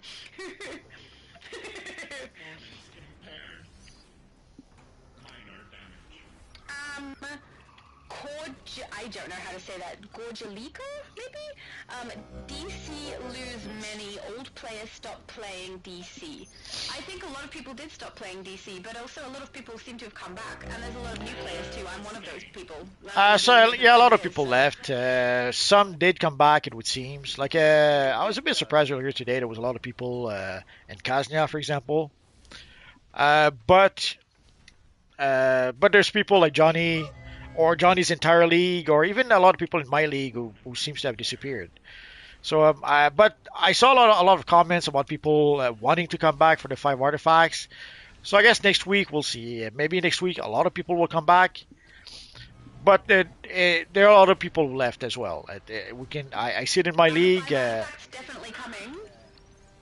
I don't know how to say that. Gorgalico, maybe? DC lose many. Old players stop playing DC. I think a lot of people did stop playing DC, but also a lot of people seem to have come back. And there's a lot of new players too. I'm one of those people. So yeah, a lot of people left. Some did come back, it would seem. Like I was a bit surprised earlier today. There was a lot of people in Kaznia, for example. But there's people like Johnny, or Johnny's entire league, or even a lot of people in my league who seems to have disappeared. So, but I saw a lot of comments about people wanting to come back for the 5 artifacts. So I guess next week we'll see. Maybe next week a lot of people will come back. But there are a lot of people who left as well. I see it in my league. That's definitely coming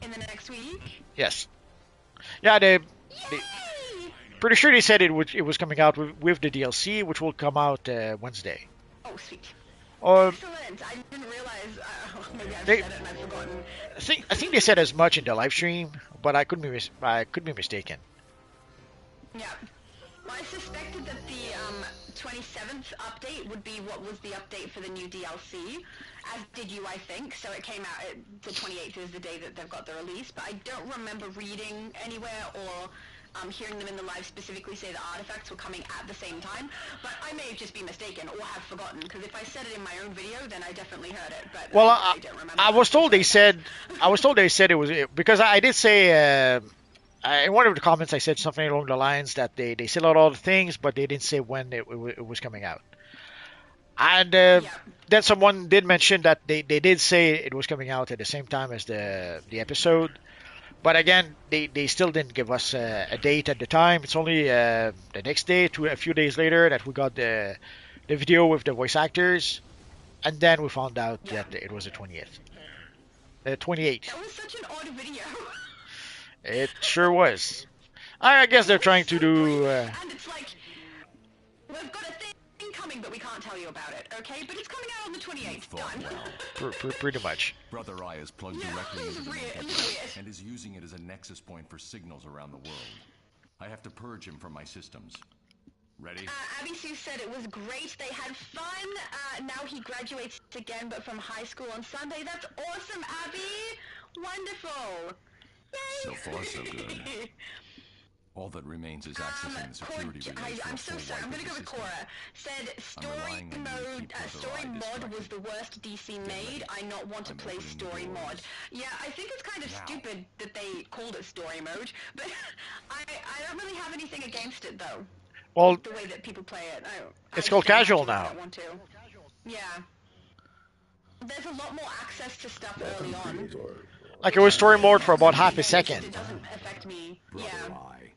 in the next week. Yes. Yeah, they pretty sure they said it was coming out with the DLC, which will come out Wednesday. Oh, sweet. Or Excellent. I didn't realize. Maybe I've They- said it and I've forgotten. I think they said as much in the live stream, but I could be mistaken. Yeah. Well, I suspected that the 27th update would be what was the update for the new DLC, as did you, I think. So it came out, the 28th is the day that they've got the release, but I don't remember reading anywhere or hearing them in the live specifically say the artifacts were coming at the same time. But I may just be mistaken or have forgotten, because if I said it in my own video, then I definitely heard it. But Well, I don't remember. I was told they said it was, because I did say in one of the comments I said something along the lines that they said all the things, but they didn't say when it was coming out. And then someone did mention that they did say it was coming out at the same time as the episode. But again, they still didn't give us a date at the time. It's only the next day, a few days later, that we got the video with the voice actors, and then we found out that it was the 20th, the 28th. That was such an odd video. It sure was. I guess they're trying to do. And it's like, we've got a thing coming, but we can't tell you about it, okay? But it's coming out on the 28th. Done. Pretty much. Brother Eye is plugged directly into the main and is using it as a nexus point for signals around the world. I have to purge him from my systems. Ready? Abby Sue said it was great. They had fun. Now he graduates again, but from high school on Sunday. That's awesome, Abby. Wonderful. Yay. So far, so good. All that remains is accessing the security relays. I'm so sorry. I'm gonna go with Cora. Said story mode, story mod was the worst DC made. I not want to play story mod. Yeah, I think it's kind of stupid that they called it story mode, but I don't really have anything against it though. Well, the way that people play it. It's called casual now. Yeah. There's a lot more access to stuff early on. Like it was story mode for about half a second. It doesn't affect me. Brother Eye,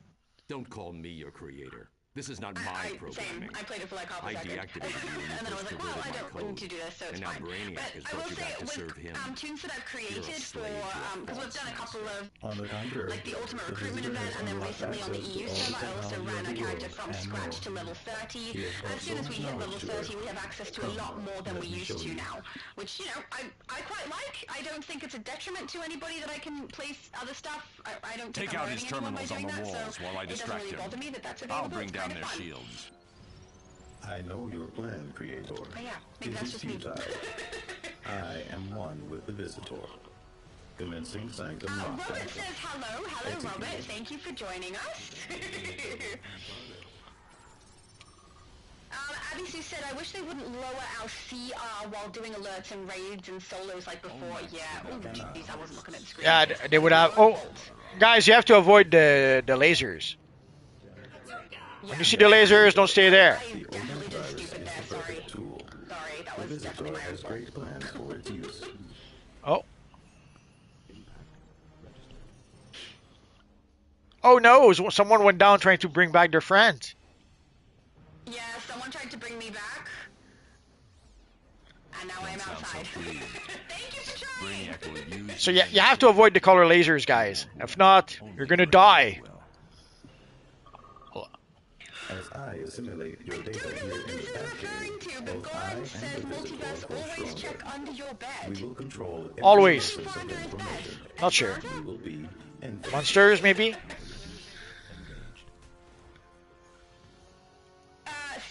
don't call me your creator. This is not my programming. Same. I played it for like half a second. Deactivated you and then I was like, well, I don't need to do this, so it's fine. Brainiac has brought you back to serve him. Tunes that I've created for, because we've done a couple of, like the Ultimate Recruitment event, and then recently on the EU server, I also ran a character from scratch to level 30. And as soon as we hit level 30, we have access to a lot more than we used to now, which, you know, I quite like. I don't think it's a detriment to anybody that I can place other stuff. I don't think Take out his terminals on the walls while I distract him. I'll bring down their shields. I know your plan, Creator. Oh, yeah, maybe that's just me. I am one with the Visitor. Commencing Sanctum Robert says hello. Hello, Robert. Thank you for joining us. Abby Sue said, I wish they wouldn't lower our CR while doing alerts and raids and solos like before. Yeah. Oh, jeez, I wasn't looking at the screen. Yeah, they would have. Oh, guys, you have to avoid the lasers. When you see the lasers, don't stay there. I definitely did stupid there. Sorry. Sorry, that was definitely my own fault. Oh. Oh no, someone went down trying to bring back their friend. Yeah, someone tried to bring me back. And now I'm outside. Thank you for trying! So yeah, you have to avoid the color lasers, guys. If not, you're gonna die. As I assimilate your data here in the Batcave, both I and the Visitor grow stronger. We will control every Always. piece of information. Not sure. We will be infinite. Monsters, maybe?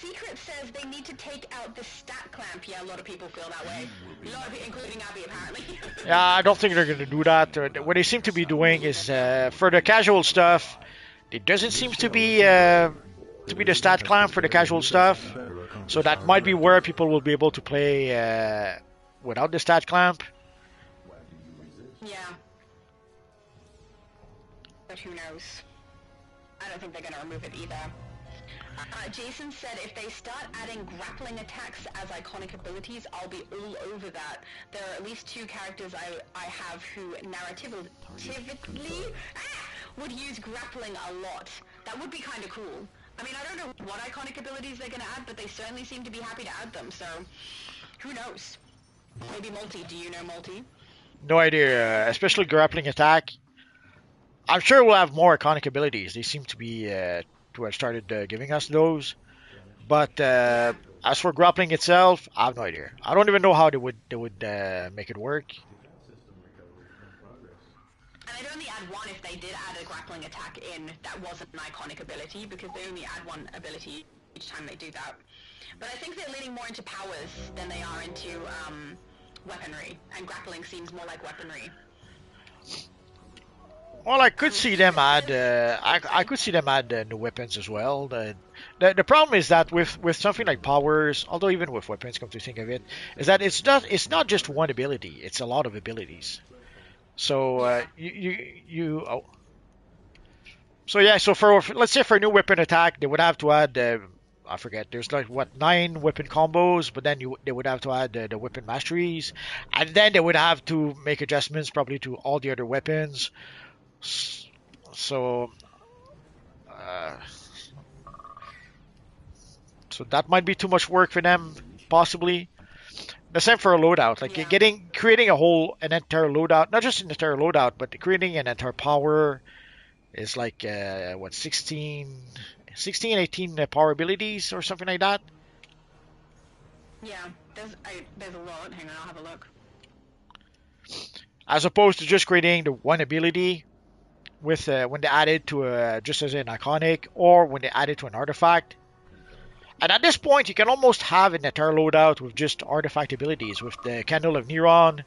Secret says they need to take out the stat clamp. Yeah, a lot of people feel that way. A lot of people, including Abby, apparently. Yeah, I don't think they're going to do that. What they seem to be doing is, for the casual stuff, it doesn't seem to be the stat clamp for the casual stuff. So that might be where people will be able to play without the stat clamp. Yeah. But who knows? I don't think they're going to remove it either. Jason said if they start adding grappling attacks as iconic abilities, I'll be all over that. There are at least 2 characters I have who narratively would use grappling a lot. That would be kind of cool. I mean, I don't know what iconic abilities they're going to add, but they certainly seem to be happy to add them, so who knows? Maybe multi. Do you know multi? No idea, especially grappling attack. I'm sure we'll have more iconic abilities. They seem to be to have started giving us those. But as for grappling itself, I have no idea. I don't even know how they would make it work. And I'd only add one if they did add a grappling attack in that wasn't an iconic ability, because they only add one ability each time they do that. But I think they're leaning more into powers than they are into weaponry, and grappling seems more like weaponry. Well, I could see them add. I could see them add new weapons as well. The problem is that with something like powers, although even with weapons, come to think of it, is that it's not just one ability. It's a lot of abilities. So So yeah. So for let's say for a new weapon attack, they would have to add. I forget. There's like 9 weapon combos, but then they would have to add the weapon masteries, and then they would have to make adjustments probably to all the other weapons. So, uh, so that might be too much work for them, possibly. The same for a loadout, like creating an entire loadout, not just an entire loadout, but creating an entire power is like what 18 power abilities or something like that. Yeah, there's a lot. Hang on, I'll have a look. As opposed to just creating the one ability with when they add it to just as an iconic or when they add it to an artifact. And at this point, you can almost have an entire loadout with just artifact abilities, with the Candle of Neron,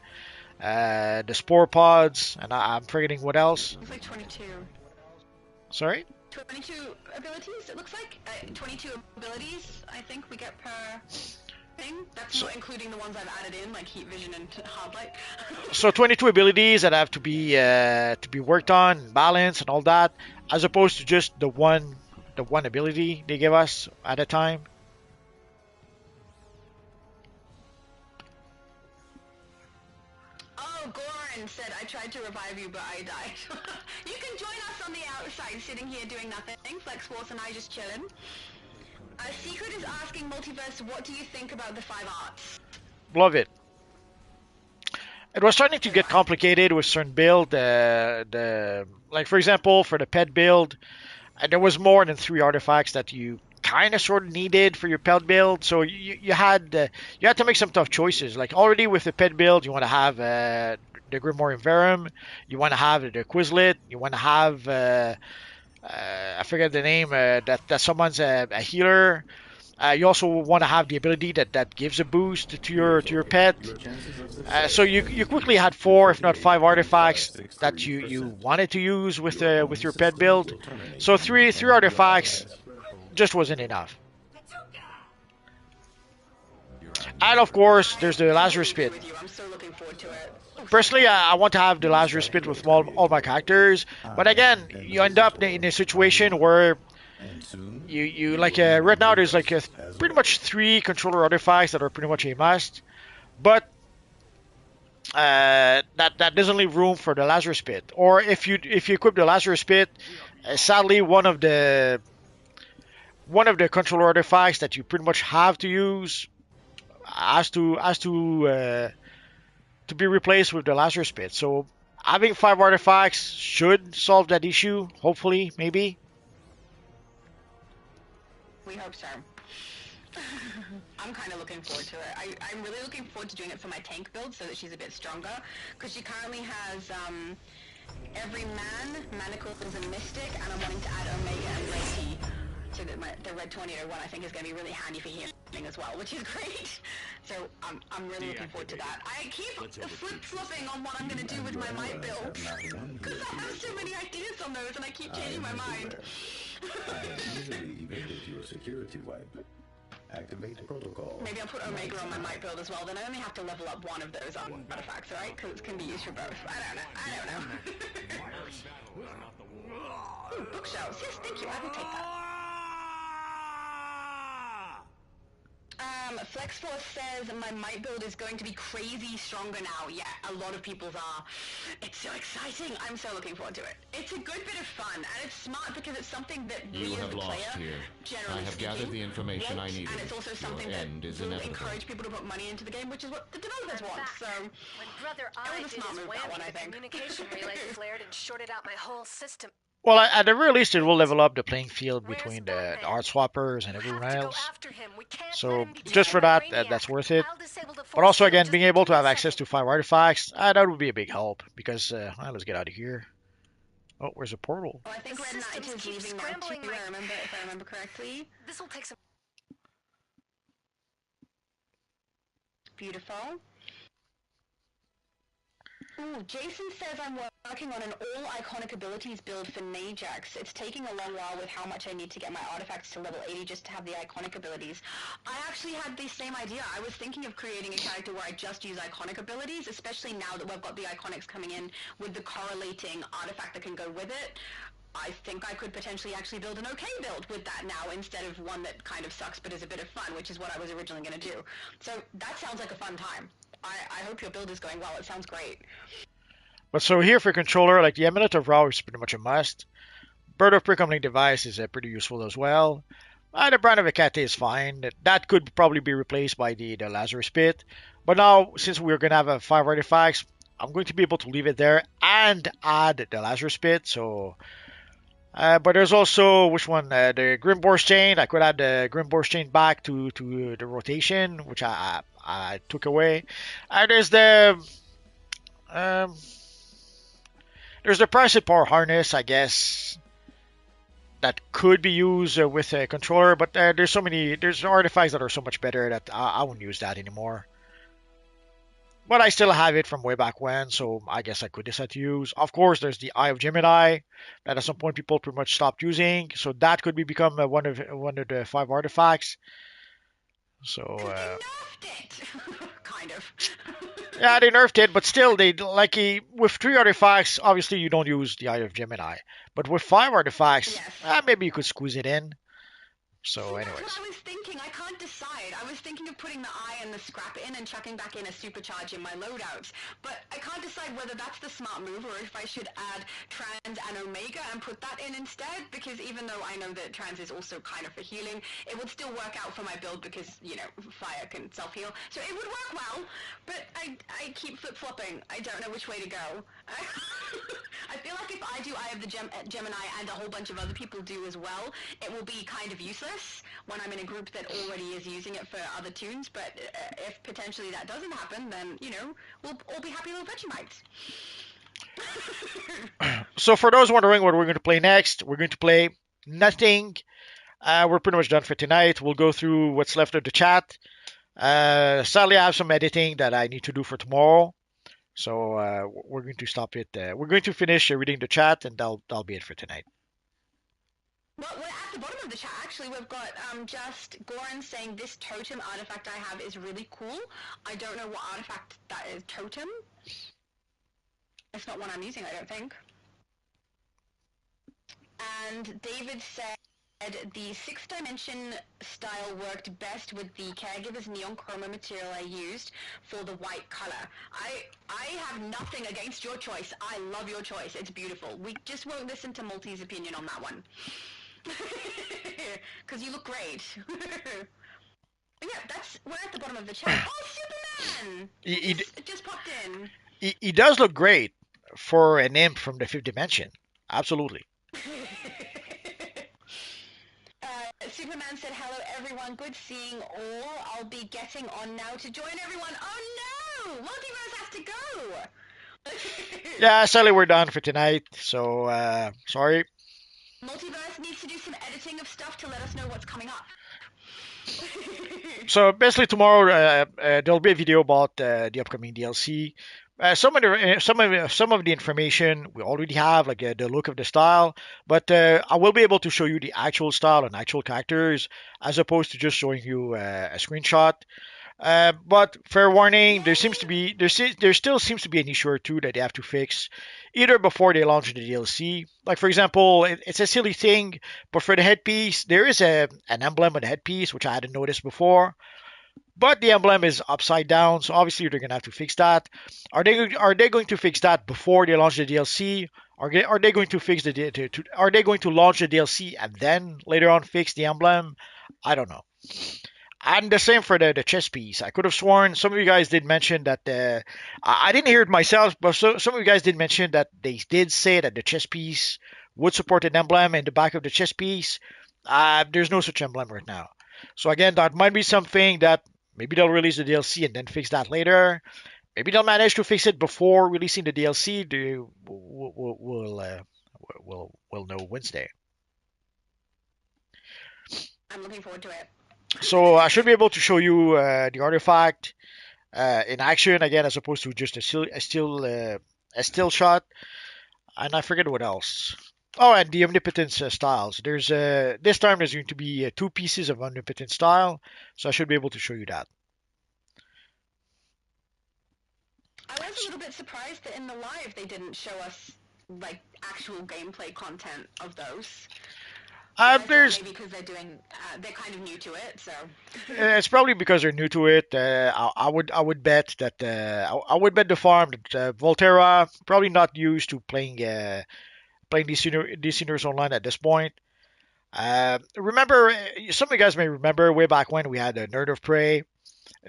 the Spore Pods, and I'm forgetting what else. It's like 22. Sorry? 22 abilities? It looks like 22 abilities, I think we get per thing. That's not including the ones I've added in, like Heat Vision and Hard Light. So 22 abilities that have to be worked on, balanced, and all that, as opposed to just the one ability they give us at a time. Oh, Goran said, I tried to revive you, but I died. You can join us on the outside, sitting here doing nothing. Flex Force and I just chilling. Secret is asking Multiverse, what do you think about the 5 arts? Love it. It was starting to get complicated with certain build. Like for example, for the pet build, there was more than 3 artifacts that you kind of sort of needed for your pet build. So you had to make some tough choices. Like already with the pet build, you want to have the Grimoire Verum, you want to have the Quizlet, you want to have I forget the name that someone's a healer. You also want to have the ability that gives a boost to your pet. So you quickly had 4, if not 5 artifacts that you wanted to use with your pet build. So three artifacts just wasn't enough. And of course, there's the Lazarus Pit. I'm so looking forward to it. Personally, I want to have the Lazarus Pit with all my characters, but again, you end up in a situation where you like right now there's like pretty much 3 controller artifacts that are pretty much a must, but that doesn't leave room for the Lazarus Pit. Or if you equip the Lazarus Pit, sadly one of the controller artifacts that you pretty much have to use has to be replaced with the Lazarus Pit. So having 5 artifacts should solve that issue, hopefully, maybe. We hope so. I'm kind of looking forward to it. I'm really looking forward to doing it for my tank build so that she's a bit stronger, because she currently has every Manacles and Mystic, and I'm wanting to add Omega and Reiki. So that the Red Tornado one I think is going to be really handy for healing as well, which is great. So I'm really looking forward to that. I keep flip-flopping on what I'm going to do with my might build, because I have so many ideas on those and I keep changing my mind. I have easily evaded your security wipe. Activate protocol. Maybe I'll put Omega on my might build as well, then I only have to level up one of those artifacts, right? Because it can be used for both. I don't know. Ooh, bookshelves. Yes, thank you. I will take that. Flex Force says my might build is going to be crazy stronger now. Yeah, a lot of people's are. It's so exciting. I'm so looking forward to it. It's a good bit of fun, and it's smart because it's something that we as the player, generally I have gathered the information I needed. And it's also something that will encourage people to put money into the game, which is what the developers want. So, when Brother I did his whammy, the communication relay flared and shorted out my whole system. Well, at the very least, it will level up the playing field between the art swappers and everyone else. So just for that, that's worth it. But also, again, being able to have access to 5 artifacts, that would be a big help. Because, let's get out of here. Oh, where's the portal? Oh, I think Red Knight is leaving now too, if I remember correctly. This will take some... Beautiful. Ooh, Jason says I'm working on an all-iconic abilities build for Najax. It's taking a long while with how much I need to get my artifacts to level 80 just to have the iconic abilities. I actually had the same idea. I was thinking of creating a character where I just use iconic abilities, especially now that we've got the iconics coming in with the correlating artifact that can go with it. I think I could potentially actually build an okay build with that now instead of one that kind of sucks but is a bit of fun, which is what I was originally going to do. So that sounds like a fun time. I hope your build is going well. It sounds great. But so here for controller, like the Amulet of Ra is pretty much a must. Bird of Precomlink device is pretty useful as well. The Brand of Hecate is fine. That could probably be replaced by the Lazarus Pit. But now, since we're going to have 5 artifacts, I'm going to be able to leave it there and add the Lazarus Pit. So, but there's also, which one? The Grimbor's Chain. I could add the Grimbor's Chain back to the rotation, which I took away. There's um, the Parasite Power Harness, I guess, that could be used with a controller, but there's artifacts that are so much better that I won't use that anymore. But I still have it from way back when, so I guess I could decide to use. Of course, there's the Eye of Gemini that at some point people pretty much stopped using, so that could become one of the 5 artifacts. So kind of. yeah, they nerfed it, but still, they like with 3 artifacts. Obviously, you don't use the Eye of Gemini, but with 5 artifacts, maybe you could squeeze it in. So, anyways. That's what I was thinking. I can't decide. I was thinking of putting the eye and the scrap in and chucking back in a supercharge in my loadouts. But I can't decide whether that's the smart move or if I should add Trans and Omega and put that in instead. Because even though I know that Trans is also kind of for healing, it would still work out for my build because, you know, fire can self-heal. So it would work well, but I keep flip-flopping. I don't know which way to go. I feel like if I do Eye of the Gemini and a whole bunch of other people do as well, it will be kind of useless when I'm in a group that already is using it for other tunes, but if potentially that doesn't happen, then, you know, we'll all be happy little Vegemites. So for those wondering what we're going to play next, we're going to play nothing. We're pretty much done for tonight. We'll go through what's left of the chat. Sadly, I have some editing that I need to do for tomorrow. So we're going to stop it. We're going to finish reading the chat, and that'll be it for tonight. Well, we're at the bottom of the chat, actually. We've got just Goran saying this totem artifact I have is really cool. I don't know what artifact that is. Totem? It's not one I'm using, I don't think. And David said the 6th dimension style worked best with the Caregiver's neon chroma material I used for the white color. I have nothing against your choice. I love your choice. It's beautiful. We just won't listen to Multi's opinion on that one. Because you look great. Yeah, we're at the bottom of the chat. Oh, Superman! He just popped in. He does look great for an imp from the 5th dimension. Absolutely. Superman said, hello everyone, good seeing all. I'll be getting on now to join everyone. Oh no! Multiverse has to go! Yeah, sadly we're done for tonight, so sorry. Multiverse needs to do some editing of stuff to let us know what's coming up. So basically tomorrow there'll be a video about the upcoming DLC. Some of the information we already have, like the look of the style, but I will be able to show you the actual style and actual characters as opposed to just showing you a screenshot. But fair warning, there still seems to be an issue or two that they have to fix, either before they launch the DLC. Like for example, it's a silly thing, but for the headpiece, there is an emblem on the headpiece which I hadn't noticed before. But the emblem is upside down, so obviously they're gonna have to fix that. Are they going to fix that before they launch the DLC? Are they going to fix are they going to launch the DLC and then later on fix the emblem? I don't know. And the same for the chest piece. I could have sworn some of you guys did mention that I didn't hear it myself, but some of you guys did mention that they did say that the chest piece would support an emblem in the back of the chest piece. There's no such emblem right now. So again, that might be something that maybe they'll release the DLC and then fix that later. Maybe they'll manage to fix it before releasing the DLC. We'll know Wednesday. I'm looking forward to it. So I should be able to show you the artifact in action again, as opposed to just a still shot. And I forget what else. Oh, and the omnipotence styles. There's this time there's going to be 2 pieces of omnipotent style, so I should be able to show you that. I was a little bit surprised that in the live they didn't show us like actual gameplay content of those. There's maybe because they're kind of new to it, so. It's probably because they're new to it. I would bet that I would bet the farm that Volterra probably not used to playing these seniors online at this point. Remember, some of you guys may remember way back when we had a Nerd of Prey.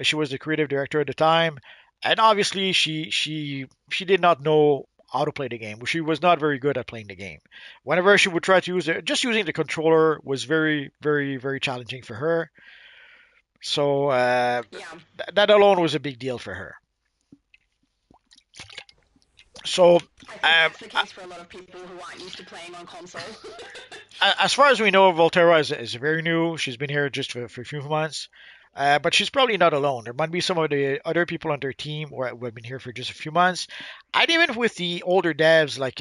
She was the creative director at the time, and obviously she did not know how to play the game. She was not very good at playing the game. Whenever she would try to use it, just using the controller was very challenging for her. So that alone was a big deal for her. So I think that's the case for a lot of people who aren't used to playing on console. as far as we know, Volterra is very new. She's been here just for a few months. But she's probably not alone. There might be some of the other people on their team who have been here for just a few months. And even with the older devs like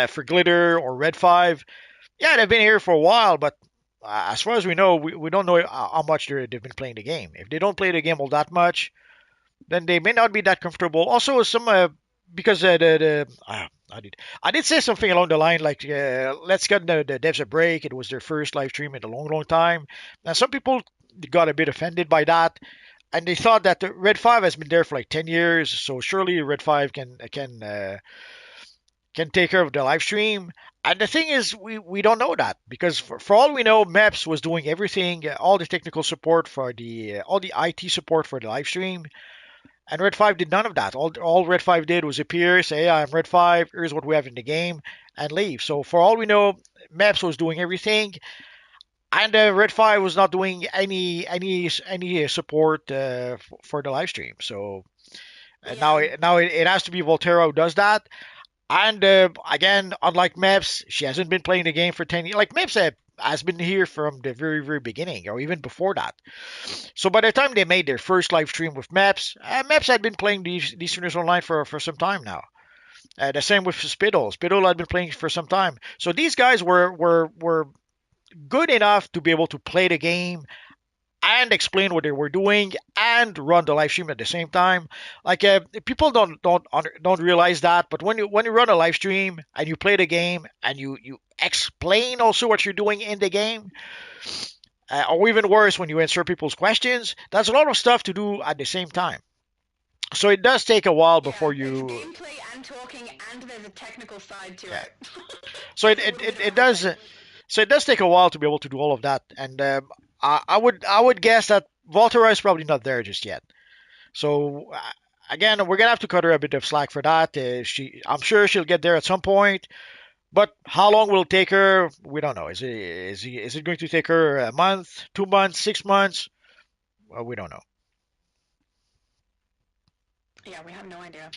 for Glitter or Red 5, yeah, they've been here for a while, but as far as we know, we don't know how much they've been playing the game. If they don't play the game all that much, then they may not be that comfortable. Also, some because I did say something along the line like, let's get the devs a break. It was their first live stream in a long time. Now, some people got a bit offended by that, and they thought that the Red 5 has been there for like 10 years, so surely Red 5 can take care of the live stream. And the thing is, we don't know that because for all we know, Maps was doing everything, all the technical support for all the IT support for the live stream. And Red 5 did none of that. All Red 5 did was appear, say, I'm Red 5, here's what we have in the game, and leave. So for all we know, Maps was doing everything, and Red 5 was not doing any support for the live stream. So now it has to be Volterra who does that. And again, unlike Maps, she hasn't been playing the game for 10 years. Like Maps has been here from the very beginning, or even before that. So by the time they made their first live stream with Maps, Maps had been playing these streamers online for some time now. The same with Spittle. Spittle had been playing for some time. So these guys were good enough to be able to play the game and explain what they were doing and run the live stream at the same time. Like people don't realize that, but when you run a live stream and you play the game and you explain also what you're doing in the game, or even worse, when you answer people's questions, that's a lot of stuff to do at the same time. So it does take a while before you. There's gameplay and talking, and there's a technical side to it. So it does. So it does take a while to be able to do all of that, and I would guess that Volterra is probably not there just yet. So again, we're gonna have to cut her a bit of slack for that. I'm sure she'll get there at some point, but how long will it take her? We don't know. Is it going to take her a month, 2 months, 6 months? Well, we don't know. Yeah, we have no idea.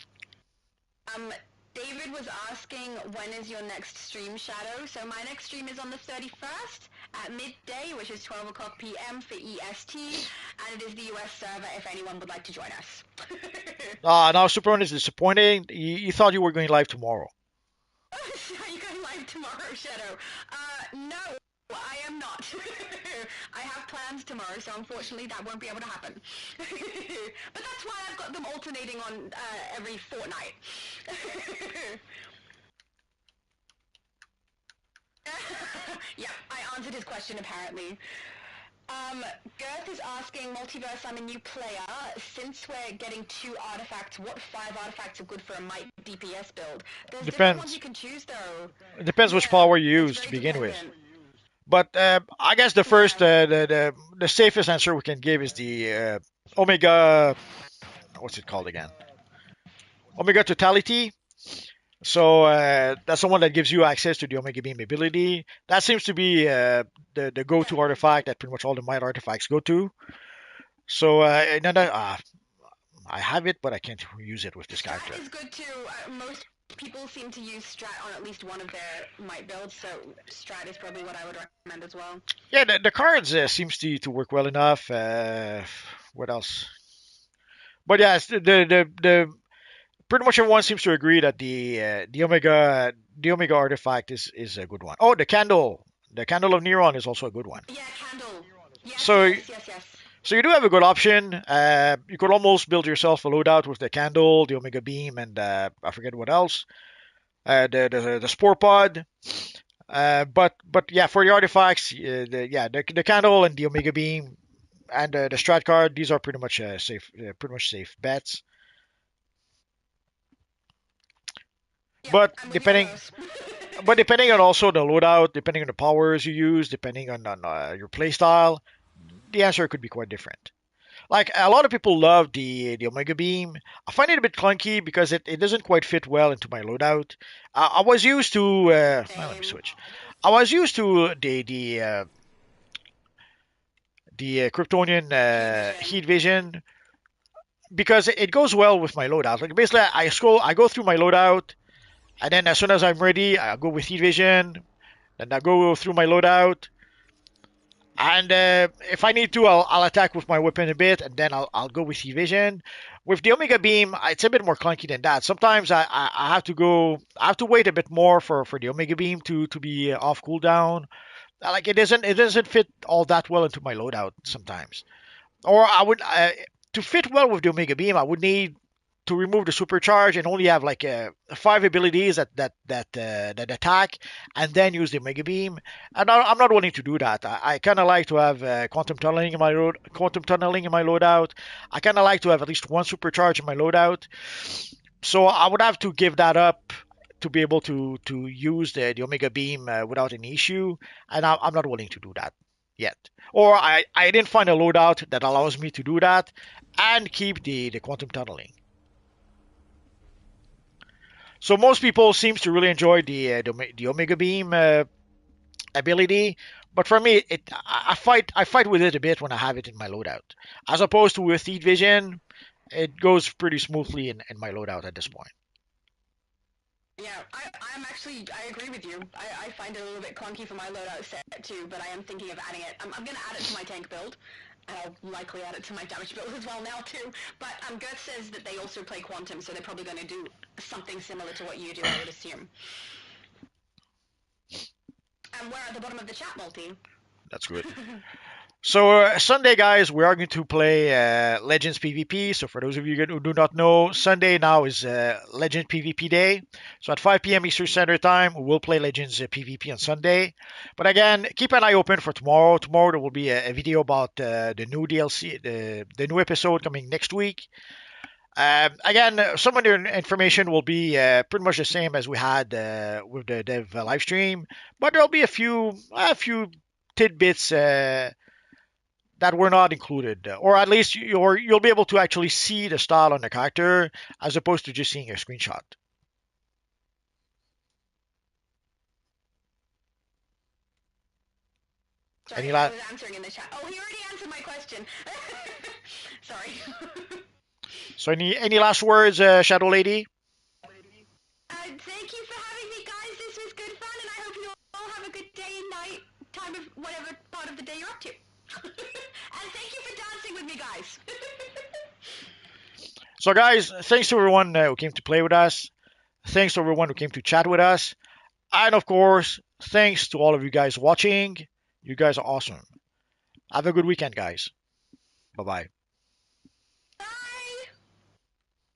David was asking, when is your next stream, Shadow? So my next stream is on the 31st at midday, which is 12 o'clock p.m. for EST, and it is the US server if anyone would like to join us. Now Superman is disappointing. You thought you were going live tomorrow. Are you going live tomorrow, Shadow? No, I am not. I have plans tomorrow, so unfortunately that won't be able to happen. But that's why I've got them alternating on every fortnight. Yeah, I answered his question apparently. Girth is asking, Multiverse, I'm a new player. Since we're getting 2 artifacts, what 5 artifacts are good for a Might DPS build? There's different ones you can choose, though. It depends which power you use to begin with. But I guess the first, the safest answer we can give is the Omega. What's it called again? Omega Totality. So that's the one that gives you access to the Omega Beam ability. That seems to be the go-to artifact that pretty much all the Might artifacts go to. So I have it, but I can't use it with this character. Strat is good too. Most people seem to use Strat on at least one of their Might builds, so Strat is probably what I would recommend as well. Yeah, the cards seems to work well enough. What else? But yeah, the pretty much everyone seems to agree that the Omega artifact is a good one. Oh, the candle of Neron is also a good one. Yeah, candle. Yes, so yes. So you do have a good option. You could almost build yourself a loadout with the candle, the Omega Beam, and I forget what else. The Spore Pod. But yeah, for the artifacts, the candle and the Omega Beam and the strat card, these are pretty much safe bets. But depending but depending on also the loadout, depending on the powers you use, depending on your playstyle, the answer could be quite different. Like a lot of people love the Omega Beam. I find it a bit clunky because it doesn't quite fit well into my loadout. I was used to let me switch. I was used to the Kryptonian Heat Vision because it goes well with my loadout. Like basically, I go through my loadout, and then as soon as I'm ready, I go with Heat Vision, then I go through my loadout, and if I need to, I'll attack with my weapon a bit, and then I'll go with Evasion. With the Omega Beam, it's a bit more clunky than that. Sometimes I have to I have to wait a bit more for the Omega Beam to be off cooldown. Like it doesn't fit all that well into my loadout sometimes. Or I would to fit well with the Omega Beam, I would need to remove the supercharge and only have like five abilities that attack, and then use the Omega Beam. And I'm not willing to do that. I kind of like to have quantum tunneling in my loadout. I kind of like to have at least one supercharge in my loadout. So I would have to give that up to be able to use the Omega Beam without any issue, and I'm not willing to do that yet. Or I didn't find a loadout that allows me to do that and keep the quantum tunneling. So most people seems to really enjoy the Omega Beam ability, but for me, I fight with it a bit when I have it in my loadout, as opposed to with Heat Vision. It goes pretty smoothly in my loadout at this point. Yeah, I agree with you. I find it a little bit clunky for my loadout set too, but I am thinking of adding it. I'm going to add it to my tank build, and I'll likely add it to my damage build as well now too. But Gert says that they also play Quantum, so they're probably going to do something similar to what you do, I would assume. And we're at the bottom of the chat, Multi. That's good. So Sunday, guys, we are going to play Legends PvP. So for those of you who do not know, Sunday now is Legend PvP day. So at 5 p.m. Eastern Standard Time, we will play Legends PvP on Sunday. But again, keep an eye open for tomorrow. Tomorrow there will be a video about the new DLC, the new episode coming next week. Again, some of the information will be pretty much the same as we had with the dev live stream, but there'll be a few tidbits that were not included, or at least you'll be able to actually see the style on the character as opposed to just seeing a screenshot. Sorry, I was answering in the chat. Oh, he already answered my question. Sorry. So any last words, Shadow Lady? Thank you for having me, guys. This was good fun, and I hope you all have a good day and night, time of whatever part of the day you're up to. And thank you for dancing with me, guys. So, guys, thanks to everyone who came to play with us. Thanks to everyone who came to chat with us. And, of course, thanks to all of you guys watching. You guys are awesome. Have a good weekend, guys. Bye-bye.